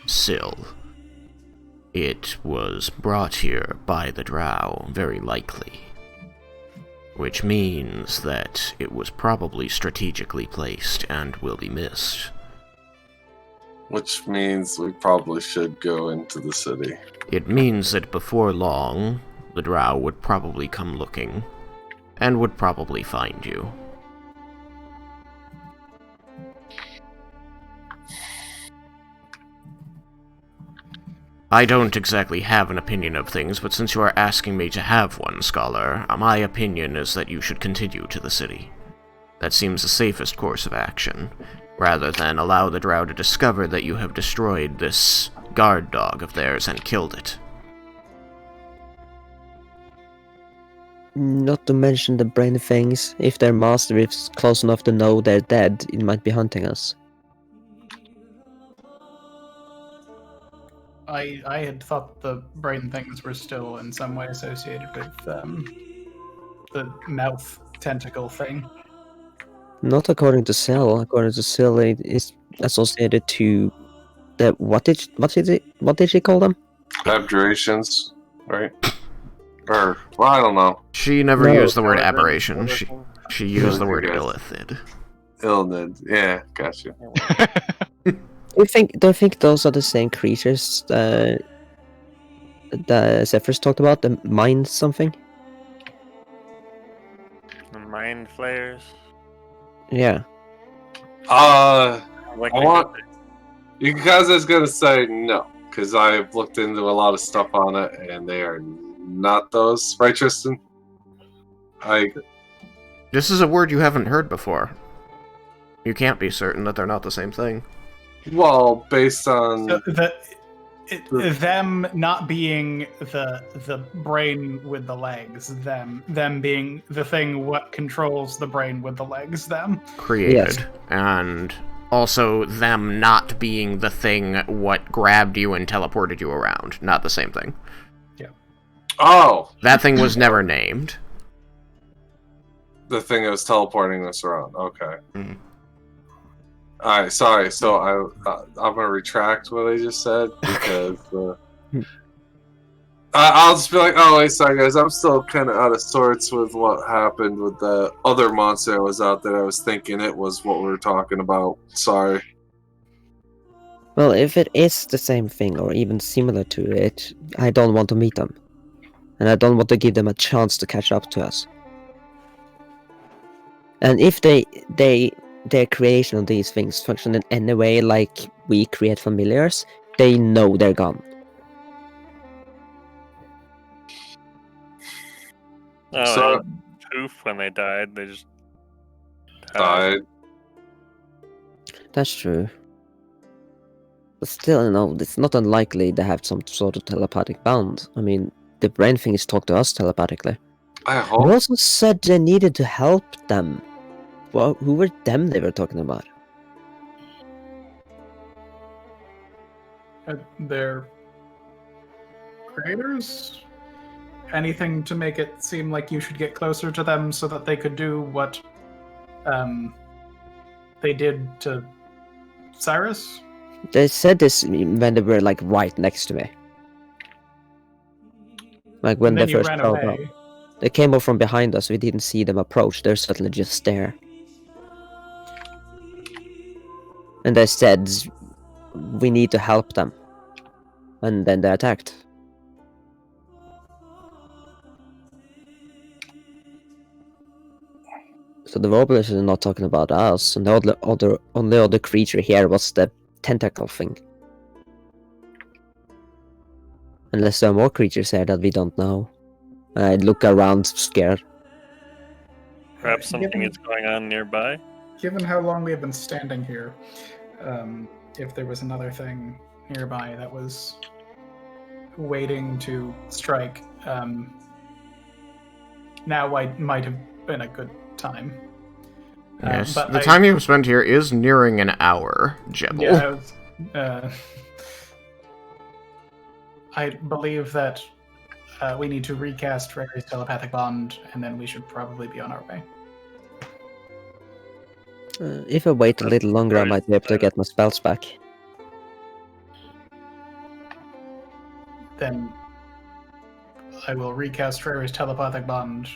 sill, it was brought here by the drow, very likely. Which means that it was probably strategically placed and will be missed. Which means we probably should go into the city. It means that before long, the drow would probably come looking, and would probably find you. I don't exactly have an opinion of things, but since you are asking me to have one, Scholar, my opinion is that you should continue to the city. That seems the safest course of action, rather than allow the drow to discover that you have destroyed this guard dog of theirs and killed it. Not to mention the brain things. If their master is close enough to know they're dead, it might be hunting us. I had thought the brain things were still in some way associated with the mouth tentacle thing. Not according to Cell. According to Cell, it is associated to the what did she call them? Abjurations, right? Or well, I don't know. She never No. used the word aberration. She used the word Okay. illithid. Illnid. Yeah, gotcha. Do you think those are the same creatures that Zephyrus talked about? The mind something? The mind flayers. Yeah. Like I want. Yukikaze is gonna say no, because I've looked into a lot of stuff on it, and they are not those, right, Tristan? This is a word you haven't heard before. You can't be certain that they're not the same thing. Well, based on So them not being the brain with the legs, them being the thing what controls the brain with the legs, them. Created. Yes. And also them not being the thing what grabbed you and teleported you around. Not the same thing. oh, That thing was never named. the thing that was teleporting us around. Okay. Mhm. All right. Sorry. So I'm gonna retract what I just said because I'll just be like, oh wait, sorry guys, I'm still kind of out of sorts with what happened with the other monster that was out there. I was thinking it was what we were talking about. Sorry. Well, if it is the same thing or even similar to it, I don't want to meet them, and I don't want to give them a chance to catch up to us. And if their creation of these things function in any way like we create familiars, they know they're gone. Oh, So- and poof, when they died, they just Died. That's true. But still, no, it's not unlikely they have some sort of telepathic bond. I mean, the brain things talk to us telepathically. I They hope. also said they needed to help them. Well, who were them they were talking about? They're creators. Anything to make it seem like you should get closer to them so that they could do what they did to Cyrus. They said this when they were like right next to me. Like when And they then you first ran showed up. away. They came up from behind us. We didn't see them approach. They're suddenly just there. And they said, we need to help them. And then they attacked. So the robbers are not talking about us. And the only other creature here was the tentacle thing. Unless there are more creatures here that we don't know. I look around scared. perhaps something Given- is going on nearby. Given how long we have been standing here, if there was another thing nearby that was waiting to strike, now might have been a good time. Yes. But The time you've spent here is nearing an hour, Jebel. Yeah, I believe that we need to recast Rary's telepathic bond, and then we should probably be on our way. If I wait a little longer, I Right. might be able to get my spells back. Then I will recast Rary's telepathic bond.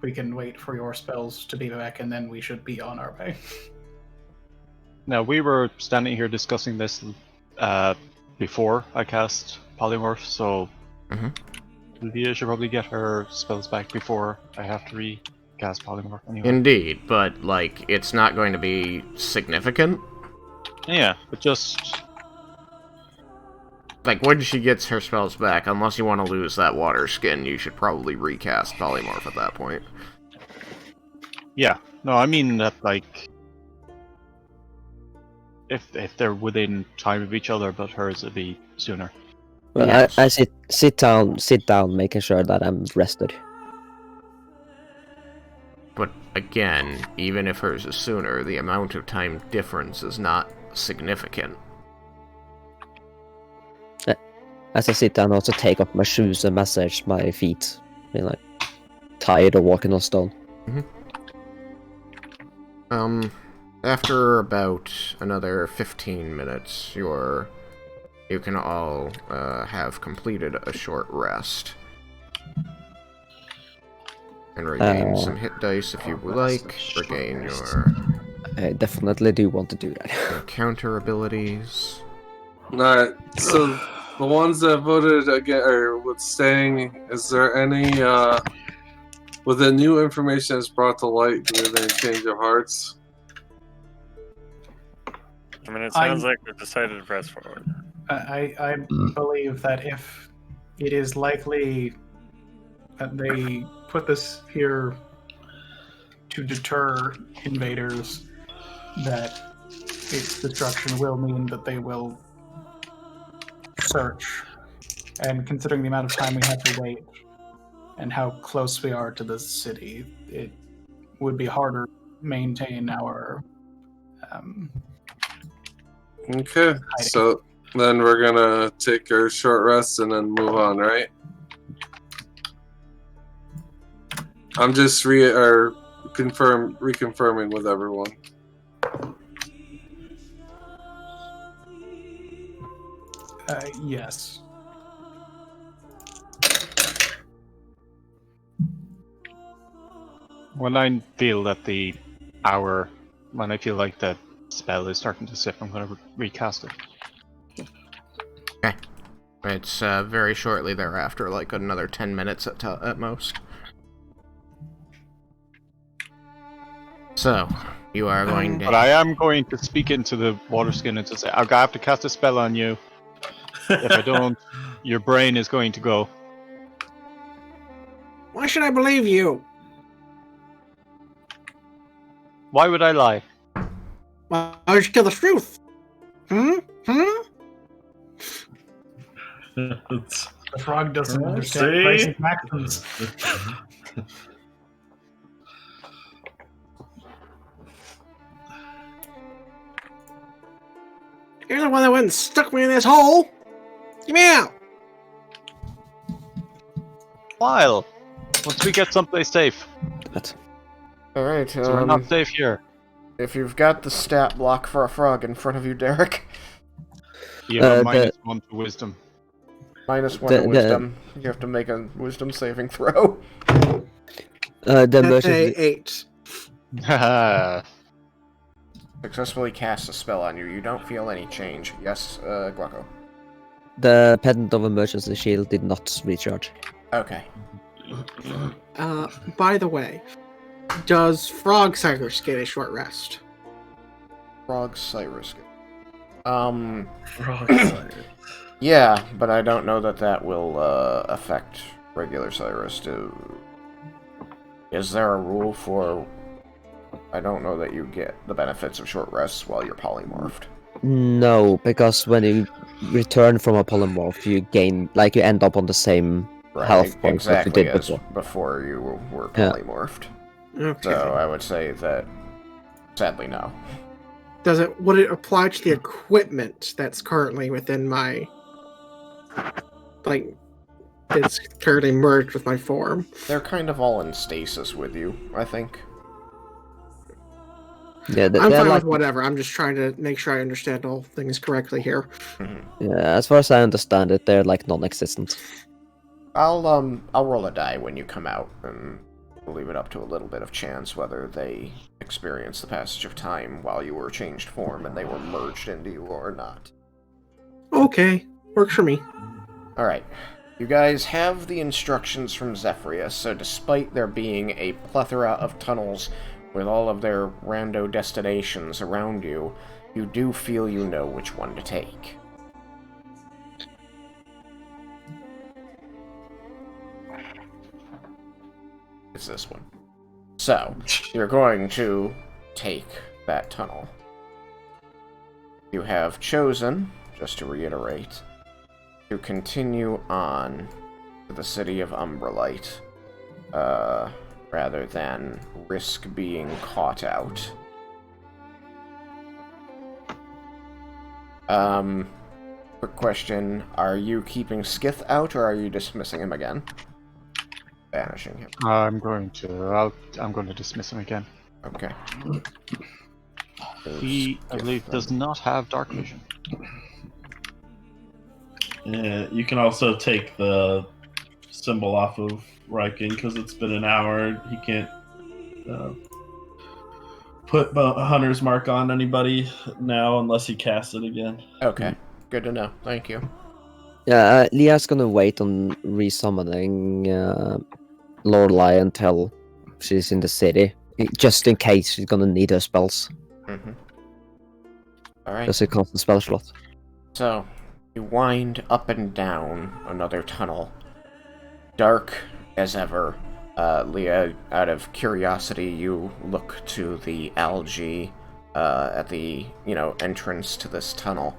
We can wait for your spells to be back, and then we should be on our way. Now, we were standing here discussing this before I cast Polymorph, so Mhm. Lydia should probably get her spells back before I have to recast Polymorph anyway. Indeed, but, like, it's not going to be significant. Yeah, but just... Like, when she gets her spells back, unless you want to lose that water skin, you should probably recast Polymorph at that point. Yeah, no, I mean that, like... If they're within time of each other, but hers would be sooner. Well, Yes. I sit down, making sure that I'm rested. But again, even if hers is sooner, the amount of time difference is not significant. As I sit down, I also take off my shoes and massage my feet. Being like tired of walking on stone. after about another 15 minutes, you can all have completed a short rest. And regain some hit dice if you would like. Regain your I definitely do want to do that. counter abilities. Alright, so the ones that voted again or with staying, is there any with the new information that's brought to light, do they have any change of hearts? I mean, it sounds like we've decided to press forward. I believe that if it is likely that they put this here to deter invaders, that its destruction will mean that they will search. And considering the amount of time we have to wait and how close we are to the city, it would be harder to maintain our Okay, so then we're gonna take our short rest and then move on, right? I'm just reconfirming with everyone. yes. When I feel that when I feel like the spell is starting to sip, I'm going to recast it. Okay. It's very shortly thereafter, like another 10 minutes at most. So, you are going to... But I am going to speak into the water skin and to say, I have to cast a spell on you. If I don't, your brain is going to go. Why should I believe you? Why would I lie? Why would you tell the truth? It's- The frog doesn't Oh, understand see? basic maxims. You're the one that went and stuck me in this hole. Get me out. While once we get someplace safe. Alright, So we're not safe here. if you've got the stat block for a frog in front of you, Derek, You have a -1 to wisdom. -1 to wisdom, you have to make a wisdom saving throw. The That's emergency. a 8. Successfully cast a spell on you. You don't feel any change. Yes, Guaco. The pendant of emergency shield did not recharge. Okay. By the way, does Frog Cyrus get a short rest? Frog Cyrus. Frog Cyrus. Yeah, but I don't know that will affect regular Cyrus. Is there a rule for... I don't know that you get the benefits of short rests while you're polymorphed. No, because when you return from a polymorph, you gain, like, you end up on the same health points that you exactly did as before. you were polymorphed. Okay. So I would say that, sadly, no. Would it apply to the equipment that's currently within my, like, it's currently merged with my form? They're kind of all in stasis with you, I think. Yeah, I'm they're fine like, with whatever. I'm just trying to make sure I understand all things correctly here. yeah, as far as I understand it, they're like non-existent. I'll roll a die when you come out, and we'll leave it up to a little bit of chance whether they experience the passage of time while you were changed form and they were merged into you or not. Okay, works for me. Alright, you guys have the instructions from Zephyrius, so despite there being a plethora of tunnels with all of their rando destinations around you, you do feel you know which one to take. It's this one. So, you're going to take that tunnel. You have chosen, just to reiterate, to continue on to the city of Umbralight, rather than risk being caught out. Quick question, are you keeping Skith out, or are you dismissing him again? Banishing him. I'm going to dismiss him again. Okay. He, I believe, does not have dark vision. Yeah, you can also take the symbol off of Raiken because it's been an hour. He can't put a hunter's mark on anybody now unless he casts it again. Okay, good to know. Thank you. Yeah, Leah's gonna wait on resummoning Lorelei until she's in the city, just in case she's gonna need her spells. Mm-hmm. Alright. Just a constant spell slot. So, you wind up and down another tunnel. Dark as ever. Leah, out of curiosity, you look to the algae at the, entrance to this tunnel,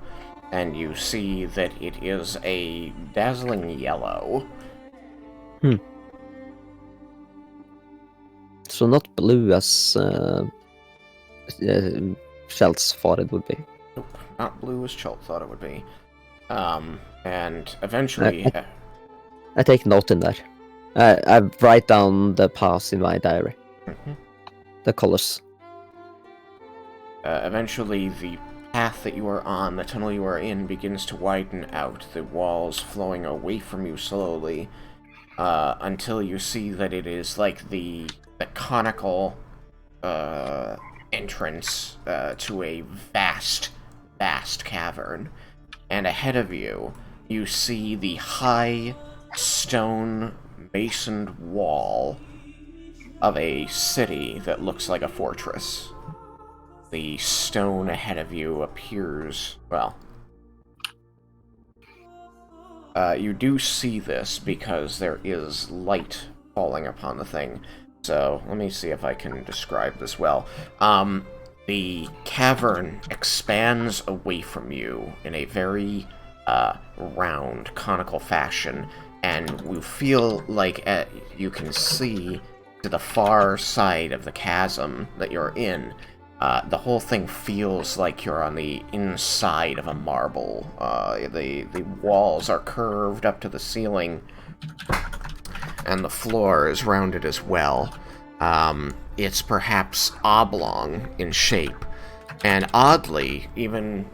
and you see that it is a dazzling yellow. So not blue as Shells thought it would be. Nope, not blue as Chult thought it would be. And eventually... I take note in there. I write down the paths in my diary. Mm-hmm. The colors. Eventually, the path that you are on, the tunnel you are in, begins to widen out, the walls flowing away from you slowly, until you see that it is like the conical entrance to a vast cavern. And ahead of you, you see the high stone masoned wall of a city that looks like a fortress. The stone ahead of you appears, well... you do see this because there is light falling upon the thing. So, let me see if I can describe this well. The cavern expands away from you in a very round, conical fashion, and you feel like you can see to the far side of the chasm that you're in. The whole thing feels like you're on the inside of a marble. The walls are curved up to the ceiling, and the floor is rounded as well. It's perhaps oblong in shape, and oddly, even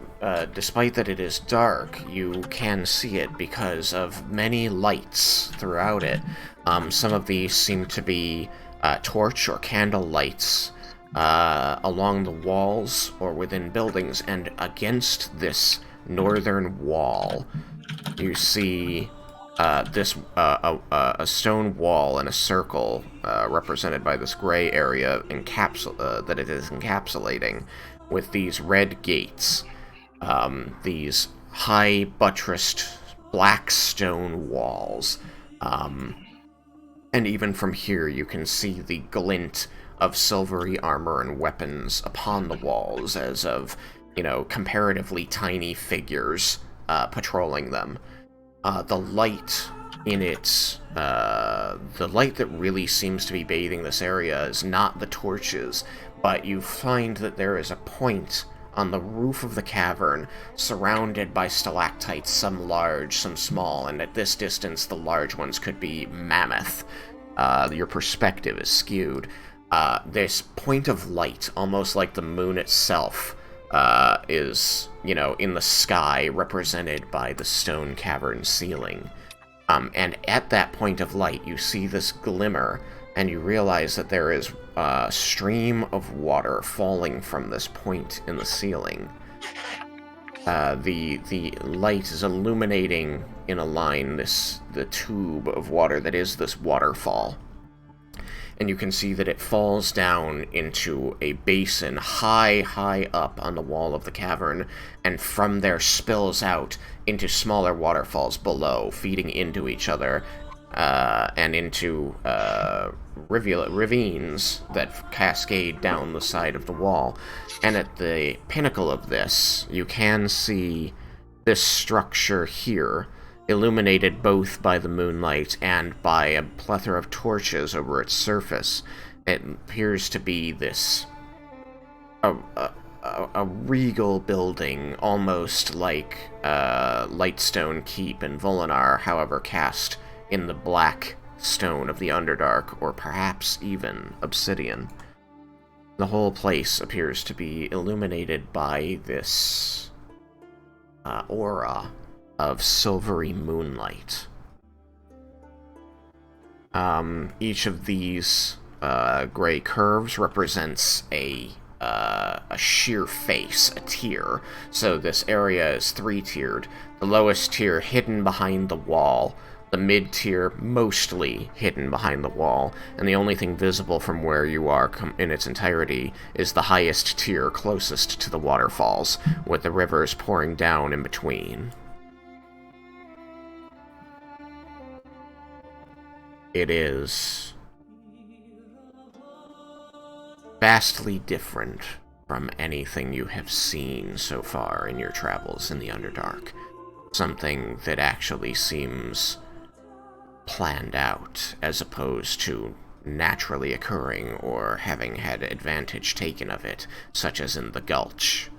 despite that it is dark, you can see it because of many lights throughout it. Some of these seem to be torch or candle lights along the walls or within buildings, and against this northern wall, you see a stone wall in a circle represented by this gray area that it is encapsulating, with these red gates, these high buttressed black stone walls, and even from here you can see the glint of silvery armor and weapons upon the walls, as of, comparatively tiny figures patrolling them. The light in it, the light that really seems to be bathing this area is not the torches, but you find that there is a point on the roof of the cavern, surrounded by stalactites, some large, some small, and at this distance the large ones could be mammoth. Your perspective is skewed. This point of light, almost like the moon itself, is, in the sky, represented by the stone cavern ceiling. And at that point of light, you see this glimmer, and you realize that there is a stream of water falling from this point in the ceiling. The light is illuminating in a line the tube of water that is this waterfall. And you can see that it falls down into a basin high up on the wall of the cavern, and from there spills out into smaller waterfalls below, feeding into each other, and into ravines that cascade down the side of the wall. And at the pinnacle of this, you can see this structure here, illuminated both by the moonlight and by a plethora of torches over its surface. It appears to be this a regal building, almost like Lightstone Keep in Volinar, however cast in the black stone of the Underdark, or perhaps even obsidian. The whole place appears to be illuminated by this aura of silvery moonlight. Each of these gray curves represents a sheer face, a tier. So this area is 3-tiered. The lowest tier hidden behind the wall, the mid-tier mostly hidden behind the wall, and the only thing visible from where you are in its entirety is the highest tier closest to the waterfalls, with the rivers pouring down in between. It is vastly different from anything you have seen so far in your travels in the Underdark. Something that actually seems planned out, as opposed to naturally occurring or having had advantage taken of it, such as in the Gulch.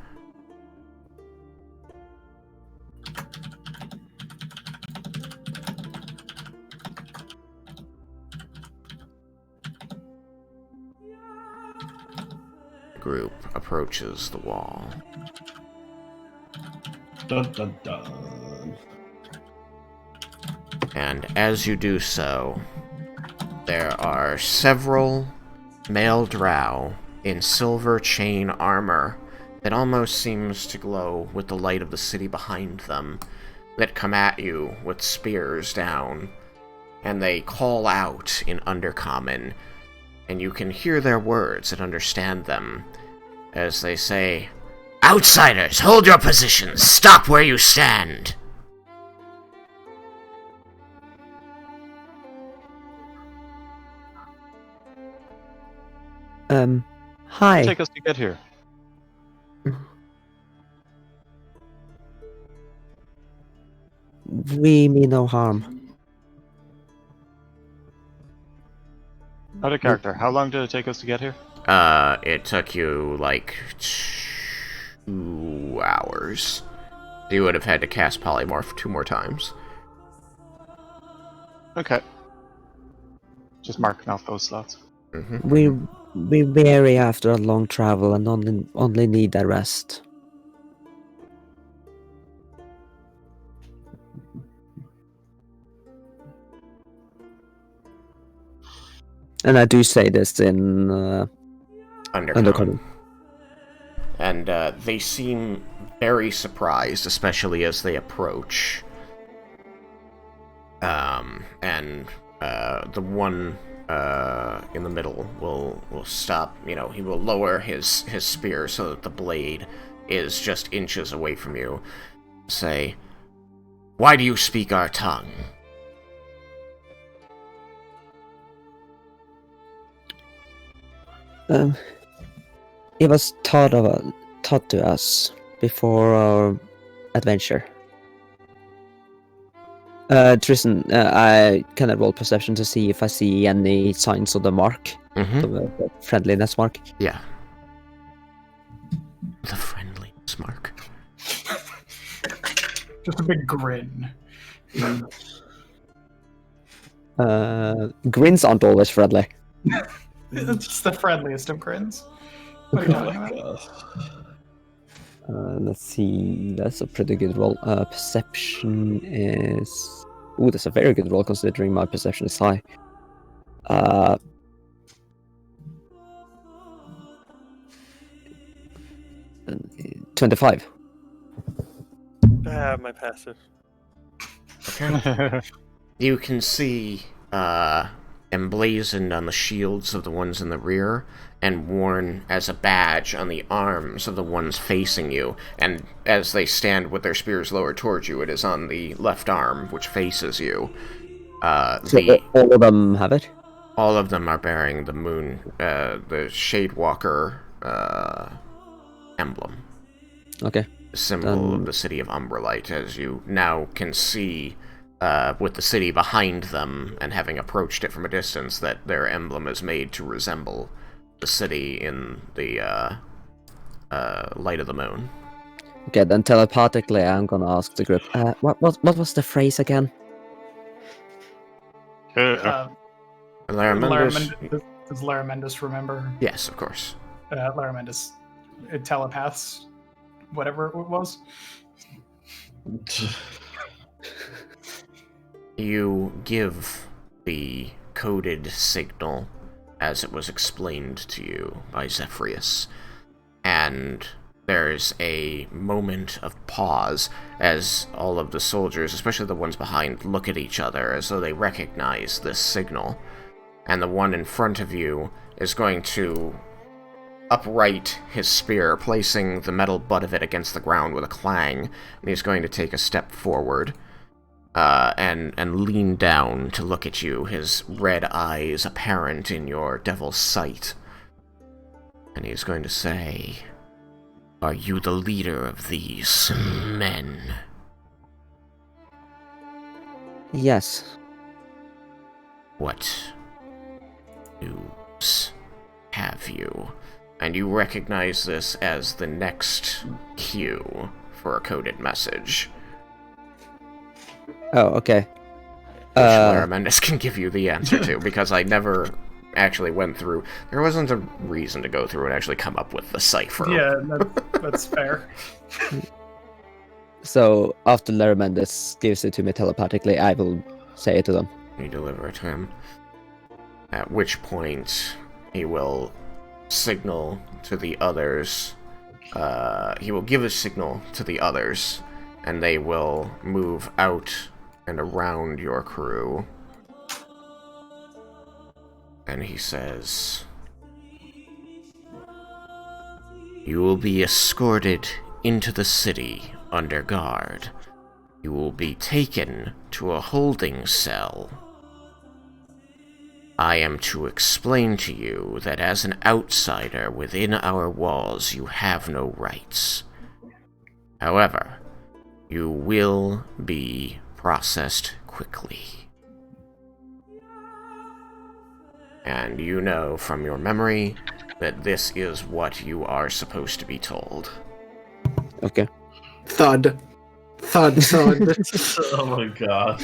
The group approaches the wall. Dun dun dun. And as you do so, there are several male drow in silver chain armor that almost seems to glow with the light of the city behind them, that come at you with spears down, and they call out in Undercommon, and you can hear their words and understand them, as they say, "Outsiders, hold your positions! Stop where you stand!" Hi. Take us to get here. We mean no harm. Out of character, how long did it take us to get here? It took you, like, 2 hours. You would have had to cast Polymorph 2 more times. Okay. Just marking off those slots. Mm-hmm. We weary after a long travel and only need a rest. And I do say this in Undercommon. And they seem very surprised, especially as they approach. And the one in the middle will stop. You know, he will lower his spear so that the blade is just inches away from you. Say, "Why do you speak our tongue?" It was taught to us before our adventure. Tristan, I can roll perception to see if I see any signs of the mark, the friendliness mark. Yeah. The friendliness mark. Just a big grin. Grins aren't always friendly. It's just the friendliest of grins. What are you talking about? Let's see. That's a pretty good roll. Perception is... Ooh, that's a very good roll considering my perception is high. 25. My passive. Okay. You can see emblazoned on the shields of the ones in the rear and worn as a badge on the arms of the ones facing you, and as they stand with their spears lowered towards you, it is on the left arm which faces you. So all of them have it? All of them are bearing the moon, the Shadewalker emblem. Okay. The symbol of the city of Umbralight, as you now can see with the city behind them, and having approached it from a distance, that their emblem is made to resemble the city in the light of the moon. Okay, then telepathically I'm gonna ask the group, what was the phrase again? Does Laramendus? Laramendus remember? Yes, of course. Laramandus telepaths, whatever it was. You give the coded signal as it was explained to you by Zephyrius, and there's a moment of pause as all of the soldiers, especially the ones behind, look at each other as though they recognize this signal. And the one in front of you is going to upright his spear, placing the metal butt of it against the ground with a clang, and he's going to take a step forward and lean down to look at you, his red eyes apparent in your devil's sight. And he's going to say, "Are you the leader of these men?" Yes. What news have you? And you recognize this as the next cue for a coded message. Oh, okay. Which Laramandus can give you the answer to, because I never actually went through. There wasn't a reason to go through and actually come up with the cipher. Yeah, that's fair. So, after Laramandus gives it to me telepathically, I will say it to them. You deliver it to him. At which point, he will signal to the others. He will give a signal to the others, and they will move out and around your crew. And he says, "You will be escorted into the city under guard. You will be taken to a holding cell. I am to explain to you that as an outsider within our walls, you have no rights. However, you will be processed quickly. And you know from your memory that this is what you are supposed to be told." Okay. Thud. Thud, thud. Oh my god.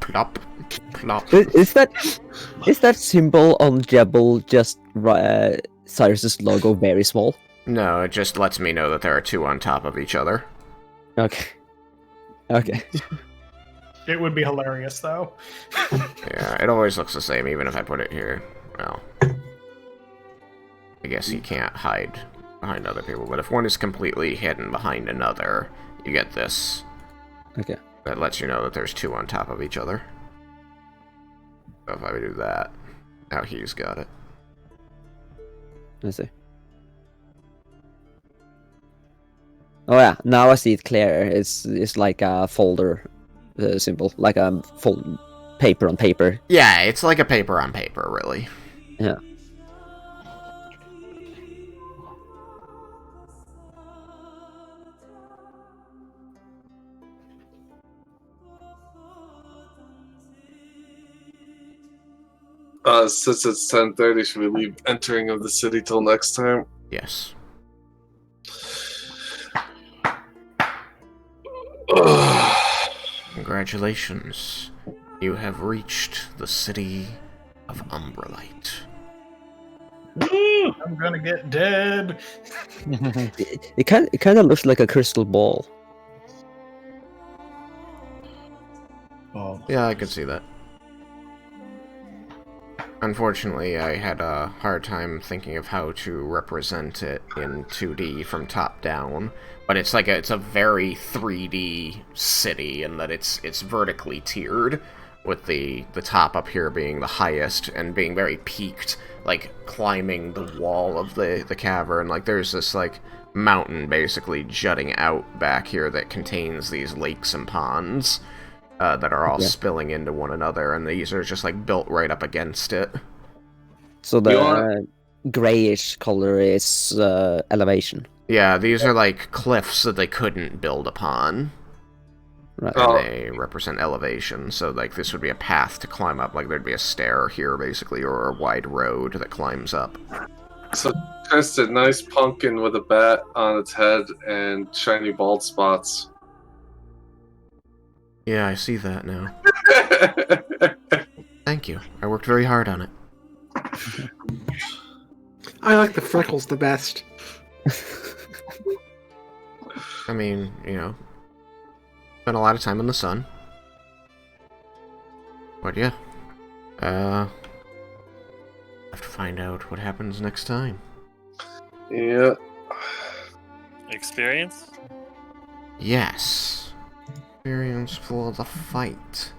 Plop, plop. Is that symbol on Jebel just Cyrus's logo very small? No, it just lets me know that there are two on top of each other. Okay. Okay. It would be hilarious, though. Yeah, it always looks the same, even if I put it here. Well, I guess you can't hide behind other people, but if one is completely hidden behind another, you get this. Okay. That lets you know that there's two on top of each other. So if I do that, now he's got it. I see. Oh yeah, now I see it clearer. It's like a folder symbol, like a fold paper on paper. Yeah, it's like a paper on paper, really. Yeah. Since it's 10:30, should we leave entering of the city till next time? Yes. Congratulations. You have reached the city of Umbralight. I'm gonna get dead. It kind of looks like a crystal ball. Oh. Yeah, I could see that. Unfortunately, I had a hard time thinking of how to represent it in 2D from top down, but it's like it's a very 3D city in that it's vertically tiered, with the top up here being the highest and being very peaked, like climbing the wall of the cavern. Like there's this like mountain basically jutting out back here that contains these lakes and ponds. That are all spilling into one another, and these are just like built right up against it. So the grayish color is elevation. Yeah, these are like cliffs that they couldn't build upon. Right. And they represent elevation, so like this would be a path to climb up, like there'd be a stair here basically, or a wide road that climbs up. So, just a nice pumpkin with a bat on its head and shiny bald spots. Yeah, I see that now. Thank you. I worked very hard on it. I like the freckles the best. I mean, spent a lot of time in the sun. But yeah. Have to find out what happens next time. Yeah. Experience? Yes. Experience for the fight.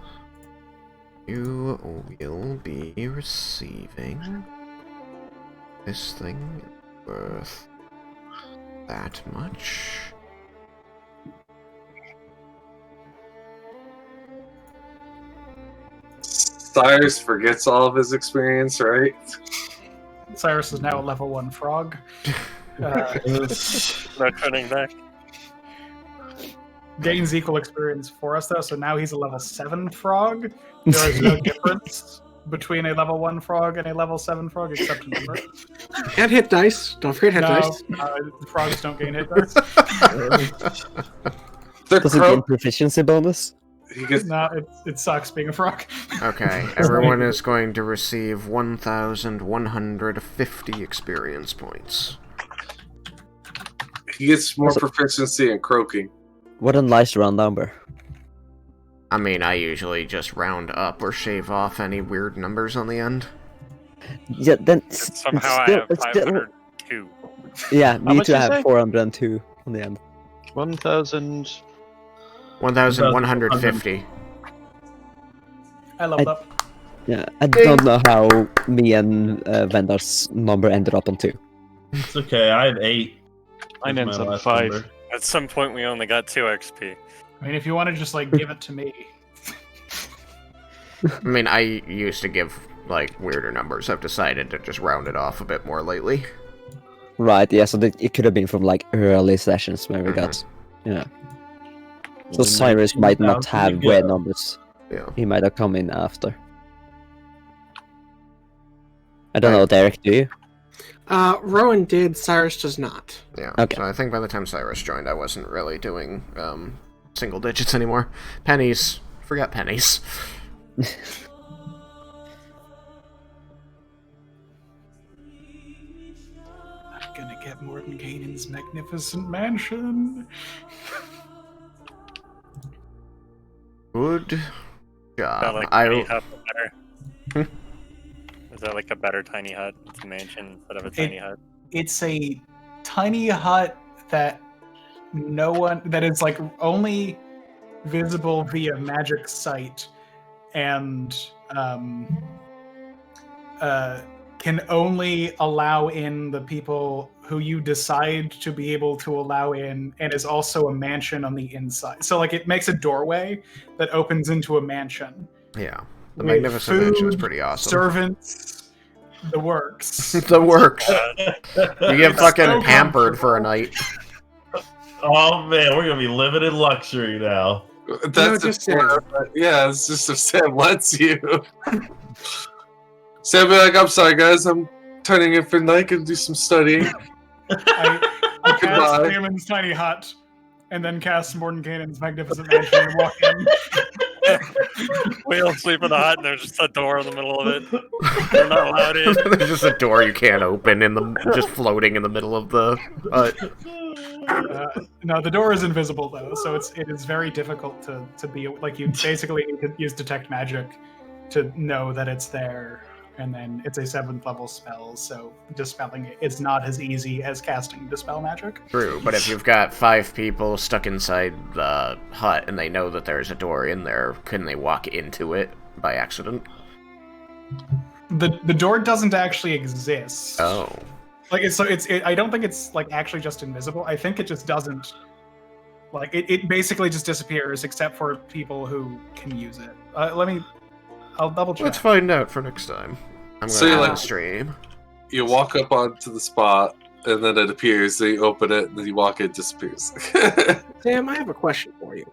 You will be receiving... This thing is worth... that much. Cyrus forgets all of his experience, right? Cyrus is now a level 1 frog. No turning back. Gains equal experience for us, though, so now he's a level 7 frog. There is no difference between a level 1 frog and a level 7 frog, except number. And hit dice. Don't forget hit dice. The frogs don't gain hit dice. Does it gain proficiency bonus? No, it sucks being a frog. Okay, everyone is going to receive 1,150 experience points. He gets more proficiency in croaking. What a nice round number. I mean, I usually just round up or shave off any weird numbers on the end. Yeah, then Somehow I have 502. Yeah, How me much too. I you have say? 402 on the end. 1,000. 1,150. I leveled up. Yeah, I don't know how me and Vendar's number ended up on 2. It's okay. I have 8. Mine That's ends my on last 5. number. At some point, we only got 2 XP. I mean, if you want to just give it to me. I mean, I used to give, weirder numbers. I've decided to just round it off a bit more lately. Right, yeah, so it could have been from early sessions where we got. Yeah. So Cyrus might not have weird numbers. Yeah. He might have come in after. I don't know, Derek, do you? Rowan did, Cyrus does not. Yeah. Okay. So I think by the time Cyrus joined, I wasn't really doing single digits anymore. Pennies. Forget pennies. I'm gonna get Morton Kanan's magnificent mansion. Good Is that job. like tiny hut better? Is that like a better tiny hut? It's a mansion instead of a tiny hut. It's a tiny hut that that is only visible via magic sight and can only allow in the people who you decide to be able to allow in, and is also a mansion on the inside. So it makes a doorway that opens into a mansion. Yeah. The with Magnificent food, Mansion is pretty awesome. Servants, the works. The works. You get fucking so pampered for a night. Oh man, we're gonna be living in luxury now. That's just yeah, it's just if Sam lets you. Sam be like, I'm sorry guys, I'm turning in for the night and do some studying. I cast Goodbye. Damon's tiny hut, and then cast Morton Kanan's magnificent mansion and walk in. We all sleep in the hut, and there's just a door in the middle of it. We're not allowed in. There's just a door you can't open just floating in the middle of the hut. No, the door is invisible though, so it is very difficult to be you basically need to use detect magic to know that it's there, and then it's a 7th level spell, so dispelling it is not as easy as casting dispel magic. True, but if you've got 5 people stuck inside the hut and they know that there's a door in there, couldn't they walk into it by accident? The door doesn't actually exist. Oh. I don't think it's actually just invisible. I think it just doesn't. It basically just disappears except for people who can use it. I'll double check. Let's find out for next time. I'm So gonna you end the stream. You walk up onto the spot, and then it appears, then you open it, and then you walk in, it disappears. Sam, I have a question for you.